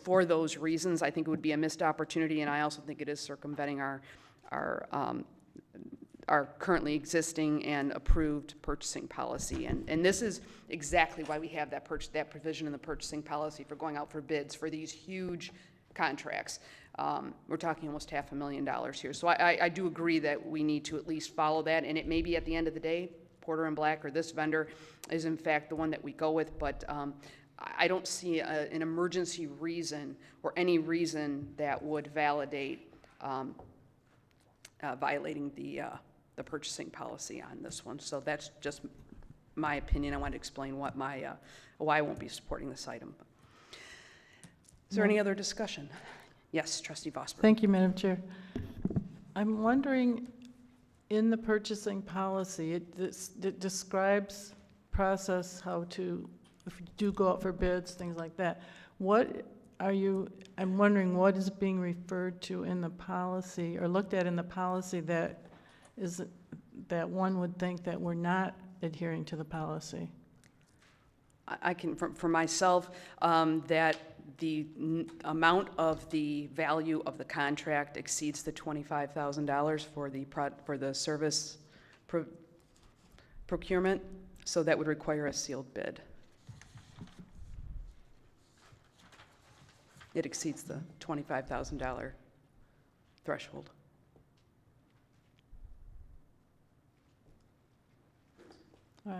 for those reasons. I think it would be a missed opportunity, and I also think it is circumventing our currently existing and approved purchasing policy. And this is exactly why we have that provision in the purchasing policy for going out for bids for these huge contracts. We're talking almost $500,000 here. So I do agree that we need to at least follow that, and it may be at the end of the day, Porter and Black or this vendor is in fact the one that we go with, but I don't see an emergency reason or any reason that would validate violating the purchasing policy on this one. So that's just my opinion. I want to explain what why I won't be supporting this item. Is there any other discussion? Yes, Trustee Vosper. Thank you, Madam Chair. I'm wondering, in the purchasing policy, it describes process, how to, if you do go out for bids, things like that. I'm wondering what is being referred to in the policy or looked at in the policy that one would think that we're not adhering to the policy? I can, for myself, that the amount of the value of the contract exceeds the $25,000 for the service procurement, so that would require a sealed bid. It exceeds the $25,000 threshold. All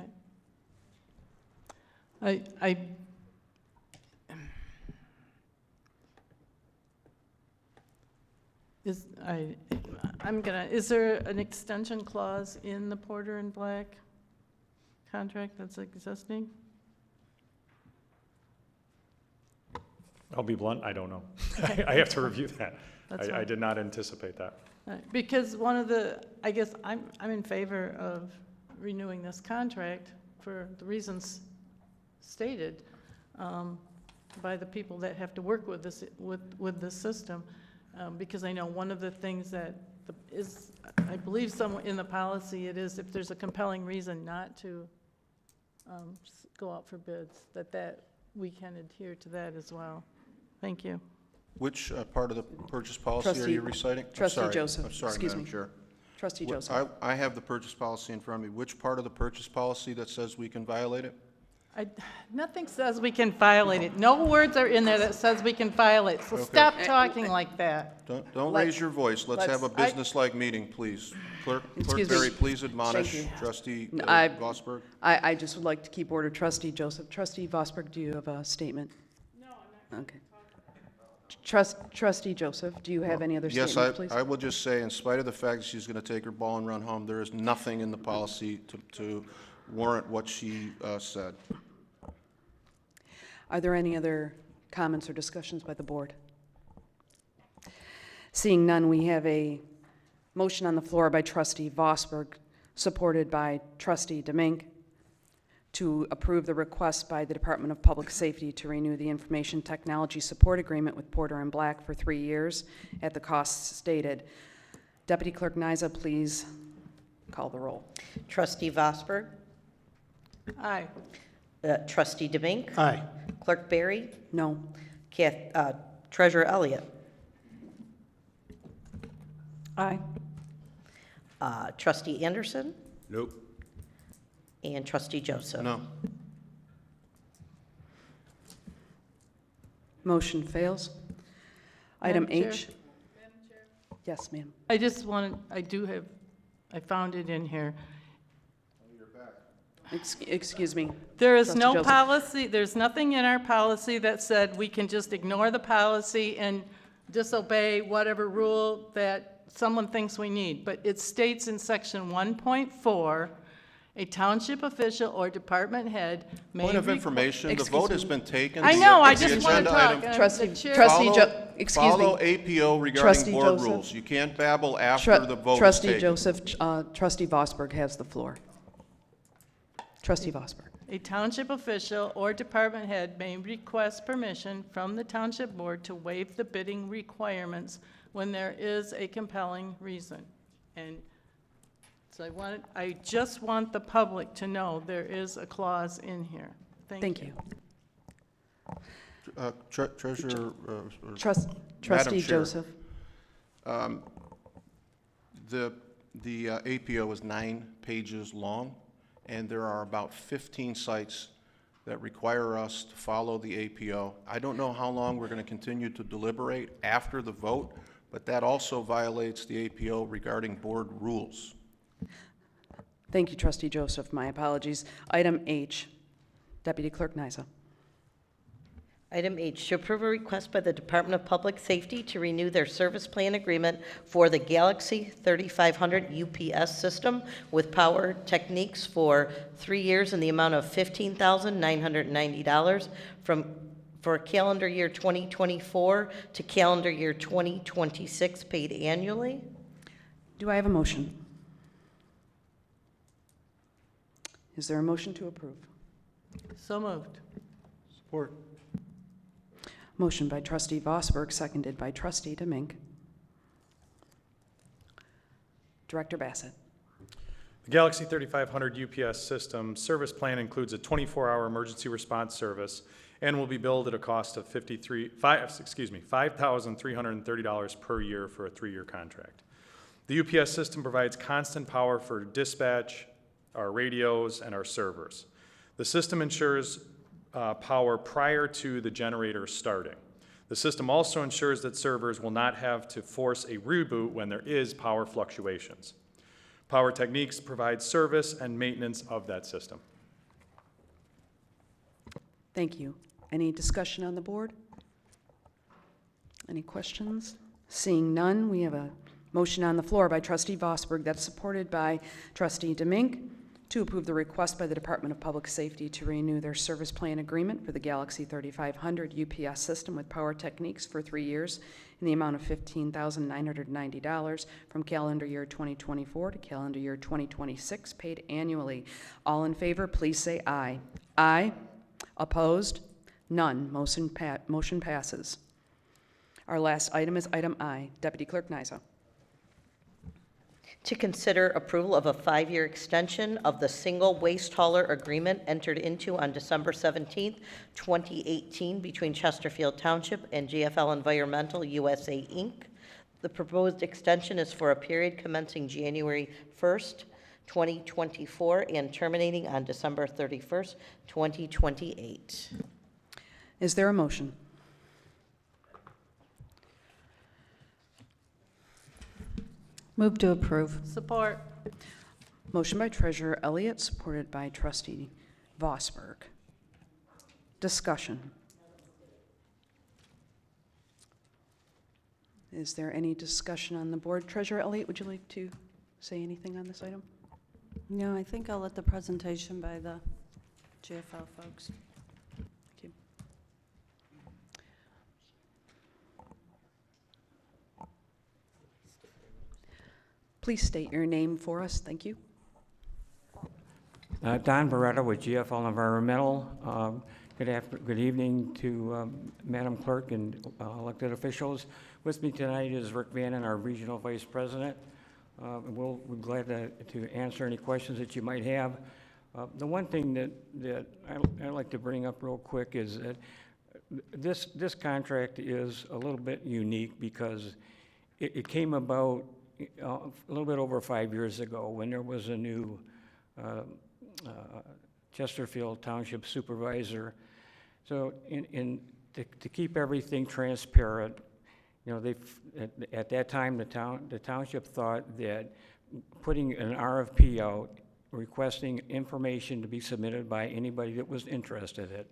right. Is there an extension clause in the Porter and Black contract that's existing? I'll be blunt, I don't know. I have to review that. I did not anticipate that. Because one of the, I guess I'm in favor of renewing this contract for the reasons stated by the people that have to work with this, with this system. Because I know one of the things that is, I believe somewhere in the policy, it is if there's a compelling reason not to go out for bids, that we can adhere to that as well. Thank you. Which part of the purchase policy are you reciting? Trustee I'm sorry. Joseph, I'm sorry, excuse Madam me. Chair. Trustee Wh- Joseph. I have the purchase policy in front of me. Which part of the purchase policy that says we can violate it? Nothing says we can violate it. No words are in there that says we can violate, so Okay. stop talking like that. Don't raise your voice. Let's have a business-like meeting, please. Clerk Excuse me. Berry, please admonish Thank you. Trustee I- Vosberg. I just would like to keep order. Trustee Joseph. Trustee Vosberg, do you have a statement? No, I'm not. Okay. Trustee Joseph, do you have any other statements, Yes, please? I will just say, in spite of the fact that she's going to take her ball and run home, there is nothing in the policy to warrant what she said. Are there any other comments or discussions by the board? Seeing none, we have a motion on the floor by Trustee Vosberg, supported by Trustee Demink, to approve the request by the Department of Public Safety to renew the Information Technology Support Agreement with Porter and Black for 3 years at the costs stated. Deputy Clerk Niza, please call the roll. Trustee Vosberg? Aye. Trustee Demink? Aye. Clerk Berry? No. Treasurer Elliott? Aye. Trustee Anderson? Nope. And Trustee Joseph? No. Motion fails. Item Madam Chair? H. Yes, ma'am. I just wanted, I found it in here. Excuse me. There is Trustee no Joseph. policy, there's nothing in our policy that said we can just ignore the policy and disobey whatever rule that someone thinks we need. But it states in section 1.4, a township official or department head may. Point of information, the vote has been taken. I know, I The just want to agenda talk. item- Follow Excuse me. Follow APO regarding Trustee board Joseph. rules. You can't babble after the vote is Trustee taken. Joseph, Trustee Vosberg has the floor. Trustee Vosberg. A township official or department head may request permission from the township board to waive the bidding requirements when there is a compelling reason. And so I just want the public to know there is a clause in here. Thank you. Treasurer. Trustee Madam Chair, Joseph. The APO is 9 pages long, and there are about 15 sites that require us to follow the APO. I don't know how long we're going to continue to deliberate after the vote, but that also violates the APO regarding board rules. Thank you, Trustee Joseph. My apologies. Item H. Deputy Clerk Niza. Item H, to approve a request by the Department of Public Safety to renew their service plan agreement for the Galaxy 3500 UPS system with Power Techniques for 3 years in the amount of $15,990 for calendar year 2024 to calendar year 2026, paid annually. Do I have a motion? Is there a motion to approve? So moved. Support. Motion by Trustee Vosberg, seconded by Trustee Demink. Director Bassett. The Galaxy 3500 UPS system service plan includes a 24-hour emergency response service and will be billed at a cost of $5,330 per year for a 3-year contract. The UPS system provides constant power for dispatch, our radios, and our servers. The system ensures power prior to the generator starting. The system also ensures that servers will not have to force a reboot when there is power fluctuations. Power Techniques provides service and maintenance of that system. Thank you. Any discussion on the board? Any questions? Seeing none, we have a motion on the floor by Trustee Vosberg that's supported by Trustee Demink To approve the request by the Department of Public Safety to renew their service plan agreement for the Galaxy 3500 UPS system with Power Techniques for 3 years in the amount of $15,990 from calendar year 2024 to calendar year 2026, paid annually. All in favor, please say aye. Aye. Opposed? None. Motion passes. Our last item is item I. Deputy Clerk Nysa. To consider approval of a 5-year extension of the single waste hauler agreement entered into on December 17th, 2018 between Chesterfield Township and GFL Environmental USA, Inc. The proposed extension is for a period commencing January 1st, 2024 and terminating on December 31st, 2028. Is there a motion? Move to approve. Support. Motion by Treasurer Elliott, supported by Trustee Vosberg. Discussion. Is there any discussion on the board? Treasurer Elliott, would you like to say anything on this item? No, I think I'll let the presentation by the GFL folks. Thank you. Please state your name for us. Thank you. Don Beretta with GFL Environmental. Good evening to Madam Clerk and elected officials. With me tonight is Rick Vannon, our Regional Vice President. We're glad to answer any questions that you might have. The one thing that I'd like to bring up real quick is that this contract is a little bit unique because it came about a little bit over 5 years ago when there was a new Chesterfield Township supervisor. So to keep everything transparent, you know, at that time the township thought that putting an RFP out, requesting information to be submitted by anybody that was interested in it,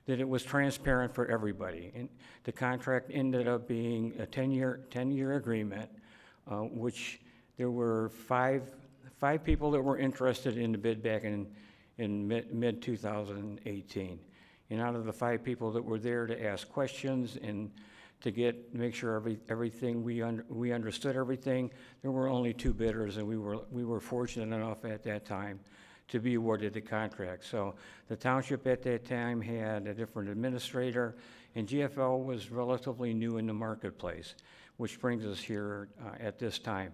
that it was transparent for everybody. And the contract ended up being a 10-year agreement, which there were five people that were interested in the bid back in mid-2018. And out of the 5 people that were there to ask questions and to make sure everything we understood everything, there were only 2 bidders, and we were fortunate enough at that time to be awarded the contract. So the township at that time had a different administrator, and GFL was relatively new in the marketplace, which brings us here at this time.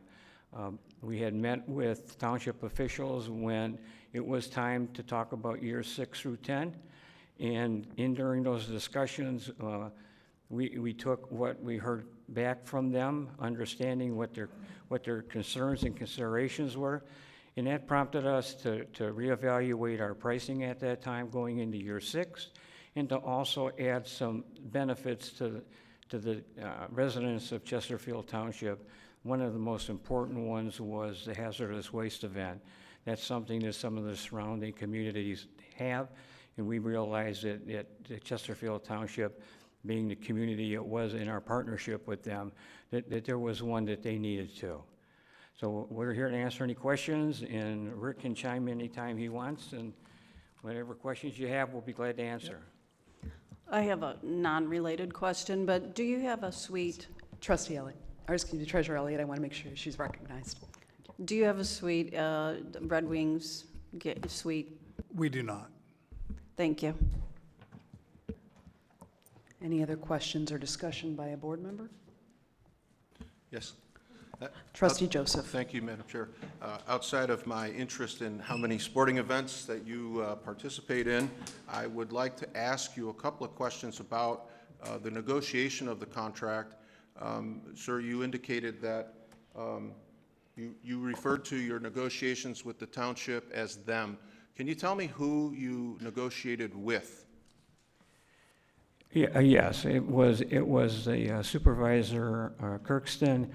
We had met with township officials when it was time to talk about years 6 through 10, and during those discussions, we took what we heard back from them, understanding what their concerns and considerations were, and that prompted us to reevaluate our pricing at that time going into year 6, and to also add some benefits to the residents of Chesterfield Township. One of the most important ones was the hazardous waste event. That's something that some of the surrounding communities have, and we realized that Chesterfield Township, being the community it was in our partnership with them, that there was one that they needed too. So we're here to answer any questions, and Rick can chime in anytime he wants, and whatever questions you have, we'll be glad to answer. I have a non-related question, but do you have a suite? Trustee Elliott, or excuse me, Treasurer Elliott, I want to make sure she's recognized. Do you have a suite, Red Wings suite? We do not. Thank you. Any other questions or discussion by a board member? Yes. Trustee Joseph. Thank you, Madam Chair. Outside of my interest in how many sporting events that you participate in, I would like to ask you a couple of questions about the negotiation of the contract. Sir, you indicated that you referred to your negotiations with the township as them. Can you tell me who you negotiated with? Yeah, yes, it was the supervisor, Kirkston,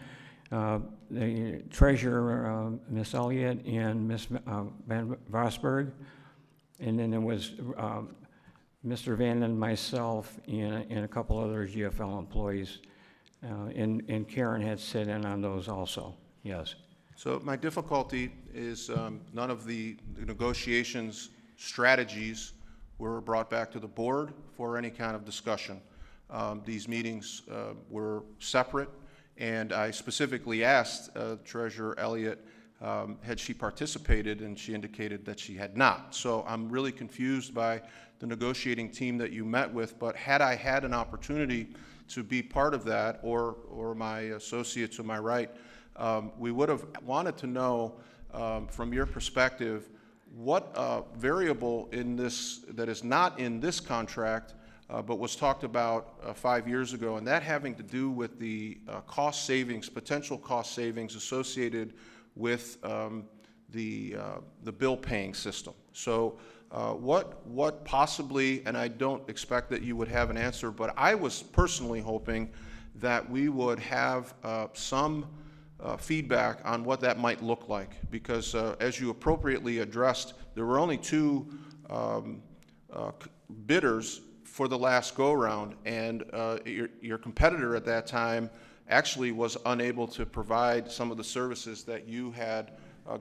the treasurer, Ms. Elliott, and Ms. Van Vosberg, and then there was Mr. Van and myself and a couple other GFL employees, and Karen had sit in on those also, yes. So my difficulty is none of the negotiations strategies were brought back to the board for any kind of discussion. These meetings were separate, and I specifically asked Treasurer Elliott had she participated, and she indicated that she had not. So I'm really confused by the negotiating team that you met with, but had I had an opportunity to be part of that, or my associate to my right, we would have wanted to know from your perspective what variable in this that is not in this contract but was talked about 5 years ago, and that having to do with the cost savings, potential cost savings associated with the bill paying system. So what possibly, and I don't expect that you would have an answer, but I was personally hoping that we would have some feedback on what that might look like, because as you appropriately addressed, there were only two bidders for the last go-round, and your competitor at that time actually was unable to provide some of the services that you had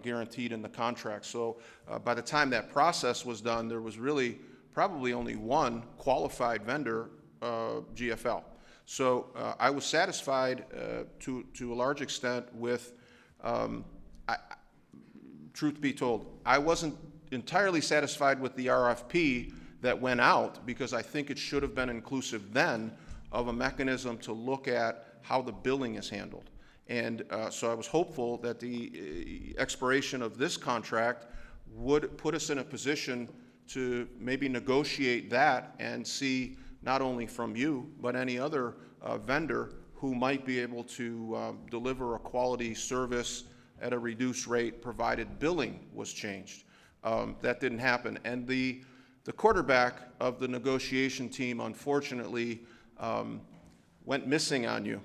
guaranteed in the contract. So by the time that process was done, there was really probably only one qualified vendor, GFL. So I was satisfied to a large extent with, truth be told, I wasn't entirely satisfied with the RFP that went out, because I think it should have been inclusive then of a mechanism to look at how the billing is handled. And so I was hopeful that the expiration of this contract would put us in a position to maybe negotiate that and see not only from you, but any other vendor who might be able to deliver a quality service at a reduced rate, provided billing was changed. That didn't happen. And the quarterback of the negotiation team, unfortunately, went missing on you.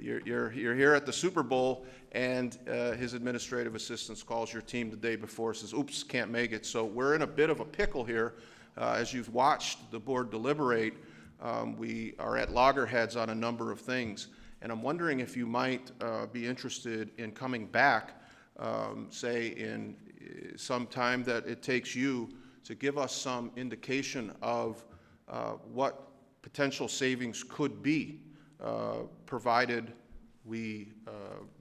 You're here at the Super Bowl, and his administrative assistant calls your team the day before, says, oops, can't make it. So we're in a bit of a pickle here. As you've watched the board deliberate, we are at loggerheads on a number of things. And I'm wondering if you might be interested in coming back, say in some time that it takes you to give us some indication of what potential savings could be, provided we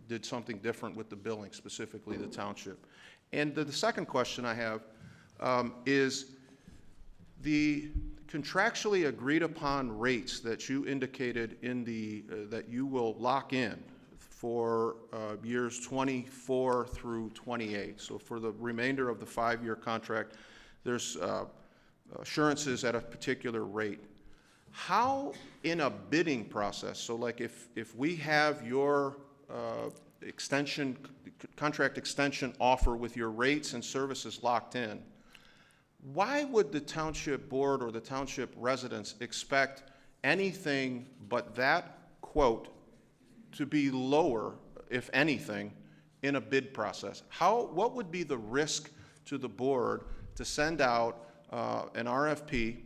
did something different with the billing, specifically the township. And the second question I have is the contractually agreed upon rates that you indicated in the, that you will lock in for years 24 through 28. So for the remainder of the 5-year contract, there's assurances at a particular rate. How in a bidding process, so like if we have your extension, contract extension offer with your rates and services locked in, why would the township board or the township residents expect anything but that quote to be lower, if anything, in a bid process? What would be the risk to the board to send out an RFP,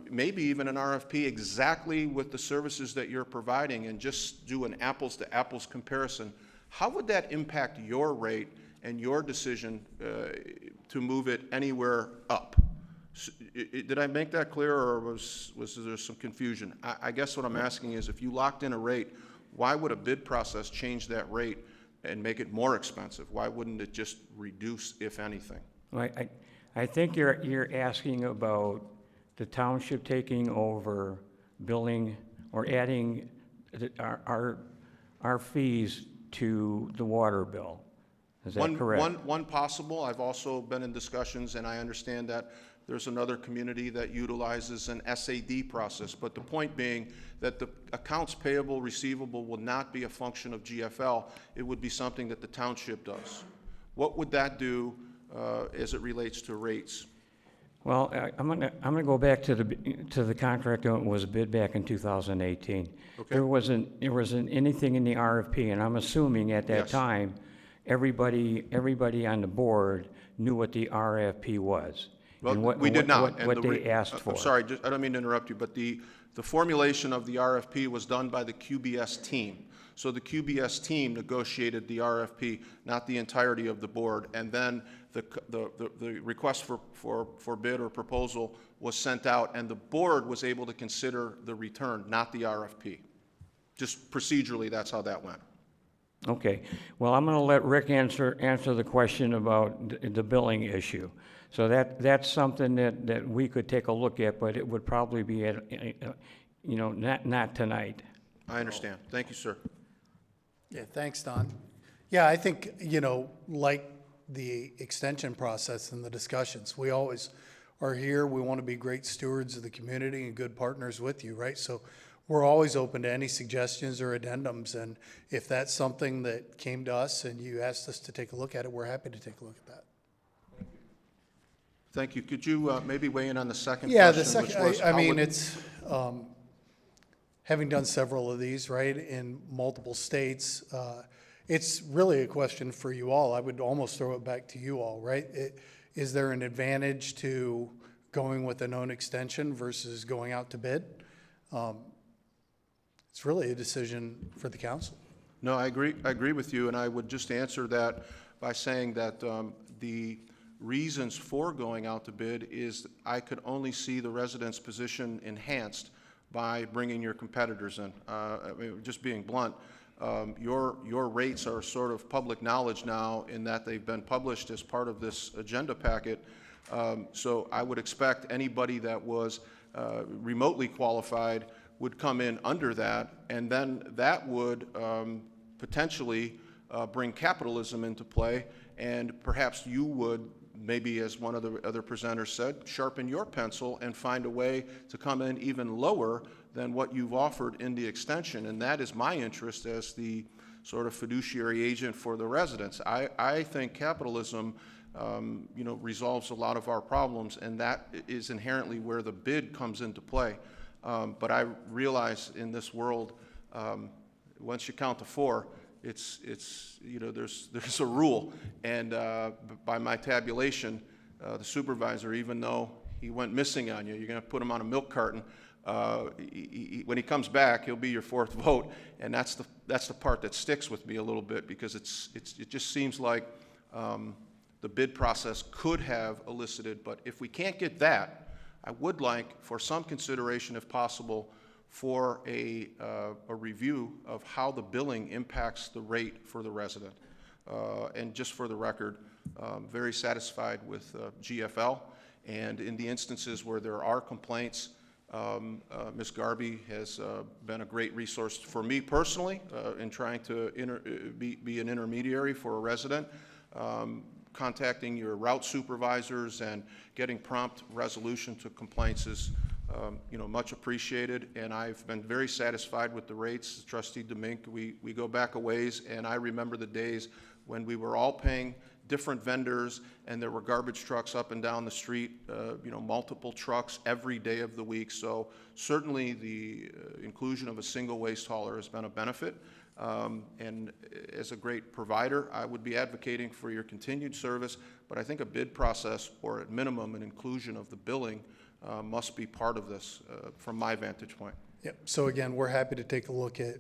maybe even an RFP exactly with the services that you're providing, and just do an apples to apples comparison? How would that impact your rate and your decision to move it anywhere up? Did I make that clear, or was there some confusion? I guess what I'm asking is, if you locked in a rate, why would a bid process change that rate and make it more expensive? Why wouldn't it just reduce, if anything? Well, I think you're asking about the township taking over billing or adding our fees to the water bill. Is that correct? One possible. I've also been in discussions, and I understand that there's another community that utilizes an SAD process. But the point being that the accounts payable, receivable will not be a function of GFL. It would be something that the township does. What would that do as it relates to rates? Well, I'm gonna go back to the contract that was bid back in 2018. Okay. There wasn't anything in the RFP, and I'm assuming at that time, everybody on the board knew what the RFP was. Well, and what, we did not. What they asked for. I'm sorry, I don't mean to interrupt you, but the formulation of the RFP was done by the QBS team. So the QBS team negotiated the RFP, not the entirety of the board, and then the request for bid or proposal was sent out, and the board was able to consider the return, not the RFP. Just procedurally, that's how that went. Okay, well, I'm going to let Rick answer the question about the billing issue. So that's something that we could take a look at, but it would probably be at, not tonight. I understand. Thank you, sir. Yeah, thanks, Don. Yeah, I think, like the extension process and the discussions, we always are here. We want to be great stewards of the community and good partners with you, right? So we're always open to any suggestions or addendums, and if that's something that came to us and you asked us to take a look at it, we're happy to take a look at that. Thank you. Could you maybe weigh in on the second Yeah, question? the second, which was I how mean, would- it's, having done several of these, right, in multiple states, it's really a question for you all. I would almost throw it back to you all, right? Is there an advantage to going with a known extension versus going out to bid? It's really a decision for the council. No, I agree with you, and I would just answer that by saying that the reasons for going out to bid is I could only see the residents' position enhanced by bringing your competitors in. I mean, just being blunt, your rates are sort of public knowledge now in that they've been published as part of this agenda packet. So I would expect anybody that was remotely qualified would come in under that, and then that would potentially bring capitalism into play, and perhaps you would, maybe as one of the other presenters said, sharpen your pencil and find a way to come in even lower than what you've offered in the extension, and that is my interest as the sort of fiduciary agent for the residents. I think capitalism resolves a lot of our problems, and that is inherently where the bid comes into play. But I realize in this world, once you count to 4, it's there's a rule, and by my tabulation, the supervisor, even though he went missing on you, you're going to put him on a milk carton. When he comes back, he'll be your 4th vote, and that's the part that sticks with me a little bit, because it just seems like the bid process could have elicited. But if we can't get that, I would like for some consideration, if possible, for a review of how the billing impacts the rate for the resident. And just for the record, very satisfied with GFL. And in the instances where there are complaints, Ms. Garby has been a great resource for me personally in trying to be an intermediary for a resident. Contacting your route supervisors and getting prompt resolution to complaints is much appreciated, and I've been very satisfied with the rates. Trustee Demink, we go back a ways, and I remember the days when we were all paying different vendors, and there were garbage trucks up and down the street, multiple trucks every day of the week. So certainly the inclusion of a single waste hauler has been a benefit. And as a great provider, I would be advocating for your continued service, but I think a bid process, or at minimum an inclusion of the billing, must be part of this from my vantage point. Yep. So again, we're happy to take a look at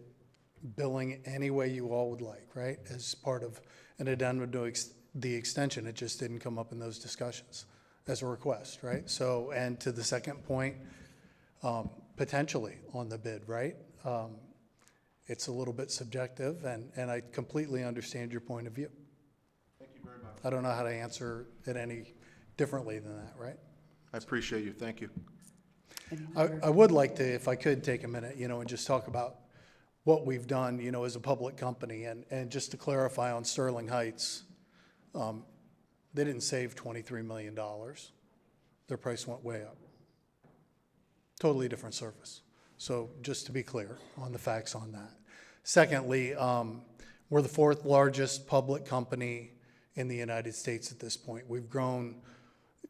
billing any way you all would like, right? As part of an addendum to the extension, it just didn't come up in those discussions as a request, right? So, and to the second point, potentially on the bid, right? It's a little bit subjective, and I completely understand your point of view. Thank you very much. I don't know how to answer it any differently than that, right? I appreciate you. Thank you. I would like to, if I could, take a minute, and just talk about what we've done, as a public company. And just to clarify on Sterling Heights, they didn't save $23 million. Their price went way up. Totally different service. So just to be clear on the facts on that. Secondly, we're the 4th largest public company in the United States at this point. We've grown.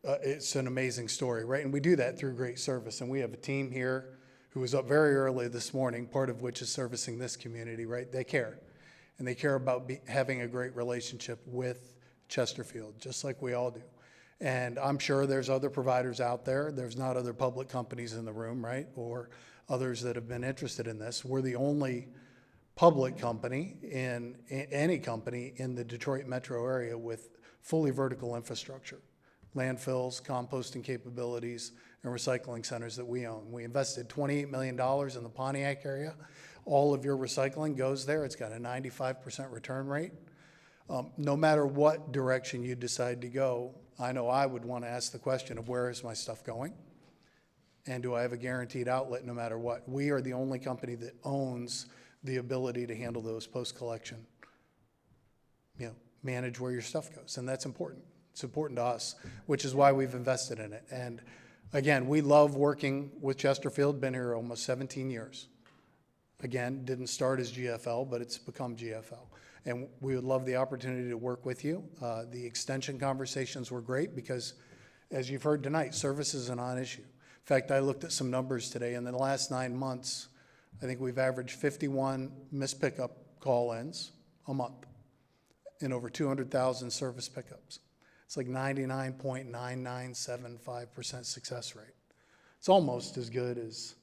It's an amazing story, right? And we do that through great service. And we have a team here who was up very early this morning, part of which is servicing this community, right? They care. And they care about having a great relationship with Chesterfield, just like we all do. And I'm sure there's other providers out there. There's not other public companies in the room, right? Or others that have been interested in this. We're the only public company any company in the Detroit metro area with fully vertical infrastructure, landfills, composting capabilities, and recycling centers that we own. We invested $28 million in the Pontiac area. All of your recycling goes there. It's got a 95% return rate. No matter what direction you decide to go, I know I would want to ask the question of where is my stuff going? And do I have a guaranteed outlet no matter what? We are the only company that owns the ability to handle those post-collection, manage where your stuff goes. And that's important. It's important to us, which is why we've invested in it. And again, we love working with Chesterfield, been here almost 17 years. Again, didn't start as GFL, but it's become GFL. And we would love the opportunity to work with you. The extension conversations were great because, as you've heard tonight, service is a non-issue. In fact, I looked at some numbers today. In the last 9 months, I think we've averaged 51 missed pickup call-ins a month and over 200,000 service pickups. It's like 99.9975% success rate. It's almost as good as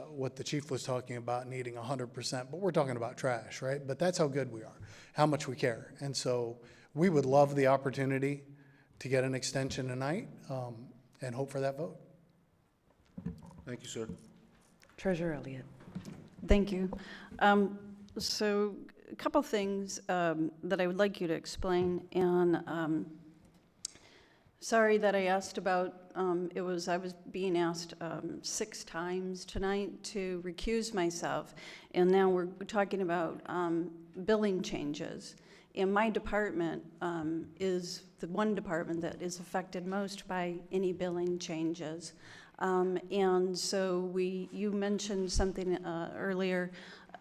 what the chief was talking about, needing 100%, but we're talking about trash, right? But that's how good we are, how much we care. And so we would love the opportunity to get an extension tonight and hope for that vote. Thank you, sir. Treasurer Elliott. Thank you. So a couple things that I would like you to explain, and sorry that I asked about, I was being asked 6 times tonight to recuse myself, and now we're talking about billing changes. And my department is the one department that is affected most by any billing changes. And so you mentioned something earlier,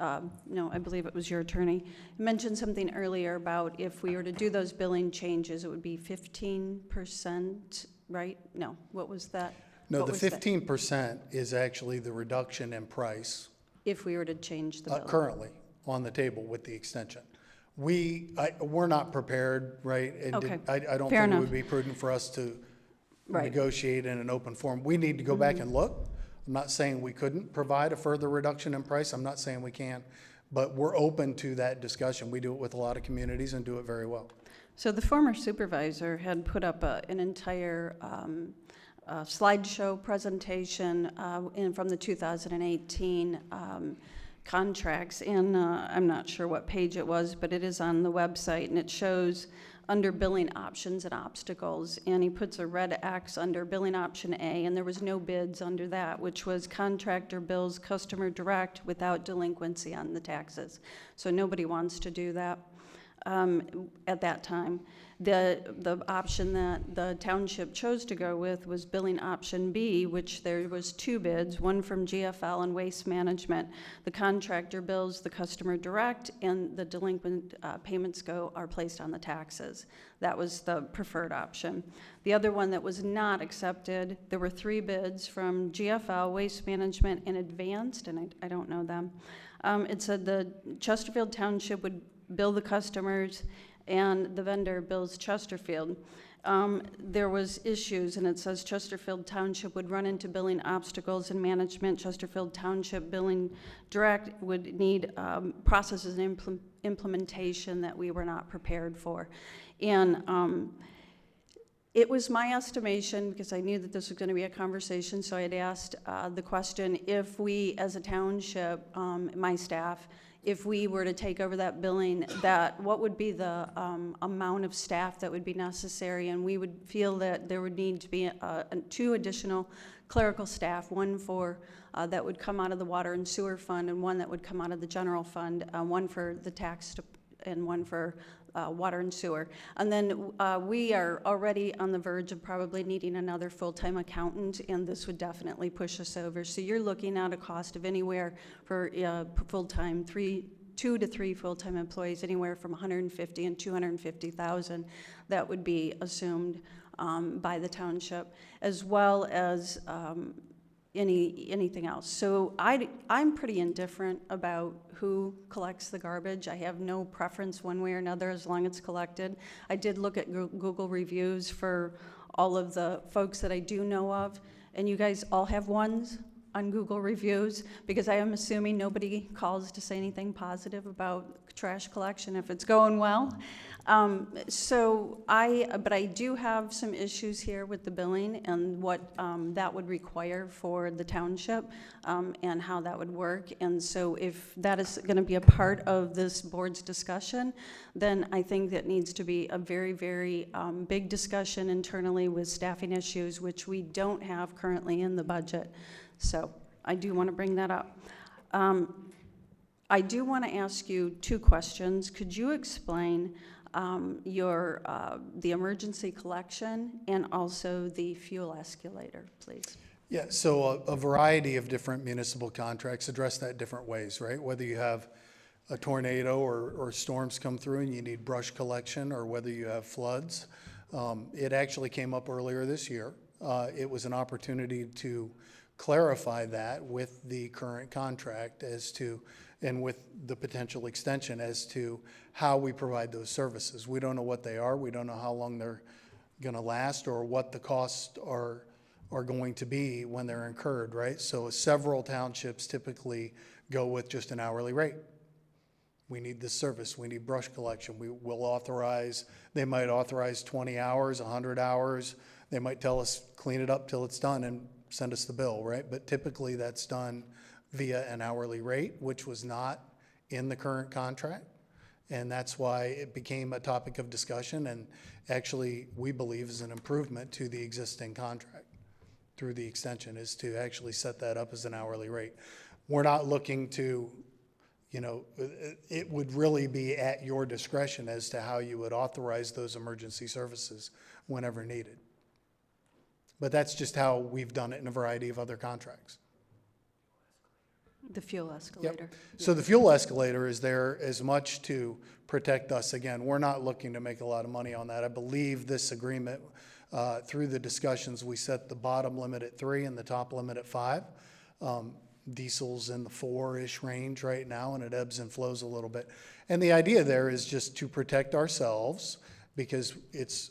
no, I believe it was your attorney, mentioned something earlier about if we were to do those billing changes, it would be 15%, right? No, what was that? No, the 15% is actually the reduction in price. If we were to change the bill. Currently on the table with the extension. We're not prepared, right? And Okay. I don't Fair think enough. it would be prudent for us to Right. negotiate in an open forum. We need to go back and look. I'm not saying we couldn't provide a further reduction in price. I'm not saying we can, but we're open to that discussion. We do it with a lot of communities and do it very well. So the former supervisor had put up an entire slideshow presentation from the 2018 contracts, and I'm not sure what page it was, but it is on the website, and it shows under billing options and obstacles, and he puts a red X under billing option A, and there was no bids under that, which was contractor bills customer direct without delinquency on the taxes. So nobody wants to do that at that time. The option that the township chose to go with was billing option B, which there was 2 bids, one from GFL and Waste Management. The contractor bills the customer direct, and the delinquent payments are placed on the taxes. That was the preferred option. The other one that was not accepted, there were 3 bids from GFL, Waste Management, and Advanced, and I don't know them. It said the Chesterfield Township would bill the customers and the vendor bills Chesterfield. There was issues, and it says Chesterfield Township would run into billing obstacles in management. Chesterfield Township billing direct would need processes and implementation that we were not prepared for. And it was my estimation, because I knew that this was going to be a conversation, so I had asked the question, if we as a township, my staff, if we were to take over that billing, what would be the amount of staff that would be necessary? And we would feel that there would need to be 2 additional clerical staff, one for that would come out of the water and sewer fund, and one that would come out of the general fund, one for the tax and one for water and sewer. And then we are already on the verge of probably needing another full-time accountant, and this would definitely push us over. So you're looking at a cost of anywhere for full-time, 2 to 3 full-time employees, anywhere from $150,000 and $250,000 that would be assumed by the township, as well as anything else. So I'm pretty indifferent about who collects the garbage. I have no preference one way or another as long as it's collected. I did look at Google reviews for all of the folks that I do know of, and you guys all have 1s on Google reviews, because I am assuming nobody calls to say anything positive about trash collection if it's going well. But I do have some issues here with the billing and what that would require for the township, and how that would work. And so if that is going to be a part of this board's discussion, then I think that needs to be a very, very big discussion internally with staffing issues, which we don't have currently in the budget. So I do want to bring that up. I do want to ask you two questions. Could you explain the emergency collection and also the fuel escalator, please? Yeah, so a variety of different municipal contracts address that different ways, right? Whether you have a tornado or storms come through and you need brush collection, or whether you have floods. It actually came up earlier this year. It was an opportunity to clarify that with the current contract and with the potential extension as to how we provide those services. We don't know what they are. We don't know how long they're going to last or what the costs are going to be when they're incurred, right? So several townships typically go with just an hourly rate. We need this service. We need brush collection. They might authorize 20 hours, 100 hours. They might tell us, clean it up till it's done and send us the bill, right? But typically that's done via an hourly rate, which was not in the current contract. And that's why it became a topic of discussion, and actually we believe is an improvement to the existing contract through the extension, is to actually set that up as an hourly rate. We're not looking to, it would really be at your discretion as to how you would authorize those emergency services whenever needed. But that's just how we've done it in a variety of other contracts. The fuel escalator. Yep. So the fuel escalator is there as much to protect us. Again, we're not looking to make a lot of money on that. I believe this agreement, through the discussions, we set the bottom limit at 3 and the top limit at 5. Diesel's in the 4-ish range right now, and it ebbs and flows a little bit. And the idea there is just to protect ourselves, because it's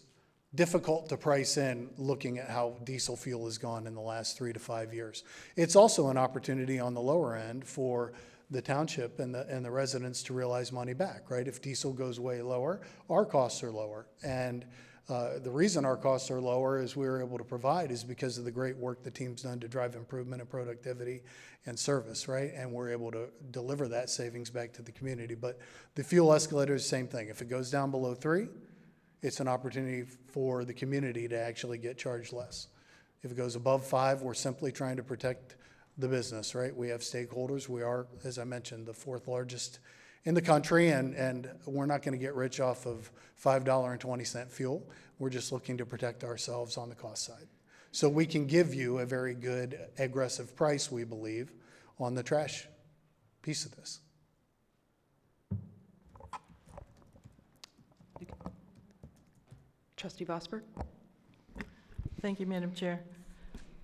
difficult to price in looking at how diesel fuel has gone in the last 3 to 5 years. It's also an opportunity on the lower end for the township and the residents to realize money back, right? If diesel goes way lower, our costs are lower. And the reason our costs are lower is we were able to provide is because of the great work the team's done to drive improvement in productivity and service, right? And we're able to deliver that savings back to the community. But the fuel escalator is the same thing. If it goes down below 3, it's an opportunity for the community to actually get charged less. If it goes above 5, we're simply trying to protect the business, right? We have stakeholders. We are, as I mentioned, the 4th largest in the country, and we're not going to get rich off of $5.20 fuel. We're just looking to protect ourselves on the cost side. So we can give you a very good, aggressive price, we believe, on the trash piece of this. Trustee Vosper? Thank you, Madam Chair.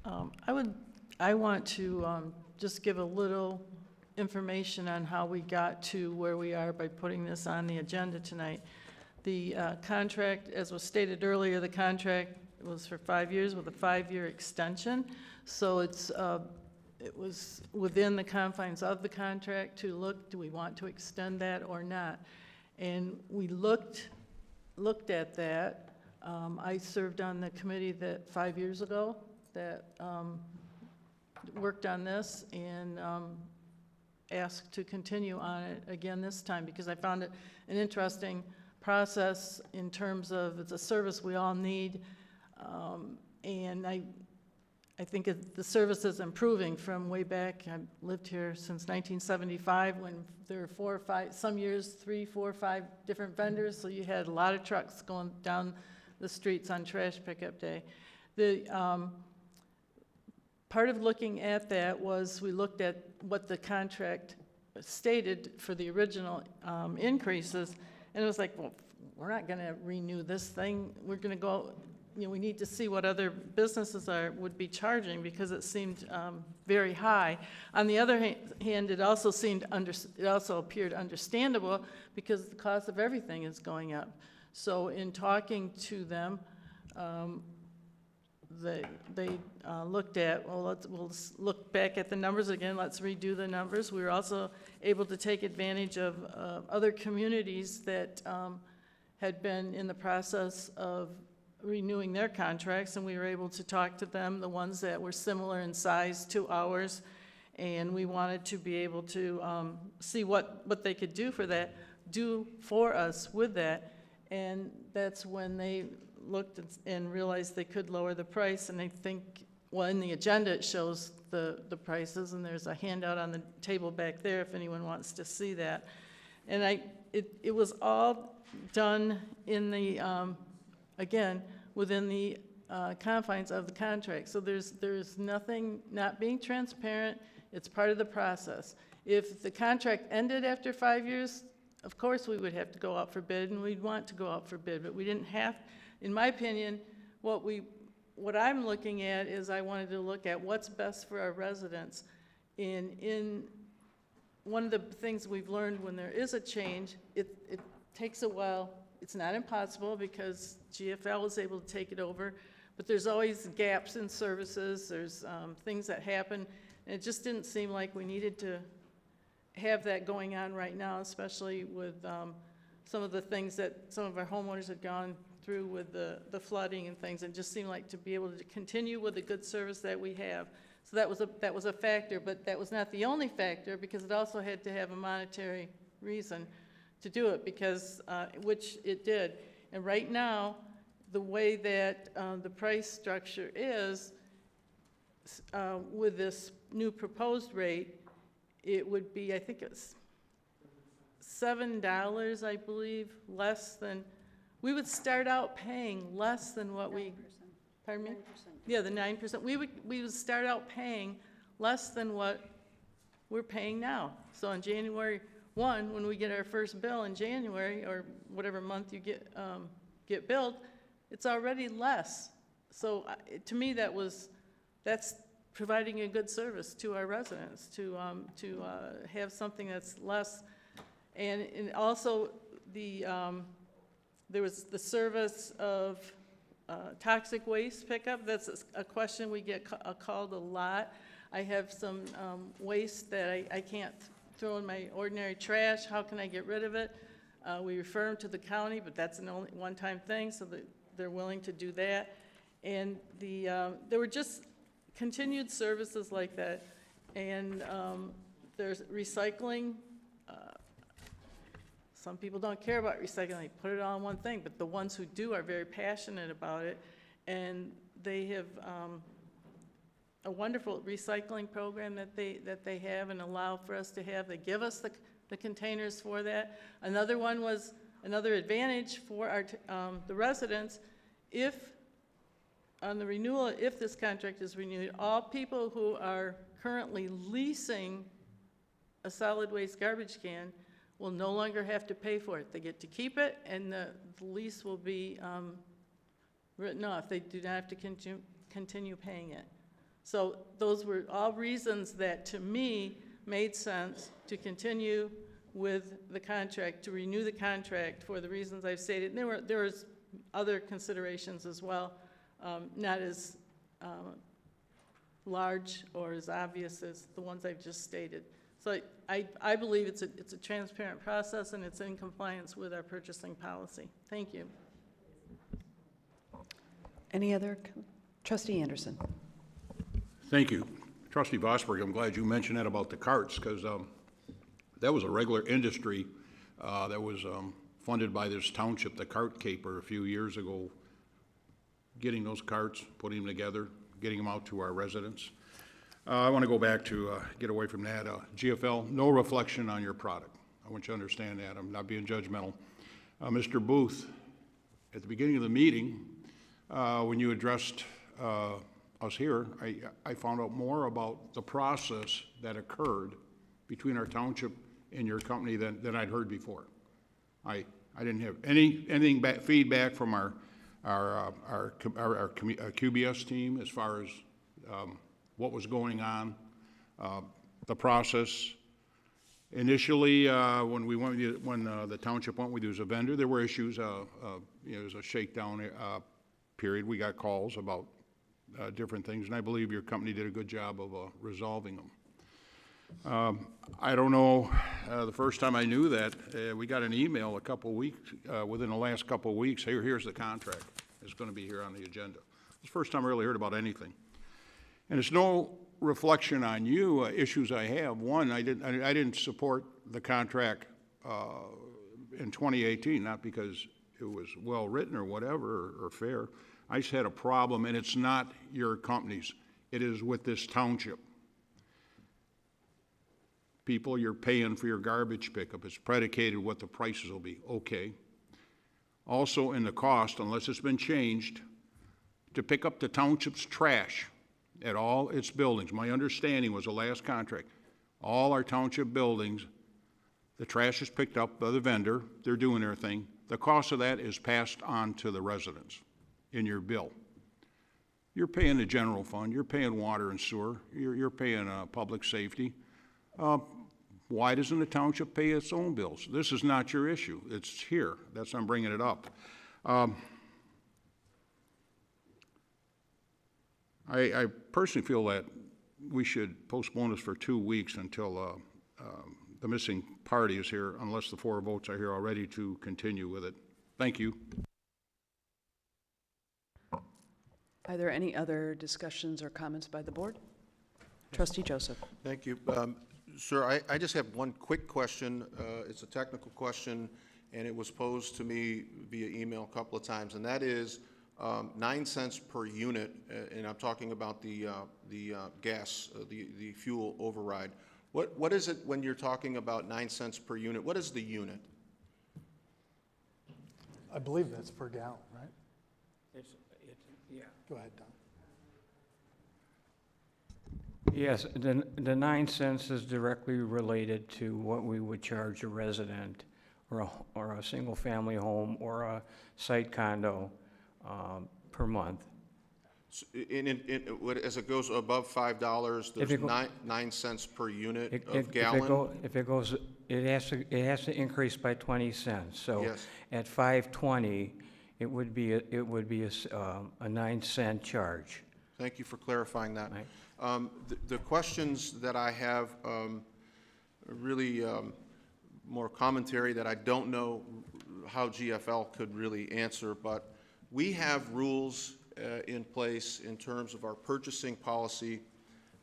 I want to just give a little information on how we got to where we are by putting this on the agenda tonight. The contract, as was stated earlier, the contract was for 5 years with a 5-year extension. So it was within the confines of the contract to look, do we want to extend that or not? And we looked at that. I served on the committee that 5 years ago that worked on this and asked to continue on it again this time because I found it an interesting process in terms of it's a service we all need. And I think the service is improving from way back. I've lived here since 1975 when there were 4 or 5, some years 3, 4, 5 different vendors. So you had a lot of trucks going down the streets on trash pickup day. The part of looking at that was we looked at what the contract stated for the original increases, and it was like, well, we're not going to renew this thing. We're going to go, we need to see what other businesses would be charging because it seemed very high. On the other hand, it also appeared understandable because the cost of everything is going up. So in talking to them, they looked at, well, we'll look back at the numbers again, let's redo the numbers. We were also able to take advantage of other communities that had been in the process of renewing their contracts, and we were able to talk to them, the ones that were similar in size to ours, and we wanted to be able to see what they could do for us with that, and that's when they looked and realized they could lower the price, and I think, well, in the agenda it shows the prices, and there's a handout on the table back there if anyone wants to see that. And it was all done in the, again, within the confines of the contract. So there's nothing not being transparent. It's part of the process. If the contract ended after 5 years, of course we would have to go out for bid, and we'd want to go out for bid, but we didn't have. In my opinion, what I'm looking at is I wanted to look at what's best for our residents. In one of the things we've learned when there is a change, it takes a while. It's not impossible because GFL was able to take it over, but there's always gaps in services. There's things that happen, and it just didn't seem like we needed to have that going on right now, especially with some of the things that some of our homeowners had gone through with the flooding and things, and just seemed like to be able to continue with the good service that we have. So that was a factor, but that was not the only factor, because it also had to have a monetary reason to do it, because which it did. And right now, the way that the price structure is, with this new proposed rate, it would be, I think it's $7, I believe, less than, we would start out paying less than what 9%. We, pardon me? 9%. Yeah, the 9%. We would start out paying less than what we're paying now. So on January 1, when we get our first bill in January, or whatever month you get billed, it's already less. So to me, that's providing a good service to our residents, to have something that's less. And also there was the service of toxic waste pickup. That's a question we get called a lot. I have some waste that I can't throw in my ordinary trash. How can I get rid of it? We refer them to the county, but that's an only one-time thing, so that they're willing to do that. And there were just continued services like that. And there's recycling. Some people don't care about recycling. They put it all in one thing, but the ones who do are very passionate about it, and they have a wonderful recycling program that they have and allow for us to have. They give us the containers for that. Another one was another advantage for our the residents. If on the renewal, if this contract is renewed, all people who are currently leasing a solid waste garbage can will no longer have to pay for it. They get to keep it, and the lease will be written off. They do not have to continue paying it. So those were all reasons that, to me, made sense to continue with the contract, to renew the contract for the reasons I've stated. And there was other considerations as well, not as large or as obvious as the ones I've just stated. So I believe it's a transparent process, and it's in compliance with our purchasing policy. Thank you. Any other? Trustee Anderson. Thank you. Trustee Vosberg, I'm glad you mentioned that about the carts, because that was a regular industry that was funded by this township, the cart caper, a few years ago, getting those carts, putting them together, getting them out to our residents. I want to go back to get away from that. GFL, no reflection on your product. I want you to understand that. I'm not being judgmental. Mr. Booth, at the beginning of the meeting, when you addressed us here, I found out more about the process that occurred between our township and your company than I'd heard before. I didn't have anything feedback from our QBS team as far as what was going on, the process. Initially, when the township went with you as a vendor, there were issues. There was a shakedown period. We got calls about different things, and I believe your company did a good job of resolving them. I don't know, the first time I knew that, we got an email a couple weeks, within the last couple of weeks, here's the contract. It's going to be here on the agenda. It's the first time I really heard about anything. And it's no reflection on you, issues I have. One, I didn't support the contract in 2018, not because it was well-written or whatever, or fair. I just had a problem, and it's not your company's. It is with this township. People, you're paying for your garbage pickup. It's predicated what the prices will be. Okay. Also in the cost, unless it's been changed, to pick up the township's trash at all its buildings. My understanding was the last contract, all our township buildings, the trash is picked up by the vendor. They're doing their thing. The cost of that is passed on to the residents in your bill. You're paying the general fund. You're paying water and sewer. You're paying public safety. Why doesn't the township pay its own bills? This is not your issue. It's here. That's why I'm bringing it up. I personally feel that we should postpone this for 2 weeks until the missing party is here, unless the 4 votes are here already to continue with it. Thank you. Are there any other discussions or comments by the board? Trustee Joseph. Thank you. Sir, I just have one quick question. It's a technical question, and it was posed to me via email a couple of times, and that is 9 cents per unit, and I'm talking about the gas, the fuel override. What is it when you're talking about 9 cents per unit? What is the unit? I believe that's per gallon, right? Yeah. Go ahead, Don. Yes, the 9 cents is directly related to what we would charge a resident or a single-family home or a site condo per month. So as it goes above $5, there's 9 cents per unit of gallon? If it goes, it has to increase by 20 cents. So yes. At 5.20, it would be a 9 cent charge. Thank you for clarifying that. Right. The questions that I have really more commentary that I don't know how GFL could really answer, but we have rules in place in terms of our purchasing policy.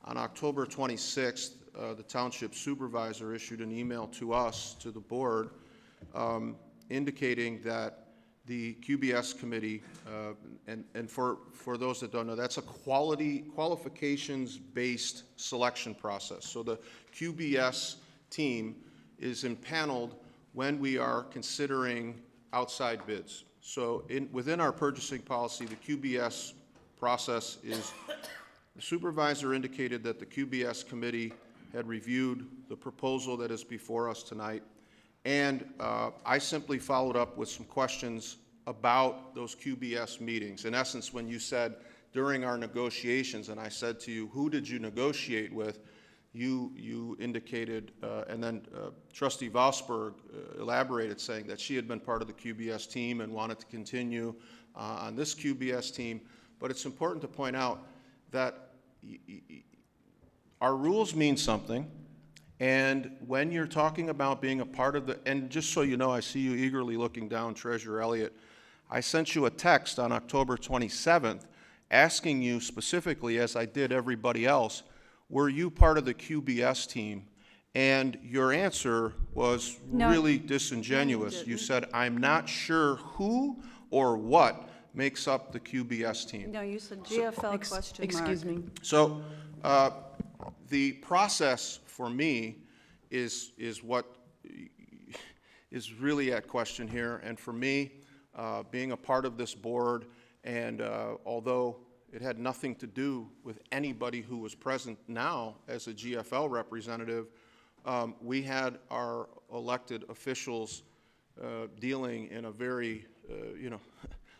On October 26th, the Township Supervisor issued an email to us, to the board, indicating that the QBS committee, and for those that don't know, that's a qualifications-based selection process. So the QBS team is impaneled when we are considering outside bids. So within our purchasing policy, the QBS process is, the supervisor indicated that the QBS committee had reviewed the proposal that is before us tonight, and I simply followed up with some questions about those QBS meetings. In essence, when you said during our negotiations, and I said to you, who did you negotiate with? You indicated, and then Trustee Vosberg elaborated, saying that she had been part of the QBS team and wanted to continue on this QBS team. But it's important to point out that our rules mean something, and when you're talking about being a part of the, and just so you know, I see you eagerly looking down, Treasurer Elliott, I sent you a text on October 27th asking you specifically, as I did everybody else, were you part of the QBS team? And your answer was really disingenuous. You said, I'm not sure who or what makes up the QBS team. No, you said GFL question mark. Excuse me. So the process for me is what is really at question here. And for me, being a part of this board, and although it had nothing to do with anybody who was present now as a GFL representative, we had our elected officials dealing in a very,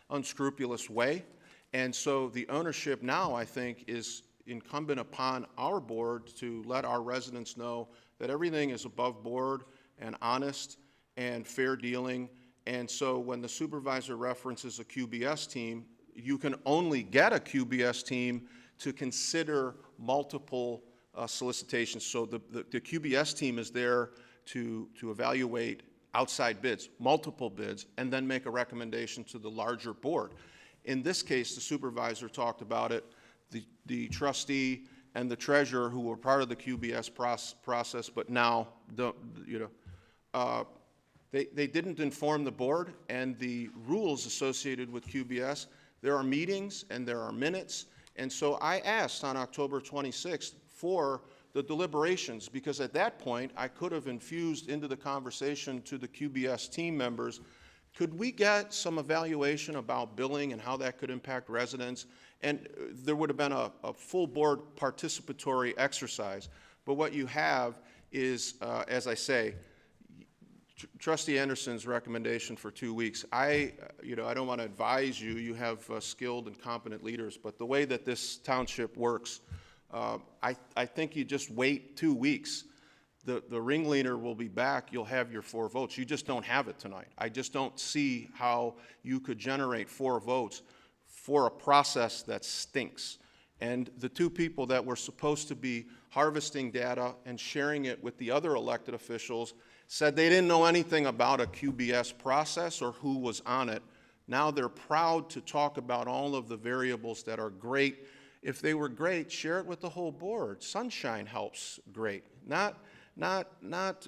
unscrupulous way. And so the ownership now, I think, is incumbent upon our board to let our residents know that everything is above board and honest and fair dealing. And so when the supervisor references a QBS team, you can only get a QBS team to consider multiple solicitations. So the QBS team is there to evaluate outside bids, multiple bids, and then make a recommendation to the larger board. In this case, the supervisor talked about it, the trustee and the treasurer, who were part of the QBS process, but now don't, they didn't inform the board, and the rules associated with QBS, there are meetings and there are minutes, and so I asked on October 26th for the deliberations, because at that point, I could have infused into the conversation to the QBS team members, could we get some evaluation about billing and how that could impact residents? And there would have been a full board participatory exercise. But what you have is, as I say, Trustee Anderson's recommendation for 2 weeks. I don't want to advise you. You have skilled and competent leaders. But the way that this township works, I think you just wait 2 weeks. The ringleader will be back. You'll have your 4 votes. You just don't have it tonight. I just don't see how you could generate 4 votes for a process that stinks. And the 2 people that were supposed to be harvesting data and sharing it with the other elected officials said they didn't know anything about a QBS process or who was on it. Now they're proud to talk about all of the variables that are great. If they were great, share it with the whole board. Sunshine helps great. Not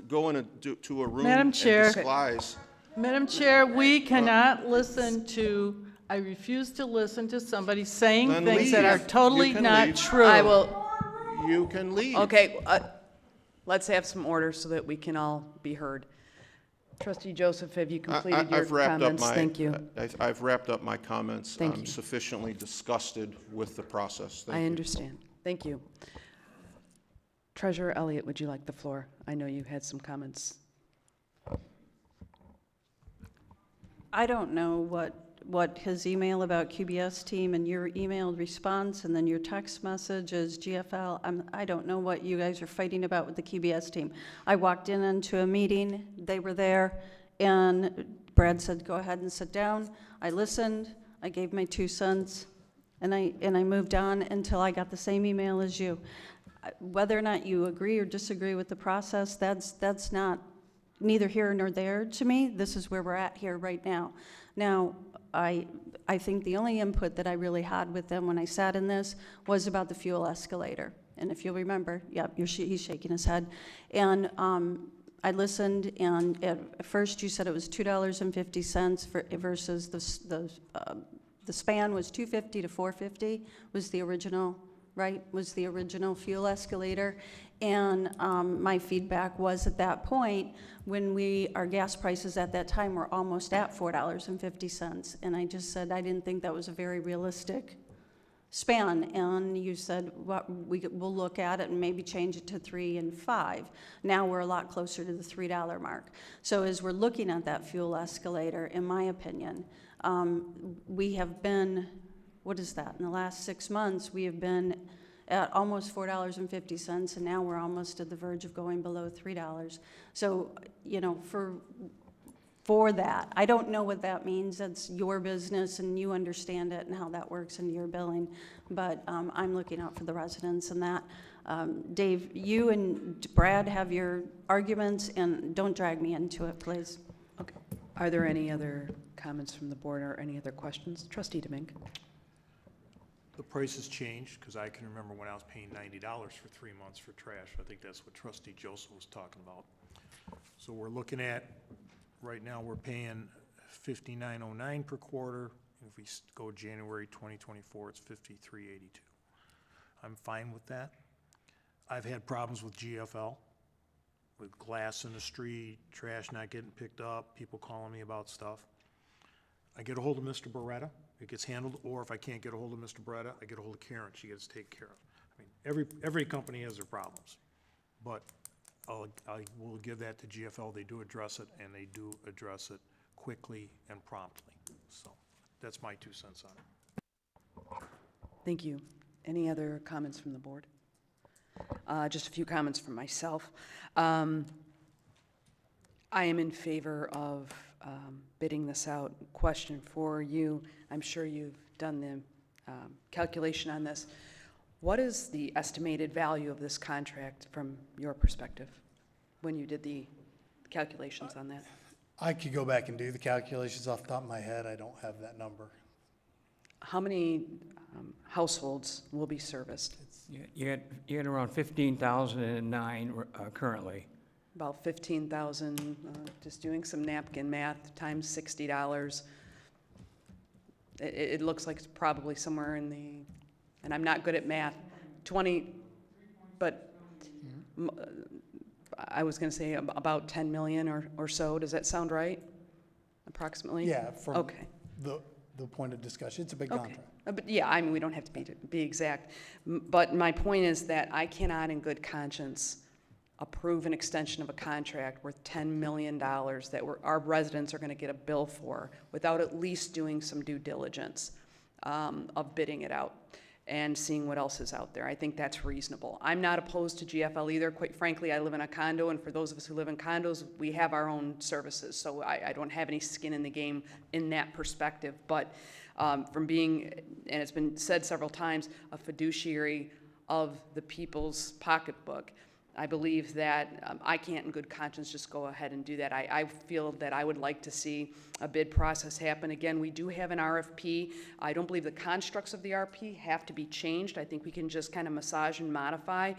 going to a room Madam Chair. and disguise. Madam Chair, we cannot listen to, I refuse to listen to somebody saying Then things that leave. are totally You can not leave. true. I will, You can leave. okay, let's have some order so that we can all be heard. Trustee Joseph, have you completed your I've wrapped comments? up my, Thank you. I've wrapped up my comments. Thank I'm you. sufficiently disgusted with the process. Thank I you. understand. Thank you. Treasurer Elliott, would you like the floor? I know you had some comments. I don't know what his email about QBS team and your emailed response and then your text message is GFL. I don't know what you guys are fighting about with the QBS team. I walked into a meeting, they were there, and Brad said, go ahead and sit down. I listened, I gave my 2 cents, and I moved on until I got the same email as you. Whether or not you agree or disagree with the process, that's not neither here nor there to me. This is where we're at here right now. Now, I think the only input that I really had with them when I sat in this was about the fuel escalator. And if you'll remember, he's shaking his head. And I listened, and at first you said it was $2.50 versus the span was $2.50 to $4.50 was the original, right? Was the original fuel escalator. And my feedback was at that point, when our gas prices at that time were almost at $4.50. And I just said I didn't think that was a very realistic span. And you said, well, we'll look at it and maybe change it to 3 and 5. Now we're a lot closer to the $3 mark. So as we're looking at that fuel escalator, in my opinion, we have been, what is that? In the last 6 months, we have been at almost $4.50, and now we're almost at the verge of going below $3. So, for that, I don't know what that means. That's your business, and you understand it and how that works in your billing. But I'm looking out for the residents and that. Dave, you and Brad have your arguments, and don't drag me into it, please. Okay. Are there any other comments from the board or any other questions? Trustee Demink. The price has changed, because I can remember when I was paying $90 for 3 months for trash. I think that's what Trustee Joseph was talking about. So we're looking at, right now, we're paying $59.09 per quarter. If we go January 2024, it's $53.82. I'm fine with that. I've had problems with GFL, with glass in the street, trash not getting picked up, people calling me about stuff. I get a hold of Mr. Beretta, it gets handled, or if I can't get a hold of Mr. Beretta, I get a hold of Karen, she gets taken care of. I mean, every company has their problems, but I will give that to GFL. They do address it, and they do address it quickly and promptly. So that's my 2 cents on it. Thank you. Any other comments from the board? Just a few comments from myself. I am in favor of bidding this out. Question for you, I'm sure you've done the calculation on this. What is the estimated value of this contract from your perspective when you did the calculations on that? I could go back and do the calculations off the top of my head. I don't have that number. How many households will be serviced? You had around 15,009 currently. About 15,000, just doing some napkin math, times $60. It looks like it's probably somewhere in the, and I'm not good at math, 20, but I was going to say about 10 million or so. Does that sound right? Approximately? Yeah, from okay. the point of discussion. It's a big Okay. contract. But yeah, I mean, we don't have to be exact. But my point is that I cannot in good conscience approve an extension of a contract worth $10 million that our residents are going to get a bill for without at least doing some due diligence of bidding it out and seeing what else is out there. I think that's reasonable. I'm not opposed to GFL either. Quite frankly, I live in a condo, and for those of us who live in condos, we have our own services, so I don't have any skin in the game in that perspective. But from being, and it's been said several times, a fiduciary of the people's pocketbook, I believe that I can't in good conscience just go ahead and do that. I feel that I would like to see a bid process happen. Again, we do have an RFP. I don't believe the constructs of the RFP have to be changed. I think we can just kind of massage and modify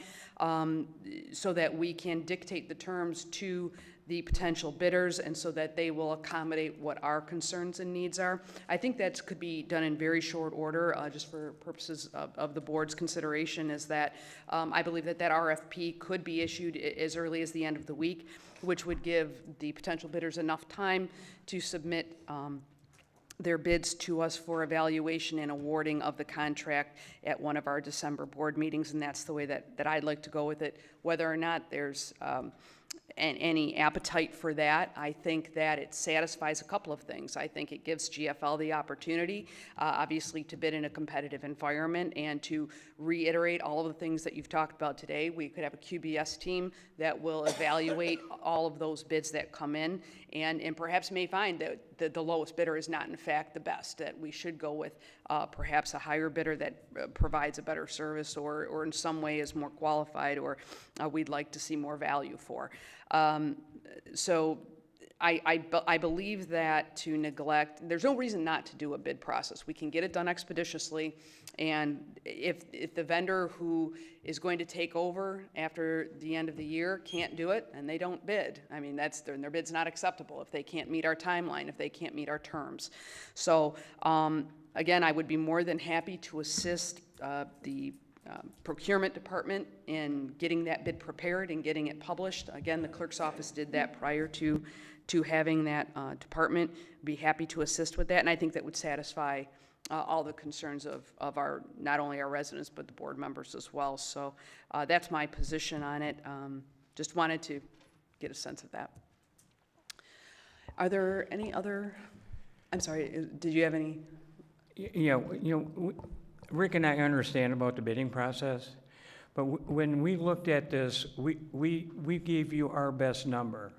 so that we can dictate the terms to the potential bidders and so that they will accommodate what our concerns and needs are. I think that could be done in very short order, just for purposes of the board's consideration, is that I believe that RFP could be issued as early as the end of the week, which would give the potential bidders enough time to submit their bids to us for evaluation and awarding of the contract at one of our December board meetings, and that's the way that I'd like to go with it. Whether or not there's any appetite for that, I think that it satisfies a couple of things. I think it gives GFL the opportunity, obviously, to bid in a competitive environment and to reiterate all of the things that you've talked about today. We could have a QBS team that will evaluate all of those bids that come in and perhaps may find that the lowest bidder is not, in fact, the best, that we should go with perhaps a higher bidder that provides a better service or in some way is more qualified or we'd like to see more value for. So I believe that to neglect, there's no reason not to do a bid process. We can get it done expeditiously, and if the vendor who is going to take over after the end of the year can't do it, and they don't bid, I mean, their bid's not acceptable if they can't meet our timeline, if they can't meet our terms. So again, I would be more than happy to assist the procurement department in getting that bid prepared and getting it published. Again, the clerk's office did that prior to having that department. Be happy to assist with that, and I think that would satisfy all the concerns of our, not only our residents, but the board members as well. So that's my position on it. Just wanted to get a sense of that. Are there any other, I'm sorry, did you have any? Yeah, Rick and I understand about the bidding process, but when we looked at this, we gave you our best number.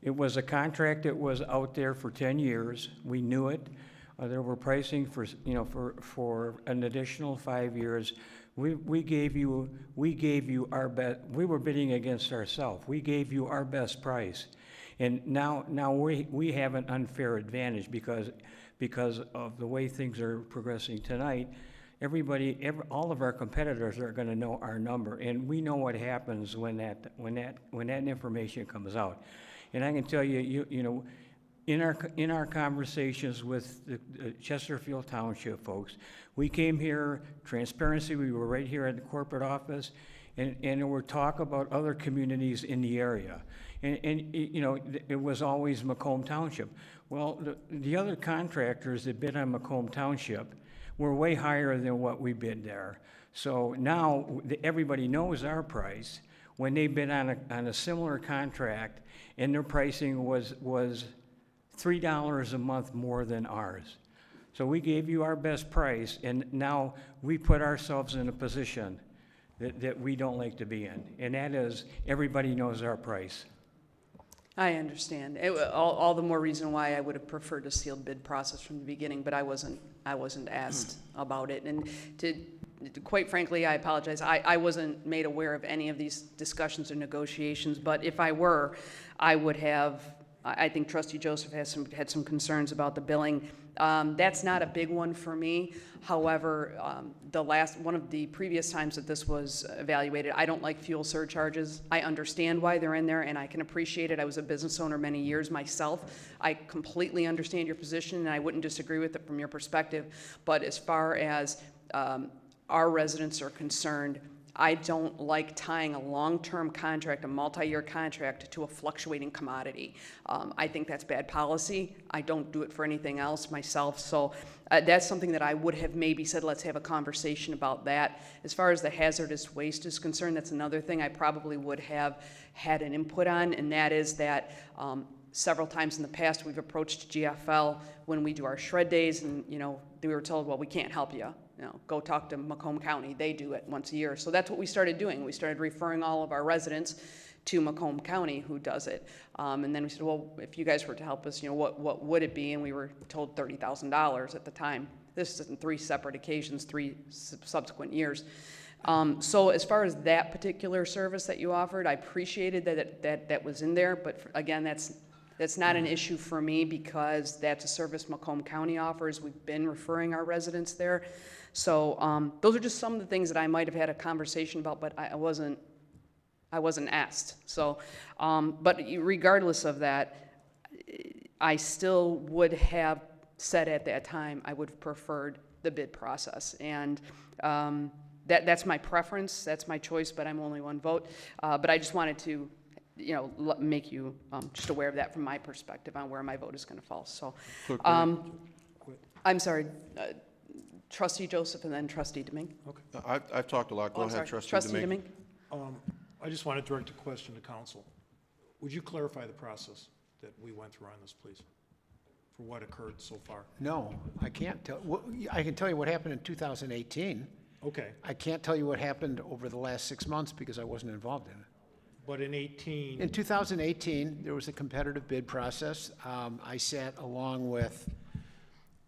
It was a contract that was out there for 10 years. We knew it. There were pricing for an additional 5 years. We gave you our best. We were bidding against ourselves. We gave you our best price, and now we have an unfair advantage because of the way things are progressing tonight. All of our competitors are going to know our number, and we know what happens when that information comes out. And I can tell you, in our conversations with the Chesterfield Township folks, we came here, transparency, we were right here at the corporate office, and there were talk about other communities in the area. And it was always Macomb Township. Well, the other contractors that bid on Macomb Township were way higher than what we bid there. So now everybody knows our price. When they bid on a similar contract, and their pricing was $3 a month more than ours. So we gave you our best price, and now we put ourselves in a position that we don't like to be in, and that is everybody knows our price. I understand. All the more reason why I would have preferred a sealed bid process from the beginning, but I wasn't asked about it. And quite frankly, I apologize. I wasn't made aware of any of these discussions or negotiations, but if I were, I would have, I think Trustee Joseph had some concerns about the billing. That's not a big one for me. However, one of the previous times that this was evaluated, I don't like fuel surcharges. I understand why they're in there, and I can appreciate it. I was a business owner many years myself. I completely understand your position, and I wouldn't disagree with it from your perspective. But as far as our residents are concerned, I don't like tying a long-term contract, a multi-year contract, to a fluctuating commodity. I think that's bad policy. I don't do it for anything else myself. So that's something that I would have maybe said, let's have a conversation about that. As far as the hazardous waste is concerned, that's another thing I probably would have had an input on, and that is that several times in the past we've approached GFL when we do our shred days, and we were told, well, we can't help you. Go talk to Macomb County. They do it once a year. So that's what we started doing. We started referring all of our residents to Macomb County, who does it. And then we said, well, if you guys were to help us, what would it be? And we were told $30,000 at the time. This is in 3 separate occasions, 3 subsequent years. So as far as that particular service that you offered, I appreciated that was in there. But again, that's not an issue for me because that's a service Macomb County offers. We've been referring our residents there. So those are just some of the things that I might have had a conversation about, but I wasn't asked. So, but regardless of that, I still would have said at that time I would have preferred the bid process. And that's my preference, that's my choice, but I'm only one vote. But I just wanted to make you just aware of that from my perspective on where my vote is going to fall. So, I'm sorry, Trustee Joseph and then Trustee Domingue. Okay. I've talked a lot. Go ahead, Trustee Domingue. I just want to direct a question to council. Would you clarify the process that we went through on this, please, for what occurred so far? No, I can't tell. I can tell you what happened in 2018. Okay. I can't tell you what happened over the last 6 months because I wasn't involved in it. But in 18... In 2018, there was a competitive bid process. I sat along with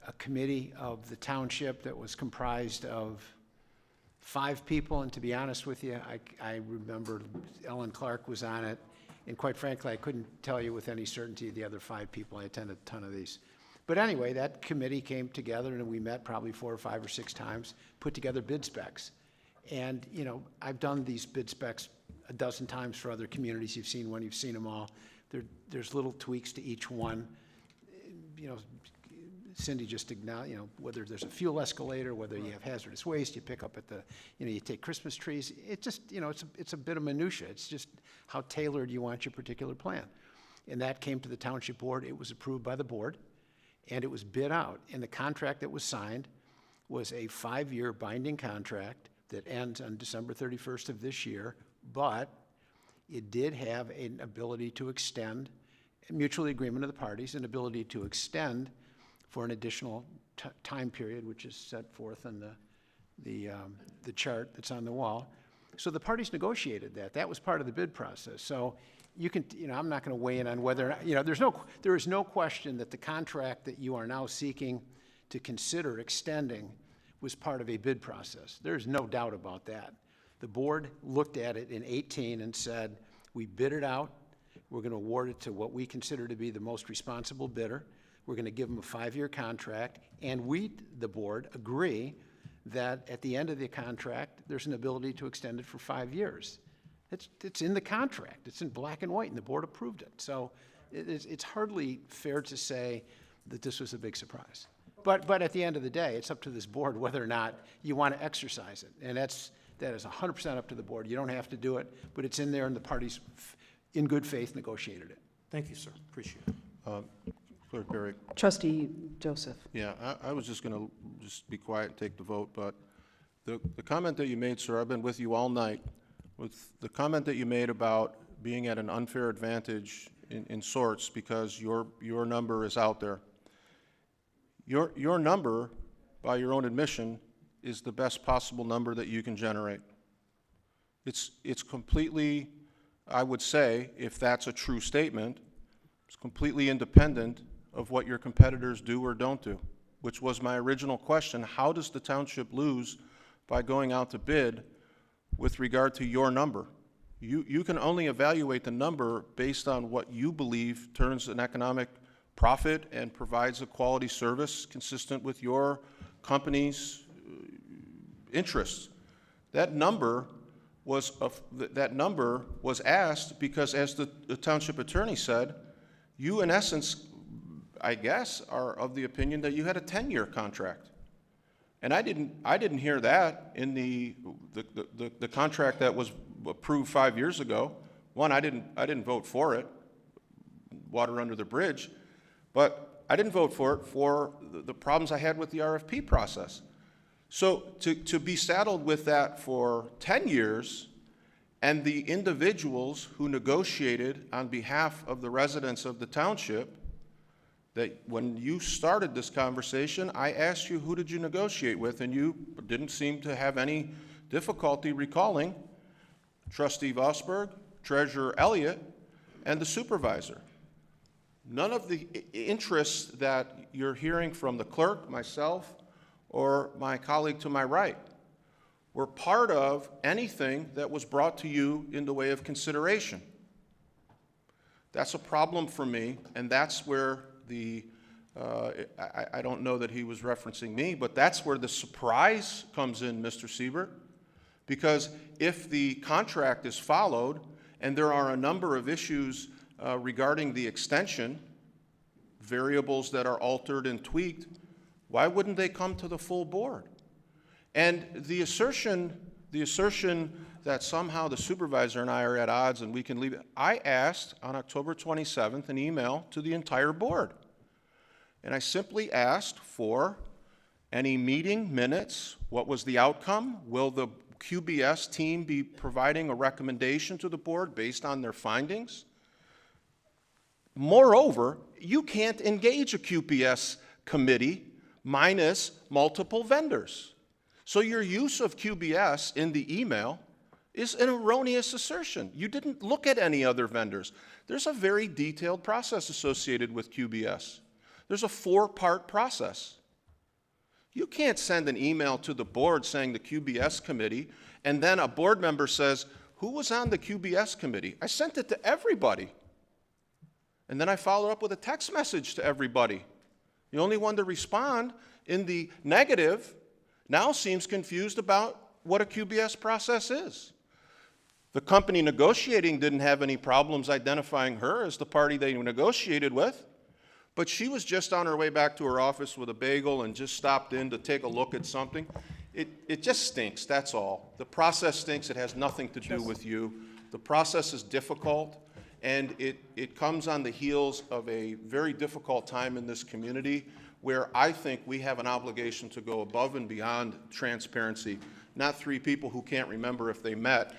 a committee of the township that was comprised of 5 people, and to be honest with you, I remember Ellen Clark was on it, and quite frankly, I couldn't tell you with any certainty the other 5 people. I attended a ton of these. But anyway, that committee came together, and we met probably 4 or 5 or 6 times, put together bid specs. And, I've done these bid specs a dozen times for other communities. You've seen one, you've seen them all. There's little tweaks to each one. Cindy just acknowledged, whether there's a fuel escalator, whether you have hazardous waste, you pick up at the, you take Christmas trees. It just, it's a bit of minutia. It's just how tailored you want your particular plan. And that came to the township board. It was approved by the board, and it was bid out. And the contract that was signed was a 5-year binding contract that ends on December 31st of this year, but it did have an ability to extend, a mutual agreement of the parties, an ability to extend for an additional time period, which is set forth in the chart that's on the wall. So the parties negotiated that. That was part of the bid process. So you can, I'm not going to weigh in on whether, there is no question that the contract that you are now seeking to consider extending was part of a bid process. There's no doubt about that. The board looked at it in 18 and said, we bid it out. We're going to award it to what we consider to be the most responsible bidder. We're going to give them a 5-year contract, and we, the board, agree that at the end of the contract, there's an ability to extend it for 5 years. It's in the contract. It's in black and white, and the board approved it. So it's hardly fair to say that this was a big surprise. But at the end of the day, it's up to this board whether or not you want to exercise it, and that is 100% up to the board. You don't have to do it, but it's in there, and the parties, in good faith, negotiated it. Thank you, sir. Appreciate it. Clerk Berry. Trustee Joseph. Yeah, I was just going to just be quiet and take the vote, but the comment that you made, sir, I've been with you all night, with the comment that you made about being at an unfair advantage in sorts because your number is out there. Your number, by your own admission, is the best possible number that you can generate. It's completely, I would say, if that's a true statement, it's completely independent of what your competitors do or don't do. which was my original question, how does the township lose by going out to bid with regard to your number? You can only evaluate the number based on what you believe turns an economic profit and provides a quality service consistent with your company's interests. That number was asked because, as the township attorney said, you in essence, I guess, are of the opinion that you had a 10-year contract. And I didn't hear that in the contract that was approved 5 years ago. One, I didn't vote for it, water under the bridge, but I didn't vote for it for the problems I had with the RFP process. So to be saddled with that for 10 years, and the individuals who negotiated on behalf of the residents of the township, that when you started this conversation, I asked you, who did you negotiate with? And you didn't seem to have any difficulty recalling Trustee Vosberg, Treasurer Elliott, and the supervisor. None of the interests that you're hearing from the clerk, myself, or my colleague to my right were part of anything that was brought to you in the way of consideration. That's a problem for me, and that's where I don't know that he was referencing me, but that's where the surprise comes in, Mr. Siebert, because if the contract is followed and there are a number of issues regarding the extension, variables that are altered and tweaked, why wouldn't they come to the full board? And the assertion that somehow the supervisor and I are at odds and we can leave it, I asked on October 27th an email to the entire board. And I simply asked for any meeting minutes. What was the outcome? Will the QBS team be providing a recommendation to the board based on their findings? Moreover, you can't engage a QBS committee minus multiple vendors. So your use of QBS in the email is an erroneous assertion. You didn't look at any other vendors. There's a very detailed process associated with QBS. There's a 4-part process. You can't send an email to the board saying the QBS committee, and then a board member says, who was on the QBS committee? I sent it to everybody. And then I followed up with a text message to everybody. The only one to respond in the negative now seems confused about what a QBS process is. The company negotiating didn't have any problems identifying her as the party they negotiated with, but she was just on her way back to her office with a bagel and just stopped in to take a look at something. It just stinks, that's all. The process stinks, it has nothing to do with you. The process is difficult, and it comes on the heels of a very difficult time in this community where I think we have an obligation to go above and beyond transparency, not 3 people who can't remember if they met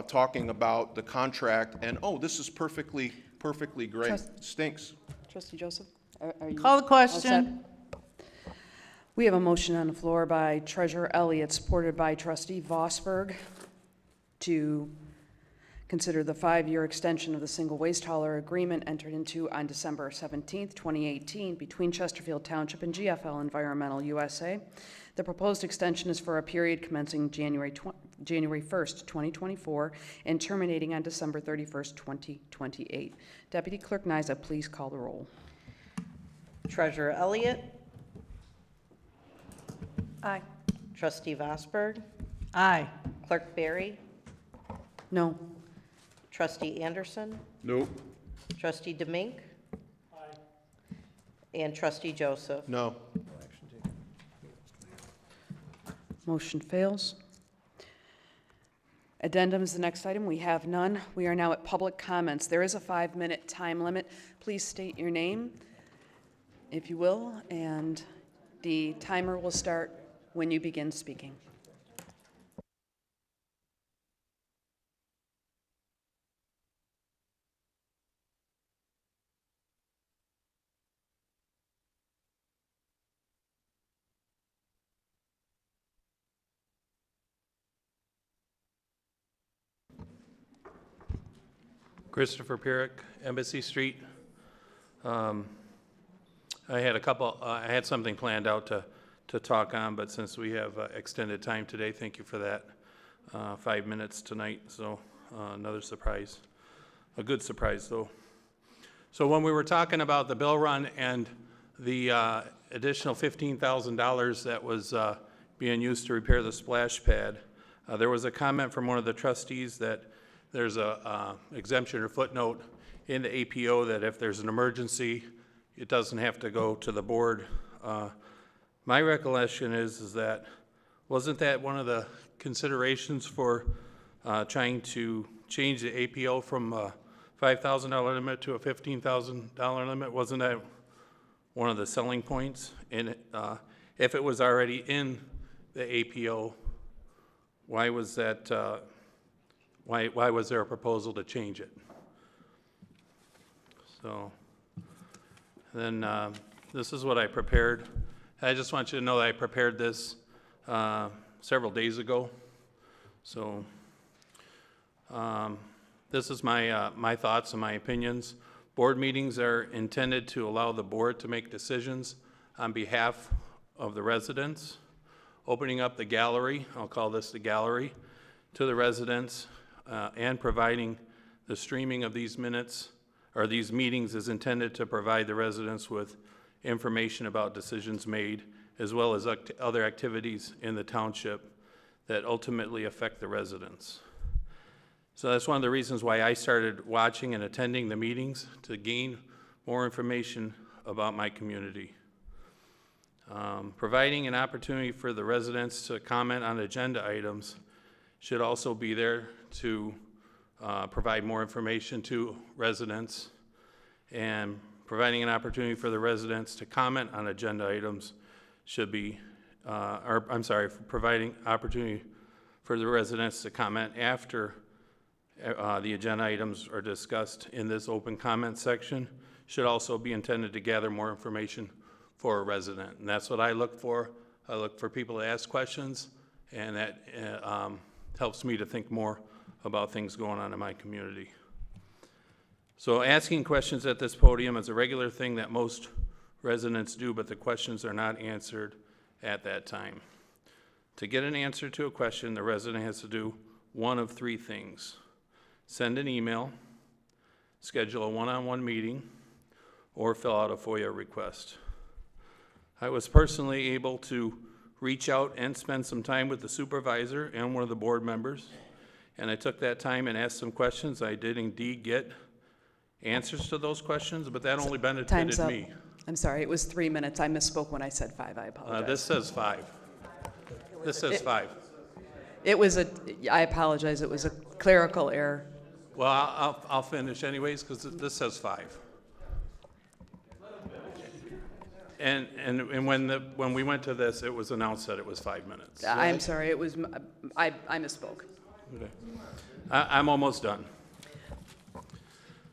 talking about the contract and, oh, this is perfectly great. Stinks. Trustee Joseph, are you Call the all set? question. We have a motion on the floor by Treasurer Elliott, supported by Trustee Vosberg, to consider the 5-year extension of the single waste hauler agreement entered into on December 17th, 2018 between Chesterfield Township and GFL Environmental USA. The proposed extension is for a period commencing January 1st, 2024 and terminating on December 31st, 2028. Deputy Clerk Nyza, please call the roll. Treasurer Elliott? Aye. Trustee Vosberg? Aye. Clerk Berry? No. Trustee Anderson? Nope. Trustee Demink? And Trustee Joseph? No. Motion fails. Addendum is the next item. We have none. We are now at public comments. There is a 5-minute time limit. Please state your name, if you will, and the timer will start when you begin speaking. Christopher Pierrick, Embassy Street. I had something planned out to talk on, but since we have extended time today, thank you for that. 5 minutes tonight, so another surprise. A good surprise, though. So when we were talking about the bill run and the additional $15,000 that was being used to repair the splash pad, there was a comment from one of the trustees that there's a exemption or footnote in the APO that if there's an emergency, it doesn't have to go to the board. My recollection is that, wasn't that one of the considerations for trying to change the APO from a $5,000 limit to a $15,000 limit? Wasn't that one of the selling points? And if it was already in the APO, why was that? Why was there a proposal to change it? So then this is what I prepared. I just want you to know that I prepared this several days ago. So this is my thoughts and my opinions. Board meetings are intended to allow the board to make decisions on behalf of the residents. Opening up the gallery, I'll call this the gallery, to the residents and providing the streaming of these minutes or these meetings is intended to provide the residents with information about decisions made as well as other activities in the township that ultimately affect the residents. So that's one of the reasons why I started watching and attending the meetings, to gain more information about my community. Providing an opportunity for the residents to comment on agenda items should also be there to provide more information to residents, and providing an opportunity for the residents to comment on agenda items should be, providing opportunity for the residents to comment after the agenda items are discussed in this open comment section should also be intended to gather more information for a resident. And that's what I look for. I look for people to ask questions, and that helps me to think more about things going on in my community. So asking questions at this podium is a regular thing that most residents do, but the questions are not answered at that time. To get an answer to a question, the resident has to do one of three things: send an email, schedule a one-on-one meeting, or fill out a FOIA request. I was personally able to reach out and spend some time with the supervisor and one of the board members, and I took that time and asked some questions. I did indeed get answers to those questions, but that only benefited Time's up. me. I'm sorry, it was 3 minutes. I misspoke when I said 5. I apologize. This says 5. This says 5. It was I apologize, it was a clerical error. Well, I'll finish anyways, because this says 5. And when we went to this, it was announced that it was 5 minutes. I'm sorry, it was, I misspoke. Okay. I'm almost done.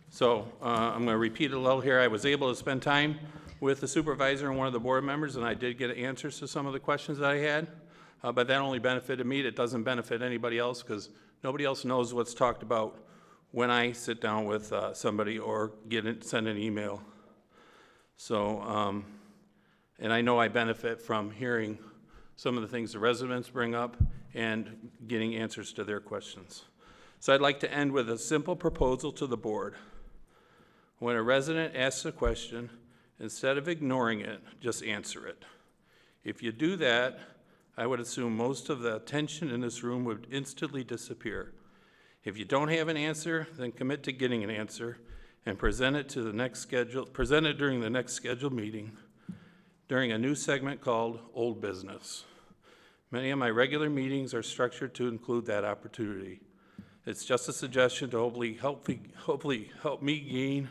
So I'm going to repeat a little here. I was able to spend time with the supervisor and one of the board members, and I did get answers to some of the questions that I had, but that only benefited me. It doesn't benefit anybody else, because nobody else knows what's talked about when I sit down with somebody or send an email. So, and I know I benefit from hearing some of the things the residents bring up and getting answers to their questions. So I'd like to end with a simple proposal to the board. When a resident asks a question, instead of ignoring it, just answer it. If you do that, I would assume most of the tension in this room would instantly disappear. If you don't have an answer, then commit to getting an answer and present it during the next scheduled meeting during a new segment called Old Business. Many of my regular meetings are structured to include that opportunity. It's just a suggestion to hopefully help me gain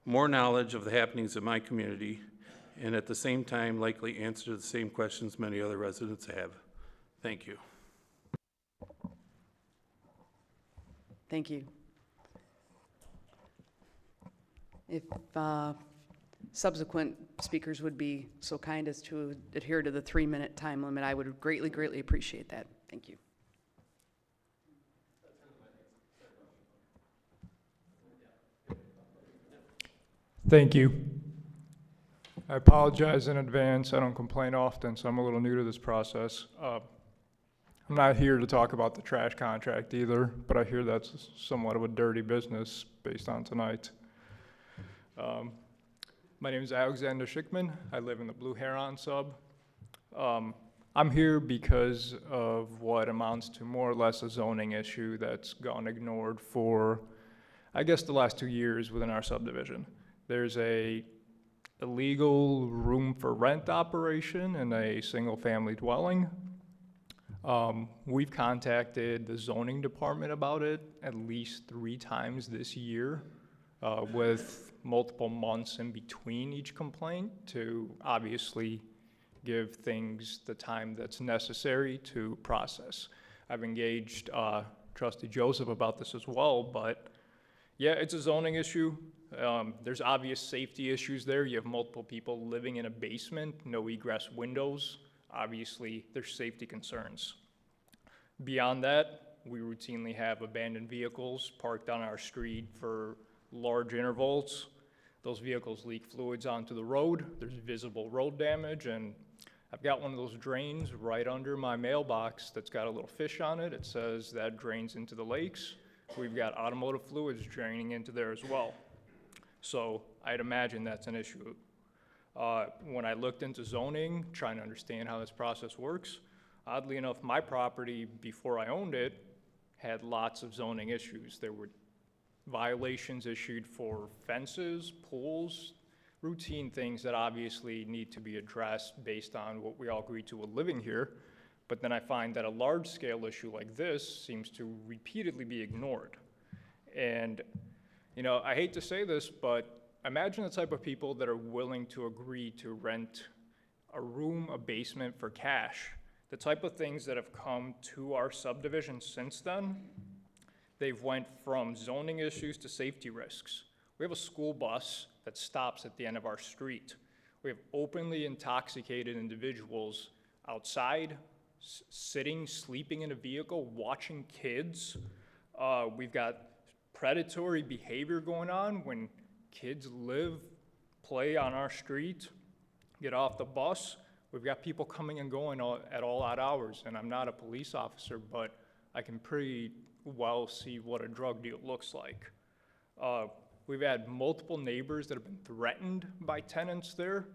more knowledge of the happenings in my community, and at the same time likely answer the same questions many other residents have. Thank you. Thank you. If subsequent speakers would be so kind as to adhere to the 3-minute time limit, I would greatly, greatly appreciate that. Thank you. Thank you. I apologize in advance. I don't complain often, so I'm a little new to this process. I'm not here to talk about the trash contract either, but I hear that's somewhat of a dirty business based on tonight. My name is Alexander Schickman. I live in the Blue Heron sub. I'm here because of what amounts to more or less a zoning issue that's gone ignored for, I guess, the last 2 years within our subdivision. There's a illegal room for rent operation in a single family dwelling. We've contacted the zoning department about it at least 3 times this year, with multiple months in between each complaint to obviously give things the time that's necessary to process. I've engaged Trustee Joseph about this as well, but yeah, it's a zoning issue. There's obvious safety issues there. You have multiple people living in a basement, no egress windows. Obviously, there's safety concerns. Beyond that, we routinely have abandoned vehicles parked on our street for large intervals. Those vehicles leak fluids onto the road. There's visible road damage, and I've got one of those drains right under my mailbox that's got a little fish on it. It says that drains into the lakes. We've got automotive fluids draining into there as well. So I'd imagine that's an issue. When I looked into zoning, trying to understand how this process works, oddly enough, my property, before I owned it, had lots of zoning issues. There were violations issued for fences, pools, routine things that obviously need to be addressed based on what we all agreed to with living here. But then I find that a large-scale issue like this seems to repeatedly be ignored. And, you know, I hate to say this, but imagine the type of people that are willing to agree to rent a room, a basement for cash. The type of things that have come to our subdivision since then, they've went from zoning issues to safety risks. We have a school bus that stops at the end of our street. We have openly intoxicated individuals outside, sitting, sleeping in a vehicle, watching kids. We've got predatory behavior going on when kids live, play on our street, get off the bus. We've got people coming and going at all odd hours, and I'm not a police officer, but I can pretty well see what a drug deal looks like. We've had multiple neighbors that have been threatened by tenants there,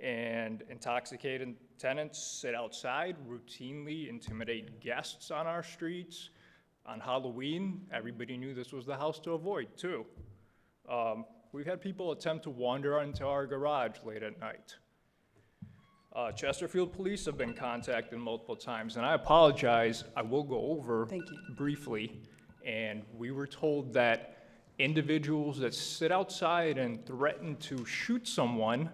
and intoxicated tenants sit outside, routinely intimidate guests on our streets. On Halloween, everybody knew this was the house to avoid, too. We've had people attempt to wander into our garage late at night. Chesterfield police have been contacted multiple times, and I apologize, I will go over briefly. And we were told that individuals that sit outside and threaten to shoot someone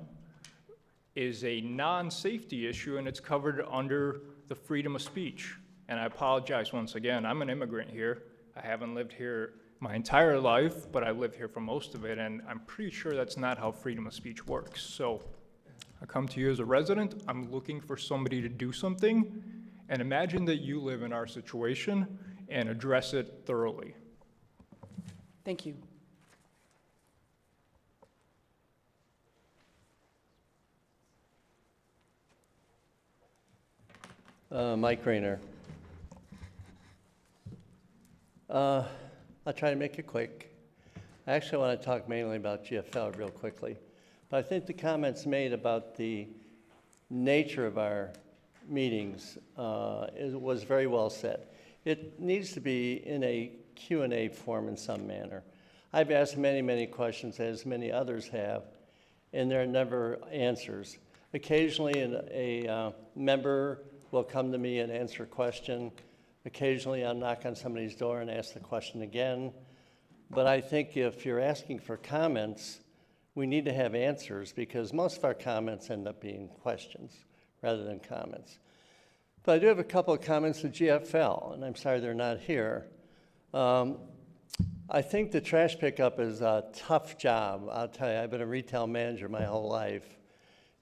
is a non-safety issue, and it's covered under the freedom of speech. And I apologize once again, I'm an immigrant here. I haven't lived here my entire life, but I lived here for most of it, and I'm pretty sure that's not how freedom of speech works. So I come to you as a resident, I'm looking for somebody to do something, and imagine that you live in our situation and address it thoroughly. Thank you. Mike Rayner. I'll try to make it quick. I actually want to talk mainly about GFL real quickly. But I think the comments made about the nature of our meetings was very well said. It needs to be in a Q&A form in some manner. I've asked many, many questions, as many others have, and there are never answers. Occasionally, a member will come to me and answer a question. Occasionally, I'll knock on somebody's door and ask the question again. But I think if you're asking for comments, we need to have answers, because most of our comments end up being questions rather than comments. But I do have a couple of comments to GFL, and I'm sorry they're not here. I think the trash pickup is a tough job. I'll tell you, I've been a retail manager my whole life,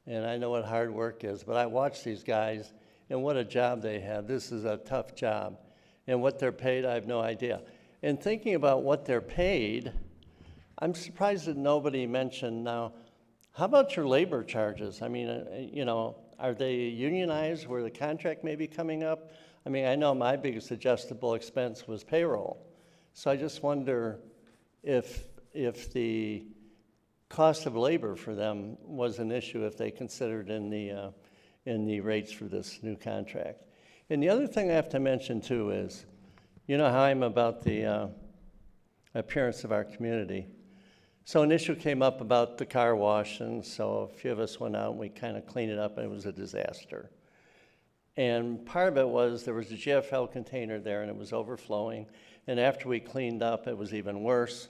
and I know what hard work is, but I watch these guys, and what a job they have. This is a tough job. And what they're paid, I have no idea. And thinking about what they're paid, I'm surprised that nobody mentioned now How about your labor charges? I mean, you know, are they unionized where the contract may be coming up? I mean, I know my biggest adjustable expense was payroll. So I just wonder if the cost of labor for them was an issue, if they considered in the rates for this new contract. And the other thing I have to mention too is, you know how I'm about the appearance of our community. So an issue came up about the car wash, and so a few of us went out and we kind of cleaned it up, and it was a disaster. And part of it was there was a GFL container there, and it was overflowing. And after we cleaned up, it was even worse.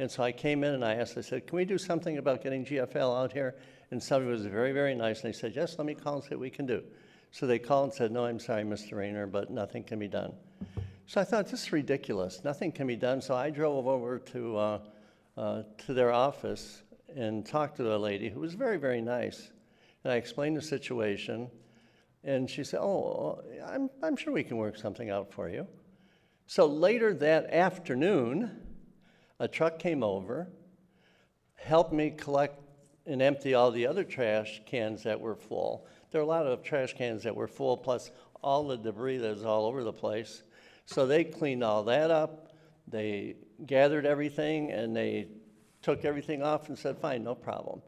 And so I came in and I asked, I said, can we do something about getting GFL out here? And somebody was very, very nice, and they said, yes, let me call and see what we can do. So they called and said, no, I'm sorry, Mr. Rayner, but nothing can be done. So I thought, this is ridiculous. Nothing can be done. So I drove over to their office and talked to the lady, who was very, very nice. And I explained the situation, and she said, oh, I'm sure we can work something out for you. So later that afternoon, a truck came over, helped me collect and empty all the other trash cans that were full. There were a lot of trash cans that were full, plus all the debris that was all over the place. So they cleaned all that up, they gathered everything, and they took everything off and said, fine, no problem.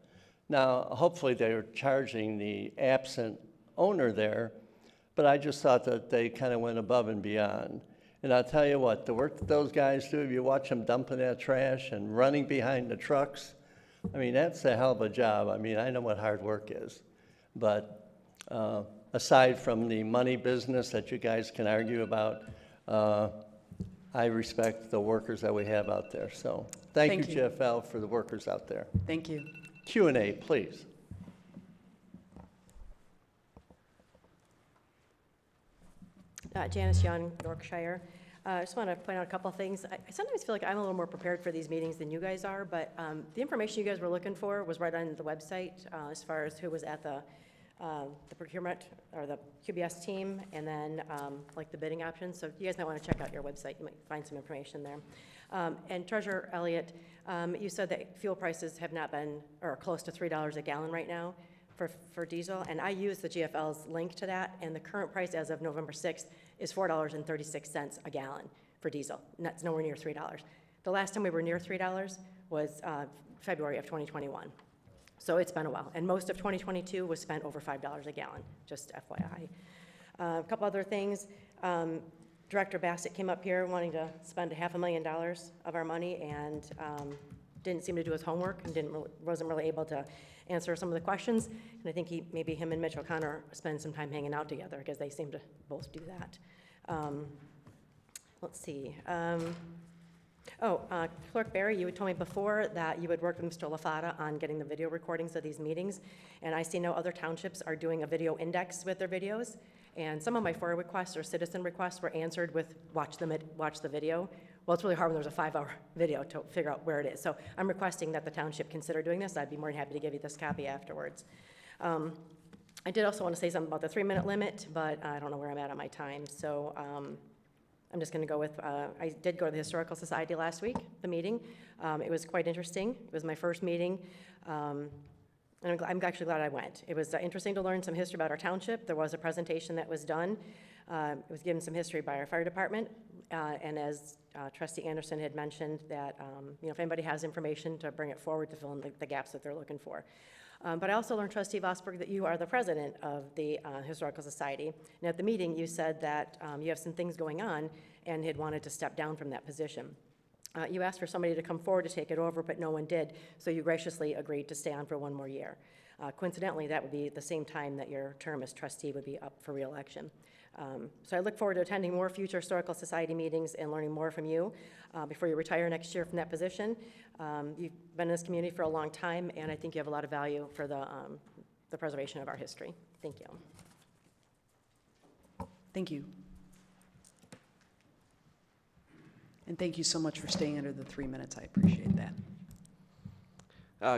Now, hopefully they were charging the absent owner there, but I just thought that they kind of went above and beyond. And I'll tell you what, the work that those guys do, if you watch them dumping that trash and running behind the trucks, I mean, that's a hell of a job. I mean, I know what hard work is. But aside from the money business that you guys can argue about, I respect the workers that we have out there. So thank you, GFL, for the workers out there. Thank you. Q&A, please. Janice Young, Yorkshire. I just want to point out a couple of things. I sometimes feel like I'm a little more prepared for these meetings than you guys are, but the information you guys were looking for was right on the website as far as who was at the procurement or the QBS team, and then like the bidding options. So you guys might want to check out your website. You might find some information there. And Treasurer Elliott, you said that fuel prices have not been, or close to $3 a gallon right now for diesel, and I used the GFL's link to that, and the current price as of November 6th is $4.36 a gallon for diesel. And that's nowhere near $3. The last time we were near $3 was February of 2021. So it's been a while, and most of 2022 was spent over $5 a gallon, just FYI. A couple other things. Director Bassett came up here wanting to spend $500,000 of our money, and didn't seem to do his homework and wasn't really able to answer some of the questions. And I think maybe him and Mitch O'Connor spend some time hanging out together, because they seem to both do that. Let's see. Clerk Berry, you had told me before that you had worked with Mr. LaFata on getting the video recordings of these meetings, and I see no other townships are doing a video index with their videos, and some of my FOIA requests or citizen requests were answered with watch the video. Well, it's really hard when there's a 5-hour video to figure out where it is. So I'm requesting that the township consider doing this. I'd be more than happy to give you this copy afterwards. I did also want to say something about the 3-minute limit, but I don't know where I'm at on my time. So I'm just going to go with, I did go to the Historical Society last week, the meeting. It was quite interesting. It was my first meeting. And I'm actually glad I went. It was interesting to learn some history about our township. There was a presentation that was done. It was given some history by our fire department. And as Trustee Anderson had mentioned, that if anybody has information, to bring it forward to fill in the gaps that they're looking for. But I also learned, Trustee Vosberg, that you are the president of the Historical Society. And at the meeting, you said that you have some things going on and had wanted to step down from that position. You asked for somebody to come forward to take it over, but no one did, so you graciously agreed to stay on for 1 more year. Coincidentally, that would be the same time that your term as trustee would be up for re-election. So I look forward to attending more future Historical Society meetings and learning more from you before you retire next year from that position. You've been in this community for a long time, and I think you have a lot of value for the preservation of our history. Thank you. Thank you. And thank you so much for staying under the 3 minutes. I appreciate that.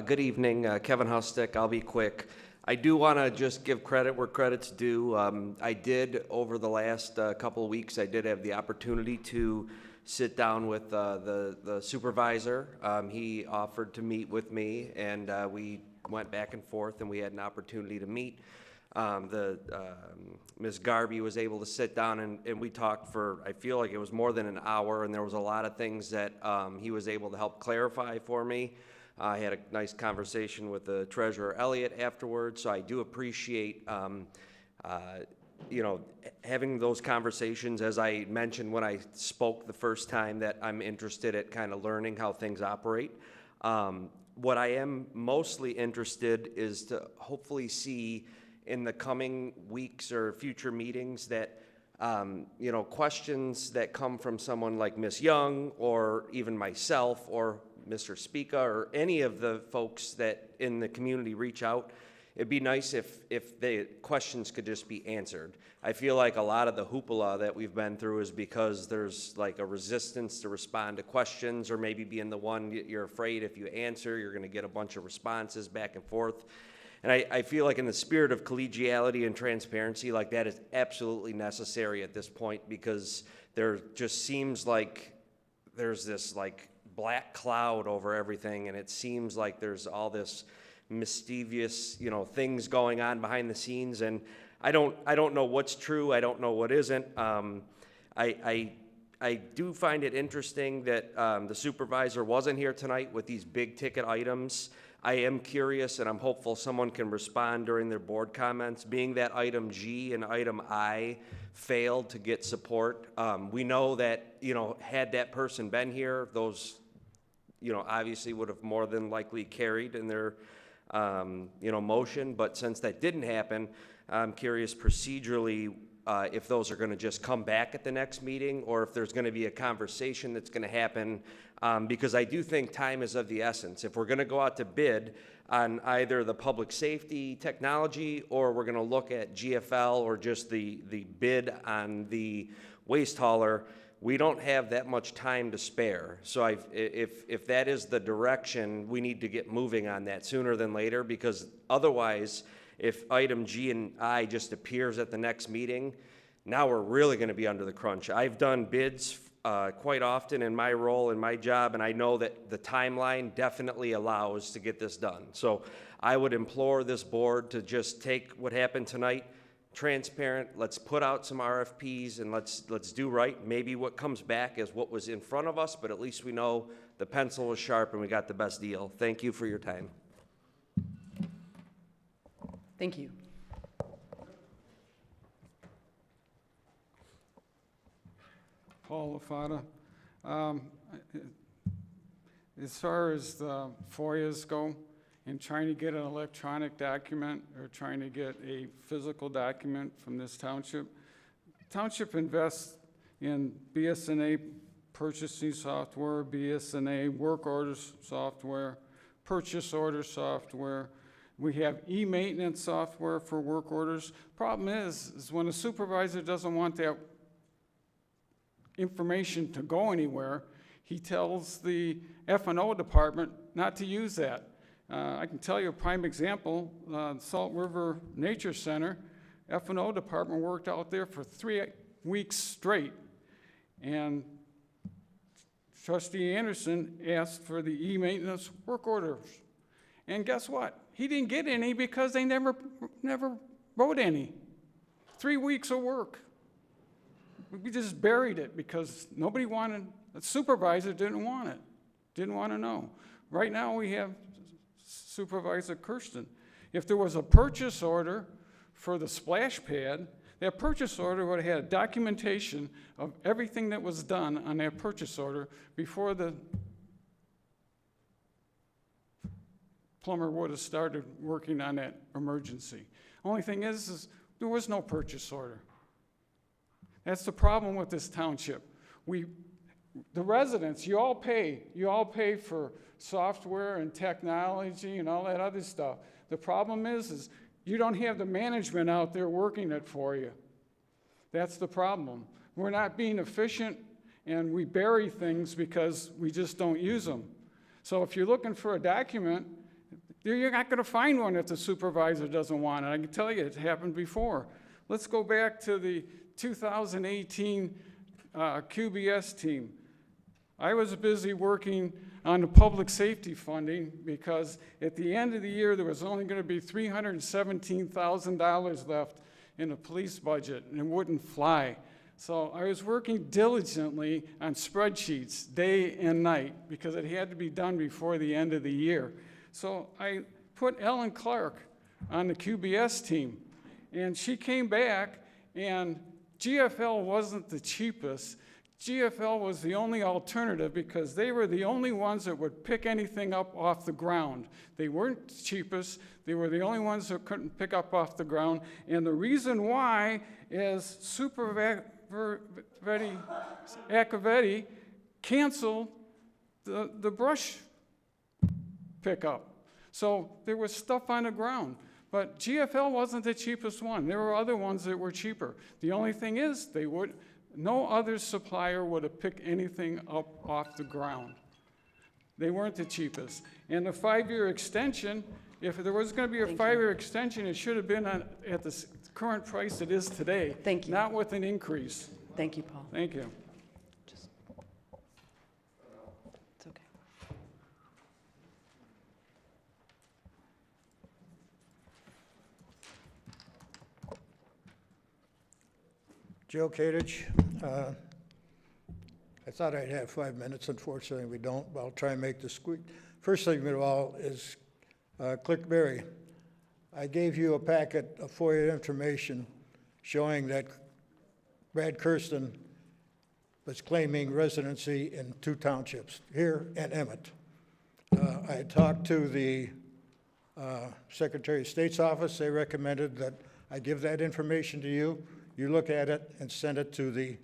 Good evening, Kevin Hustick. I'll be quick. I do want to just give credit where credit's due. I did, over the last couple of weeks, I did have the opportunity to sit down with the supervisor. He offered to meet with me, and we went back and forth, and we had an opportunity to meet. Ms. Garvey was able to sit down, and we talked for, I feel like it was more than an hour, and there was a lot of things that he was able to help clarify for me. I had a nice conversation with the treasurer, Elliott, afterwards, so I do appreciate you know, having those conversations. As I mentioned when I spoke the first time, that I'm interested at kind of learning how things operate. What I am mostly interested is to hopefully see in the coming weeks or future meetings that, you know, questions that come from someone like Ms. Young or even myself or Mr. Spica or any of the folks that in the community reach out. It'd be nice if the questions could just be answered. I feel like a lot of the hoopla that we've been through is because there's like a resistance to respond to questions, or maybe being the one you're afraid if you answer, you're gonna get a bunch of responses back and forth. And I feel like in the spirit of collegiality and transparency, like that is absolutely necessary at this point, because there just seems like there's this like black cloud over everything, and it seems like there's all this mischievous, you know, things going on behind the scenes, and I don't know what's true. I don't know what isn't. I do find it interesting that the supervisor wasn't here tonight with these big ticket items. I am curious, and I'm hopeful someone can respond during their board comments, being that item G and item I failed to get support. We know that, you know, had that person been here, those, you know, obviously would have more than likely carried in their, you know, motion. But since that didn't happen, I'm curious procedurally if those are going to just come back at the next meeting, or if there's going to be a conversation that's going to happen, because I do think time is of the essence. If we're going to go out to bid on either the public safety technology, or we're going to look at GFL, or just the bid on the waste hauler, we don't have that much time to spare. So if that is the direction, we need to get moving on that sooner than later, because otherwise, if item G and I just appears at the next meeting, now we're really going to be under the crunch. I've done bids quite often in my role, in my job, and I know that the timeline definitely allows to get this done. So I would implore this board to just take what happened tonight, transparent, let's put out some RFPs, and let's do right. Maybe what comes back is what was in front of us, but at least we know the pencil was sharp and we got the best deal. Thank you for your time. Thank you. Paul LaFata. As far as the FOIAs go, and trying to get an electronic document or trying to get a physical document from this township, township invests in BSNA purchasing software, BSNA work orders software, purchase order software. We have e-maintenance software for work orders. Problem is when a supervisor doesn't want that information to go anywhere, he tells the F&O department not to use that. I can tell you a prime example, Salt River Nature Center, F&O department worked out there for 3 weeks straight, and Trustee Anderson asked for the e-maintenance work orders. And guess what? He didn't get any because they never wrote any. 3 weeks of work. We just buried it because nobody wanted, the supervisor didn't want it, didn't want to know. Right now we have Supervisor Kirsten. If there was a purchase order for the splash pad, that purchase order would have had documentation of everything that was done on that purchase order before the plumber would have started working on that emergency. Only thing is there was no purchase order. That's the problem with this township. The residents, you all pay for software and technology and all that other stuff. The problem is you don't have the management out there working it for you. That's the problem. We're not being efficient, and we bury things because we just don't use them. So if you're looking for a document, you're not going to find one if the supervisor doesn't want it. I can tell you it's happened before. Let's go back to the 2018 QBS team. I was busy working on the public safety funding because at the end of the year, there was only going to be $317,000 left in the police budget, and it wouldn't fly. So I was working diligently on spreadsheets day and night because it had to be done before the end of the year. So I put Ellen Clark on the QBS team, and she came back, and GFL wasn't the cheapest. GFL was the only alternative because they were the only ones that would pick anything up off the ground. They weren't the cheapest. They were the only ones that couldn't pick up off the ground. And the reason why is Accavetti canceled the brush pickup. So there was stuff on the ground. But GFL wasn't the cheapest one. There were other ones that were cheaper. The only thing is, no other supplier would have picked anything up off the ground. They weren't the cheapest. And the 5-year extension, if there was going to be a 5-year extension, it should have been at the current price it is today. Thank you. Not with an increase. Thank you, Paul. Thank you. It's okay. Joe Kadich. I thought I'd have 5 minutes. Unfortunately, we don't, but I'll try and make this quick. First thing of all is Clerk Berry. I gave you a packet of FOIA information showing that Brad Kirsten was claiming residency in 2 townships, here and Emmett. I talked to the Secretary of State's office. They recommended that I give that information to you. You look at it and send it to the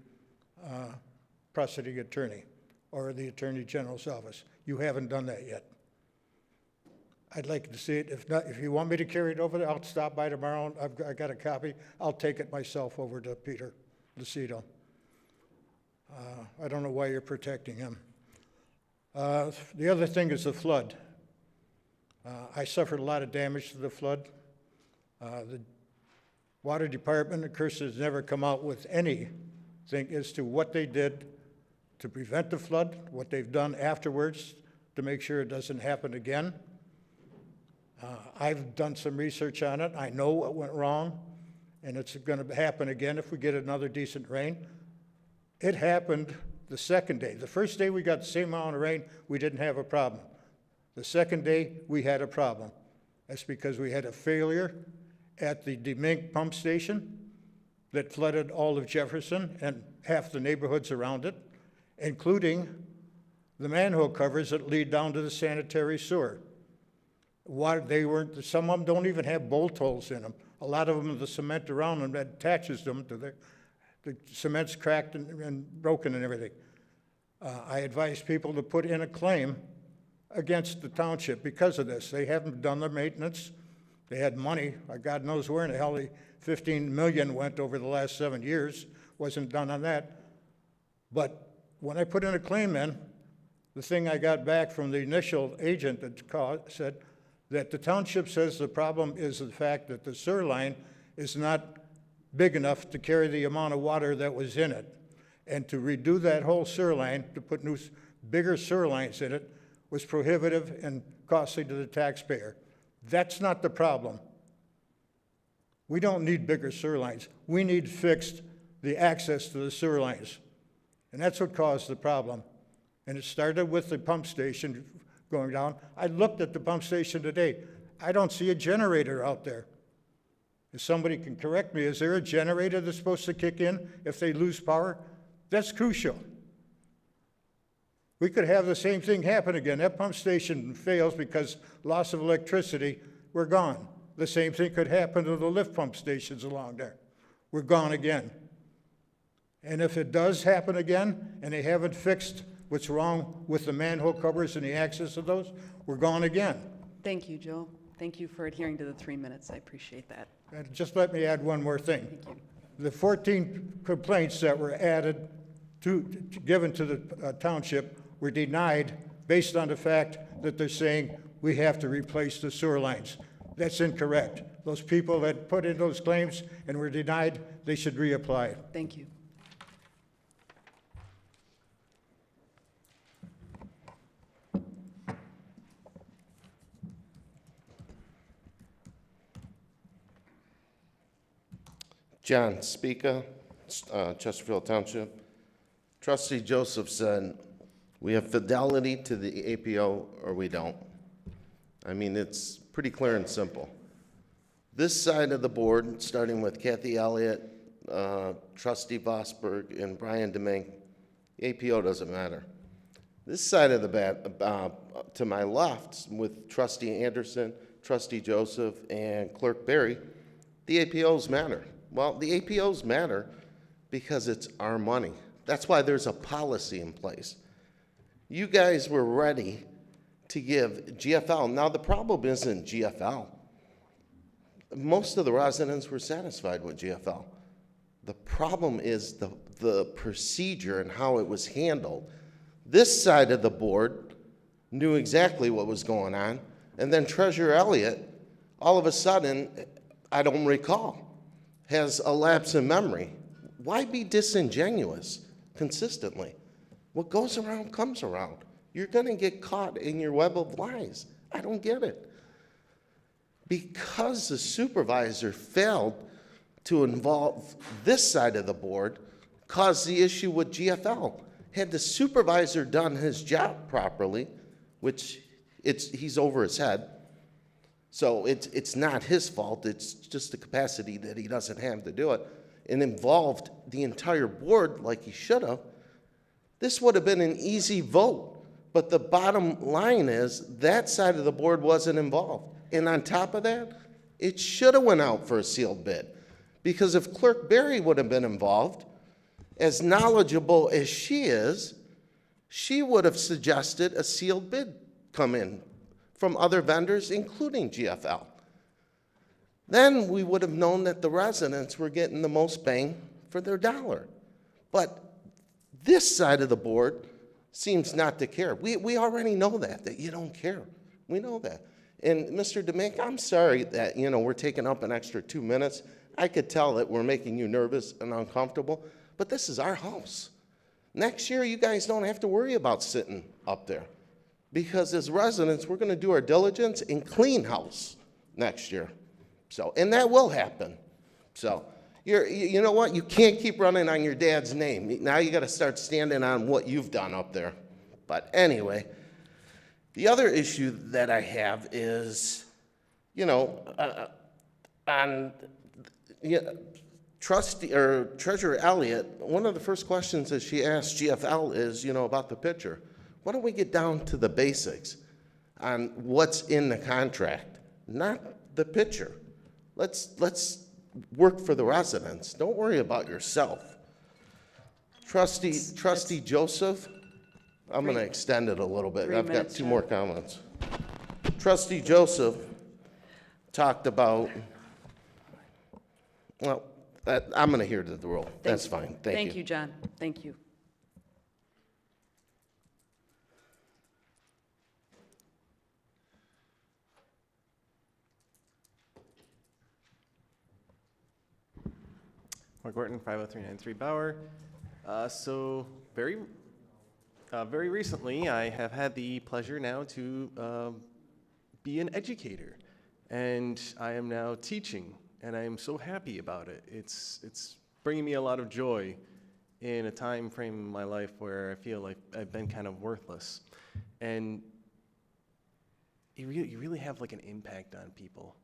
prosecuting attorney or the Attorney General's office. You haven't done that yet. I'd like to see it. If not, if you want me to carry it over there, I'll stop by tomorrow. I got a copy. I'll take it myself over to Peter Lucido. I don't know why you're protecting him. The other thing is the flood. I suffered a lot of damage to the flood. The Water Department, of course, has never come out with anything as to what they did to prevent the flood, what they've done afterwards to make sure it doesn't happen again. I've done some research on it. I know what went wrong, and it's going to happen again if we get another decent rain. It happened the second day. The first day we got the same amount of rain, we didn't have a problem. The second day, we had a problem. That's because we had a failure at the DeMink pump station that flooded all of Jefferson and half the neighborhoods around it, including the manhole covers that lead down to the sanitary sewer. Some of them don't even have bolt holes in them. A lot of them, the cement around them that attaches them to the cement's cracked and broken and everything. I advise people to put in a claim against the township because of this. They haven't done their maintenance. They had money. God knows where in the hell the $15 million went over the last 7 years. Wasn't done on that. But when I put in a claim in, the thing I got back from the initial agent that said that the township says the problem is the fact that the sewer line is not big enough to carry the amount of water that was in it. And to redo that whole sewer line, to put new, bigger sewer lines in it, was prohibitive and costly to the taxpayer. That's not the problem. We don't need bigger sewer lines. We need fixed the access to the sewer lines. And that's what caused the problem. And it started with the pump station going down. I looked at the pump station today. I don't see a generator out there. If somebody can correct me, is there a generator that's supposed to kick in if they lose power? That's crucial. We could have the same thing happen again. That pump station fails because loss of electricity, we're gone. The same thing could happen to the lift pump stations along there. We're gone again. And if it does happen again, and they haven't fixed what's wrong with the manhole covers and the access of those, we're gone again. Thank you, Joe. Thank you for adhering to the 3 minutes. I appreciate that. And just let me add one more thing. Thank you. The 14 complaints that were added given to the township were denied based on the fact that they're saying we have to replace the sewer lines. That's incorrect. Those people that put in those claims and were denied, they should reapply. Thank you. John Speaker, Chesterfield Township. Trustee Joseph said, we have fidelity to the APO or we don't. I mean, it's pretty clear and simple. This side of the board, starting with Kathy Elliott, Trustee Vosberg, and Brian Demink, APO doesn't matter. This side of the to my left, with Trustee Anderson, Trustee Joseph, and Clerk Berry, the APOs matter. Well, the APOs matter because it's our money. That's why there's a policy in place. You guys were ready to give GFL. Now, the problem isn't GFL. Most of the residents were satisfied with GFL. The problem is the procedure and how it was handled. This side of the board knew exactly what was going on, and then Treasurer Elliott, all of a sudden, I don't recall, has a lapse in memory. Why be disingenuous consistently? What goes around comes around. You're going to get caught in your web of lies. I don't get it. Because the supervisor failed to involve this side of the board, caused the issue with GFL. Had the supervisor done his job properly, which he's over his head, so it's not his fault, it's just the capacity that he doesn't have to do it, and involved the entire board like he should have, this would have been an easy vote. But the bottom line is that side of the board wasn't involved. And on top of that, it should have went out for a sealed bid. Because if Clerk Berry would have been involved, as knowledgeable as she is, she would have suggested a sealed bid come in from other vendors, including GFL. Then we would have known that the residents were getting the most bang for their dollar. But this side of the board seems not to care. We already know that you don't care. We know that. And Mr. Demink, I'm sorry that, we're taking up an extra 2 minutes. I could tell that we're making you nervous and uncomfortable, but this is our house. Next year, you guys don't have to worry about sitting up there, because as residents, we're going to do our diligence and clean house next year. So, and that will happen. So, you know what? You can't keep running on your dad's name. Now you got to start standing on what you've done up there. But anyway, the other issue that I have is, on Trustee or Treasurer Elliott, one of the first questions that she asked GFL is, about the pitcher. Why don't we get down to the basics on what's in the contract, not the pitcher? Let's work for the residents. Don't worry about yourself. Trustee Joseph, I'm going to extend it a little bit. I've got 2 more comments. Trustee Joseph talked about, well, I'm going to hear the rule. That's fine. Thank you. Thank you, John. Thank you. Mark Orton, 50393 Bauer. So very recently, I have had the pleasure now to be an educator, and I am now teaching, and I am so happy about it. It's bringing me a lot of joy in a time frame in my life where I feel like I've been kind of worthless, and you really have like an impact on people,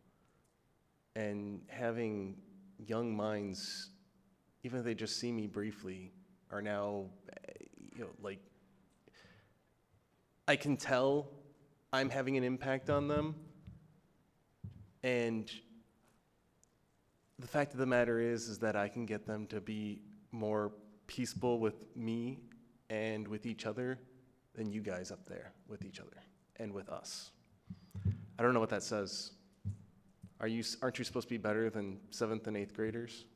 and having young minds, even if they just see me briefly, are now, like, I can tell I'm having an impact on them. And the fact of the matter is that I can get them to be more peaceful with me and with each other than you guys up there with each other and with us. I don't know what that says. Aren't you supposed to be better than 7th and 8th graders?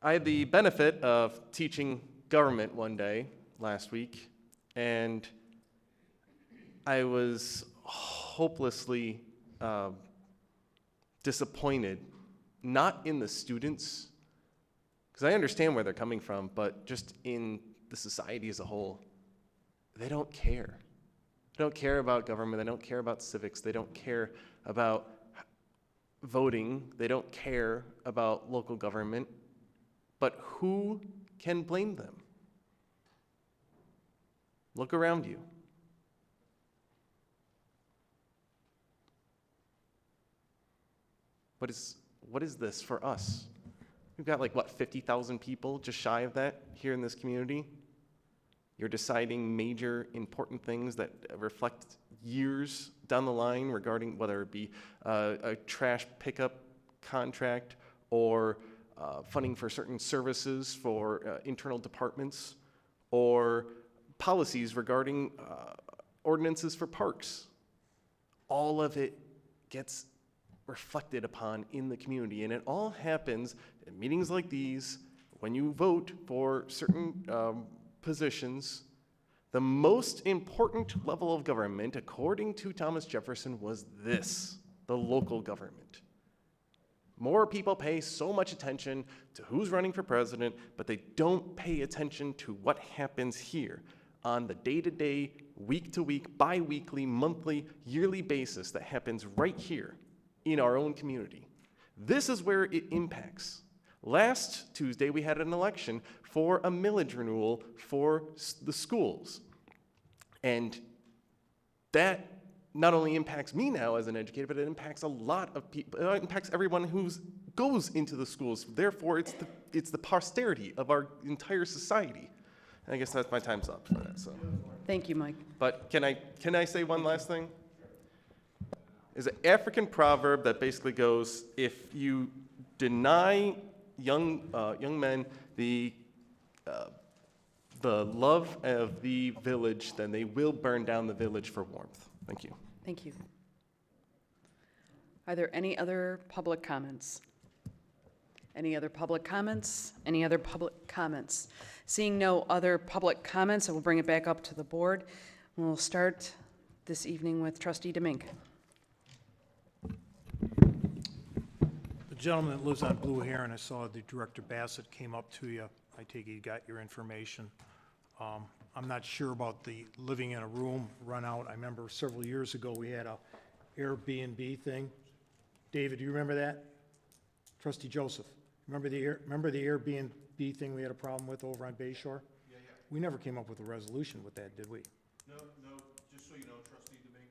I had the benefit of teaching government one day last week, and I was hopelessly disappointed, not in the students, because I understand where they're coming from, but just in the society as a whole. They don't care. They don't care about government. They don't care about civics. They don't care about voting. They don't care about local government. But who can blame them? Look around you. What is this for us? We've got like, what, 50,000 people, just shy of that, here in this community. You're deciding major, important things that reflect years down the line regarding whether it be a trash pickup contract or funding for certain services for internal departments or policies regarding ordinances for parks. All of it gets reflected upon in the community, and it all happens at meetings like these when you vote for certain positions. The most important level of government, according to Thomas Jefferson, was this: the local government. More people pay so much attention to who's running for president, but they don't pay attention to what happens here on the day-to-day, week-to-week, bi-weekly, monthly, yearly basis that happens right here in our own community. This is where it impacts. Last Tuesday, we had an election for a millage renewal for the schools. And that not only impacts me now as an educator, but it impacts a lot of people. It impacts everyone who goes into the schools. Therefore, it's the posterity of our entire society. And I guess that's my time's up for that. So. Thank you, Mike. But can I say one last thing? There's an African proverb that basically goes, if you deny young men the love of the village, then they will burn down the village for warmth. Thank you. Thank you. Are there any other public comments? Any other public comments? Any other public comments? Seeing no other public comments, I will bring it back up to the board. We'll start this evening with Trustee Demink. The gentleman that lives on Blue Heron, I saw the Director Bassett came up to you. I take it he got your information. I'm not sure about the living in a room run out. I remember several years ago we had a Airbnb thing. David, do you remember that? Trustee Joseph, remember the Airbnb thing we had a problem with over on Bay Shore? Yeah. We never came up with a resolution with that, did we? No, just so you know, Trustee Demink,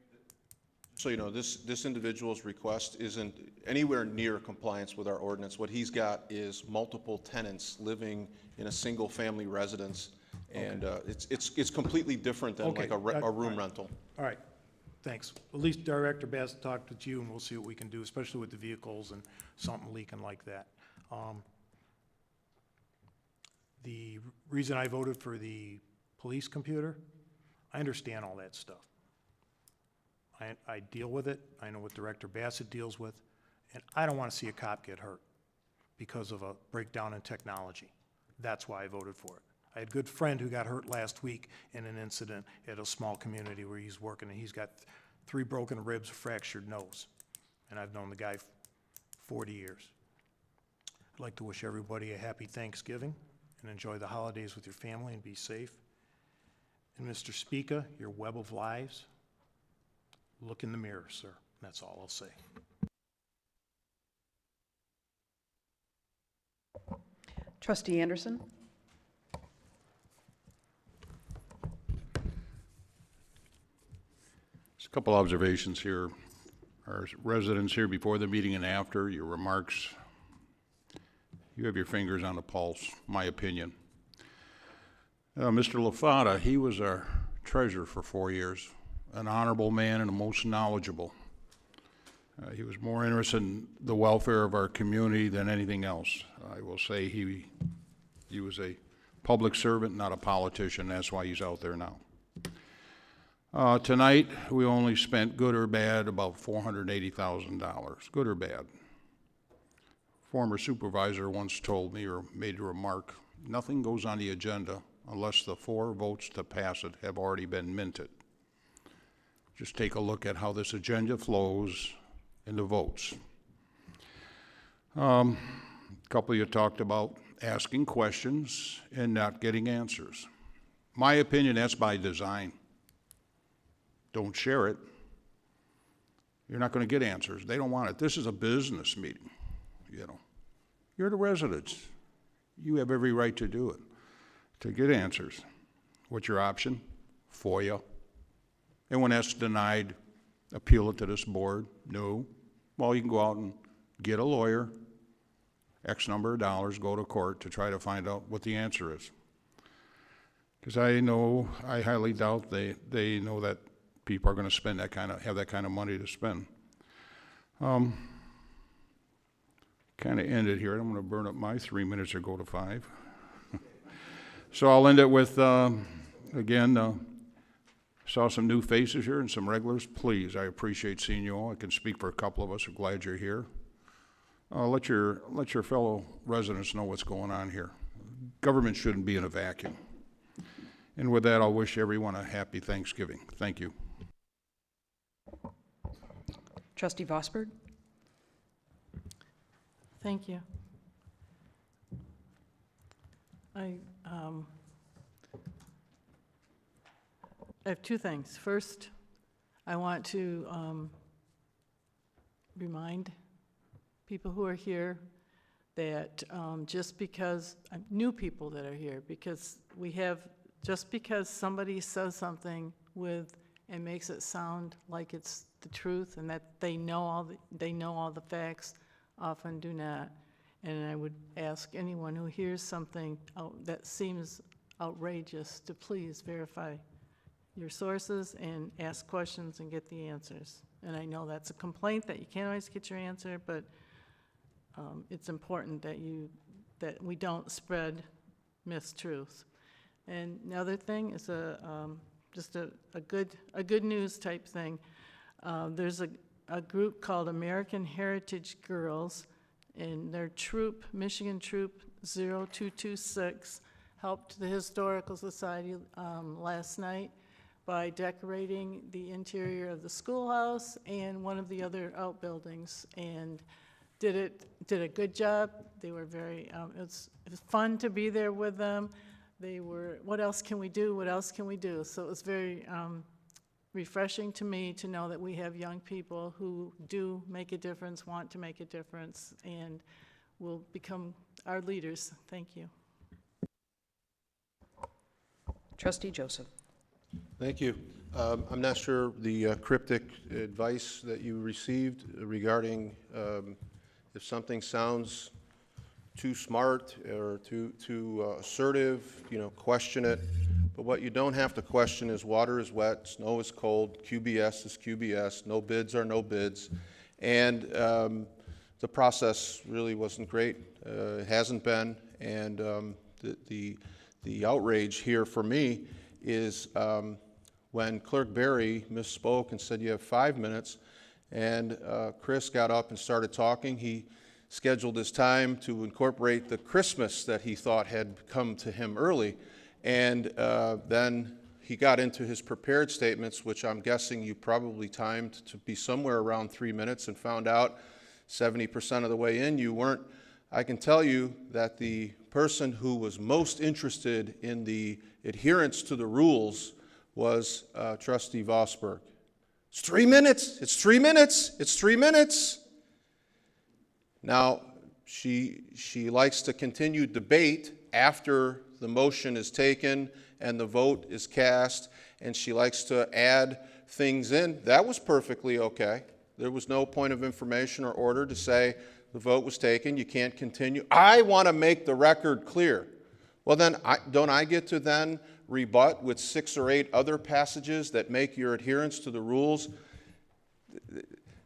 so you know, this individual's request isn't anywhere near compliance with our ordinance. What he's got is multiple tenants living in a single-family residence, and it's completely different than like a room rental. All right, thanks. At least Director Bass talked with you, and we'll see what we can do, especially with the vehicles and something leaking like that. The reason I voted for the police computer, I understand all that stuff. I deal with it. I know what Director Bassett deals with, and I don't want to see a cop get hurt because of a breakdown in technology. That's why I voted for it. I had a good friend who got hurt last week in an incident at a small community where he's working, and he's got 3 broken ribs, a fractured nose, and I've known the guy 40 years. I'd like to wish everybody a happy Thanksgiving and enjoy the holidays with your family and be safe. And Mr. Speaker, your web of lives, look in the mirror, sir. That's all I'll say. Trustee Anderson. Just a couple observations here. Our residents here before the meeting and after, your remarks, you have your fingers on the pulse, my opinion. Mr. LaFata, he was our treasurer for 4 years, an honorable man and the most knowledgeable. He was more interested in the welfare of our community than anything else. I will say he was a public servant, not a politician. That's why he's out there now. Tonight, we only spent, good or bad, about $480,000, good or bad. Former supervisor once told me or made a remark, nothing goes on the agenda unless the 4 votes to pass it have already been minted. Just take a look at how this agenda flows in the votes. A couple of you talked about asking questions and not getting answers. My opinion, that's by design. Don't share it. You're not going to get answers. They don't want it. This is a business meeting, you know. You're the residents. You have every right to do it, to get answers. What's your option? FOIA. And when that's denied, appeal it to this board? No. Well, you can go out and get a lawyer, X number of dollars, go to court to try to find out what the answer is. Because I highly doubt they know that people are going to spend have that kind of money to spend. Kind of end it here. I'm going to burn up my 3 minutes or go to 5. So I'll end it with, again, saw some new faces here and some regulars. Please, I appreciate seeing you all. I can speak for a couple of us. I'm glad you're here. Let your fellow residents know what's going on here. Government shouldn't be in a vacuum. And with that, I'll wish everyone a happy Thanksgiving. Thank you. Trustee Vosberg? Thank you. I have two things. First, I want to remind people who are here that just because, new people that are here, because we have, just because somebody says something and makes it sound like it's the truth and that they know all the facts, often do not. And I would ask anyone who hears something that seems outrageous to please verify your sources and ask questions and get the answers. And I know that's a complaint that you can't always get your answer, but it's important that we don't spread mistruths. And the other thing is just a good news type thing. There's a group called American Heritage Girls, and their troop, Michigan Troop 0226, helped the Historical Society last night by decorating the interior of the schoolhouse and one of the other outbuildings, and did a good job. They were very, it was fun to be there with them. They were, what else can we do? What else can we do? So it was very refreshing to me to know that we have young people who do make a difference, want to make a difference, and will become our leaders. Thank you. Trustee Joseph. Thank you. I'm not sure the cryptic advice that you received regarding if something sounds too smart or too assertive, question it. But what you don't have to question is water is wet, snow is cold, QBS is QBS, no bids are no bids. And the process really wasn't great. It hasn't been. And the outrage here for me is when Clerk Berry misspoke and said you have 5 minutes, and Chris got up and started talking. He scheduled his time to incorporate the Christmas that he thought had come to him early. And then he got into his prepared statements, which I'm guessing you probably timed to be somewhere around 3 minutes, and found out 70% of the way in you weren't. I can tell you that the person who was most interested in the adherence to the rules was Trustee Vosberg. It's 3 minutes, it's 3 minutes, it's 3 minutes. Now, she likes to continue debate after the motion is taken and the vote is cast, and she likes to add things in. That was perfectly okay. There was no point of information or order to say the vote was taken, you can't continue. I want to make the record clear. Well, then, don't I get to then rebut with 6 or 8 other passages that make your adherence to the rules?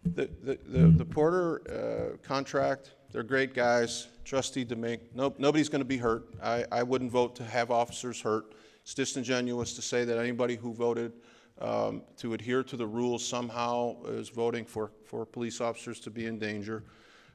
The Porter contract, they're great guys. Trustee DeMink, nobody's going to be hurt. I wouldn't vote to have officers hurt. It's disingenuous to say that anybody who voted to adhere to the rules somehow is voting for police officers to be in danger.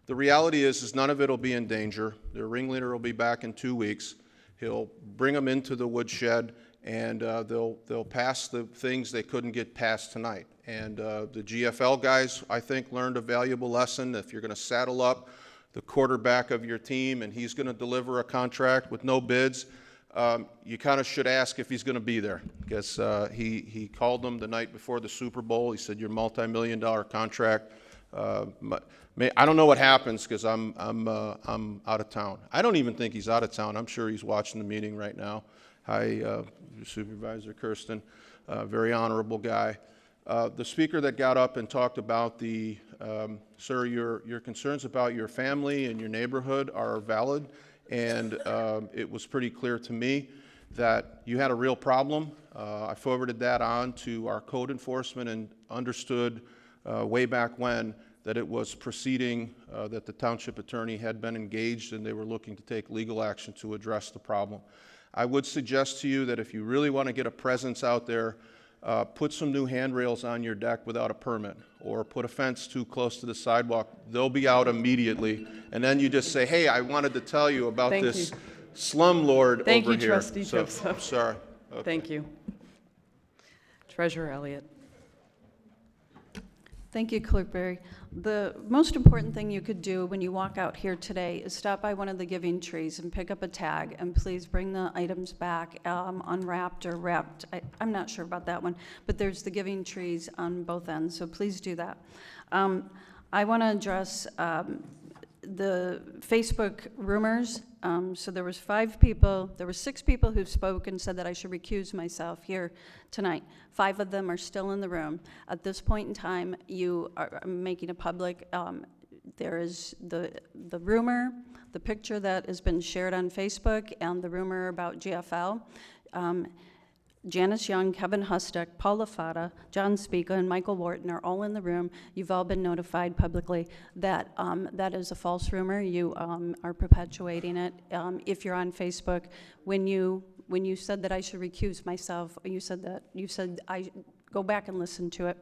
The reality is none of it will be in danger. The ringleader will be back in 2 weeks. He'll bring them into the woodshed, and they'll pass the things they couldn't get past tonight. And the GFL guys, I think, learned a valuable lesson. If you're going to saddle up the quarterback of your team and he's going to deliver a contract with no bids, you kind of should ask if he's going to be there, because he called them the night before the Super Bowl. He said, your multi-million-dollar contract. I don't know what happens, because I'm out of town. I don't even think he's out of town. I'm sure he's watching the meeting right now. Hi, Supervisor Kirsten, very honorable guy. The speaker that got up and talked about sir, your concerns about your family and your neighborhood are valid, and it was pretty clear to me that you had a real problem. I forwarded that on to our code enforcement and understood way back when that it was proceeding, that the township attorney had been engaged and they were looking to take legal action to address the problem. I would suggest to you that if you really want to get a presence out there, put some new handrails on your deck without a permit, or put a fence too close to the sidewalk. They'll be out immediately. And then you just say, hey, I wanted to tell you about this slumlord over here. Thank you, Trustee So, Joseph. sorry. Okay. Thank you. Treasurer Elliott. Thank you, Clerk Berry. The most important thing you could do when you walk out here today is stop by one of the giving trees and pick up a tag, and please bring the items back unwrapped or wrapped. I'm not sure about that one, but there's the giving trees on both ends, so please do that. I want to address the Facebook rumors. So there was 6 people who spoke and said that I should recuse myself here tonight. 5 of them are still in the room. At this point in time, you are making a public, there is the rumor, the picture that has been shared on Facebook, and the rumor about GFL. Janice Young, Kevin Hustek, Paul LaFata, John Spica, and Michael Wharton are all in the room. You've all been notified publicly that that is a false rumor. You are perpetuating it. If you're on Facebook, when you said that I should recuse myself, you said I go back and listen to it.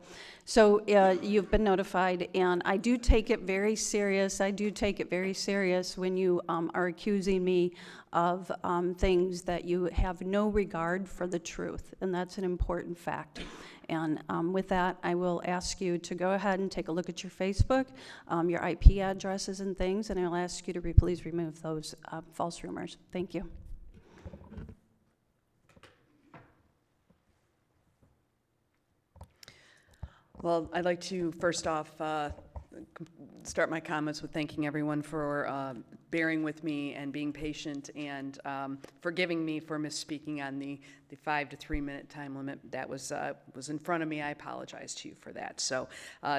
So you've been notified, and I do take it very serious. I do take it very serious when you are accusing me of things that you have no regard for the truth, and that's an important fact. And with that, I will ask you to go ahead and take a look at your Facebook, your IP addresses and things, and I'll ask you to please remove those false rumors. Thank you. Well, I'd like to first off start my comments with thanking everyone for bearing with me and being patient and forgiving me for misspeaking on the 5 to 3 minute time limit that was in front of me. I apologize to you for that. So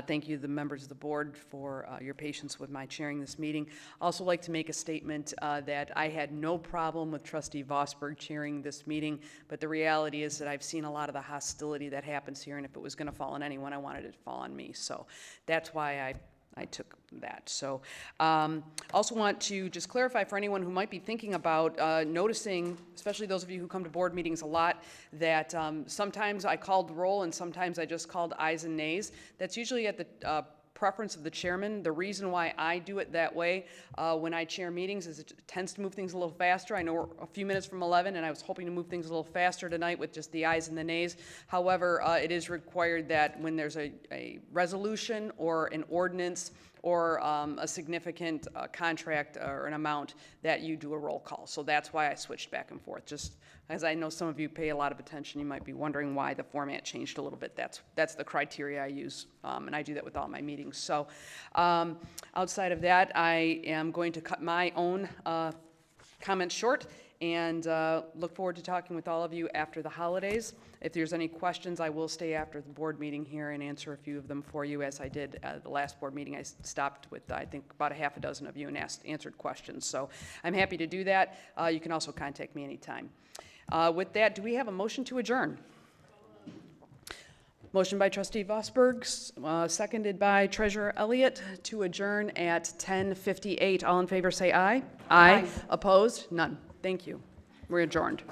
thank you to the members of the board for your patience with my chairing this meeting. Also like to make a statement that I had no problem with Trustee Vosberg chairing this meeting, but the reality is that I've seen a lot of the hostility that happens here, and if it was going to fall on anyone, I wanted it to fall on me. So that's why I took that. So also want to just clarify for anyone who might be thinking about noticing, especially those of you who come to board meetings a lot, that sometimes I called the roll and sometimes I just called ayes and nays. That's usually at the preference of the chairman. The reason why I do it that way when I chair meetings is it tends to move things a little faster. I know we're a few minutes from 11, and I was hoping to move things a little faster tonight with just the ayes and the nays. However, it is required that when there's a resolution or an ordinance or a significant contract or an amount, that you do a roll call. So that's why I switched back and forth. Just as I know some of you pay a lot of attention, you might be wondering why the format changed a little bit. That's the criteria I use, and I do that with all my meetings. So outside of that, I am going to cut my own comments short and look forward to talking with all of you after the holidays. If there's any questions, I will stay after the board meeting here and answer a few of them for you, as I did at the last board meeting. I stopped with, I think, about a half a dozen of you and answered questions. So I'm happy to do that. You can also contact me anytime. With that, do we have a motion to adjourn? Motion by Trustee Vosberg, seconded by Treasurer Elliott to adjourn at 10:58. All in favor say aye. Aye. Opposed? None. Thank you. We're adjourned.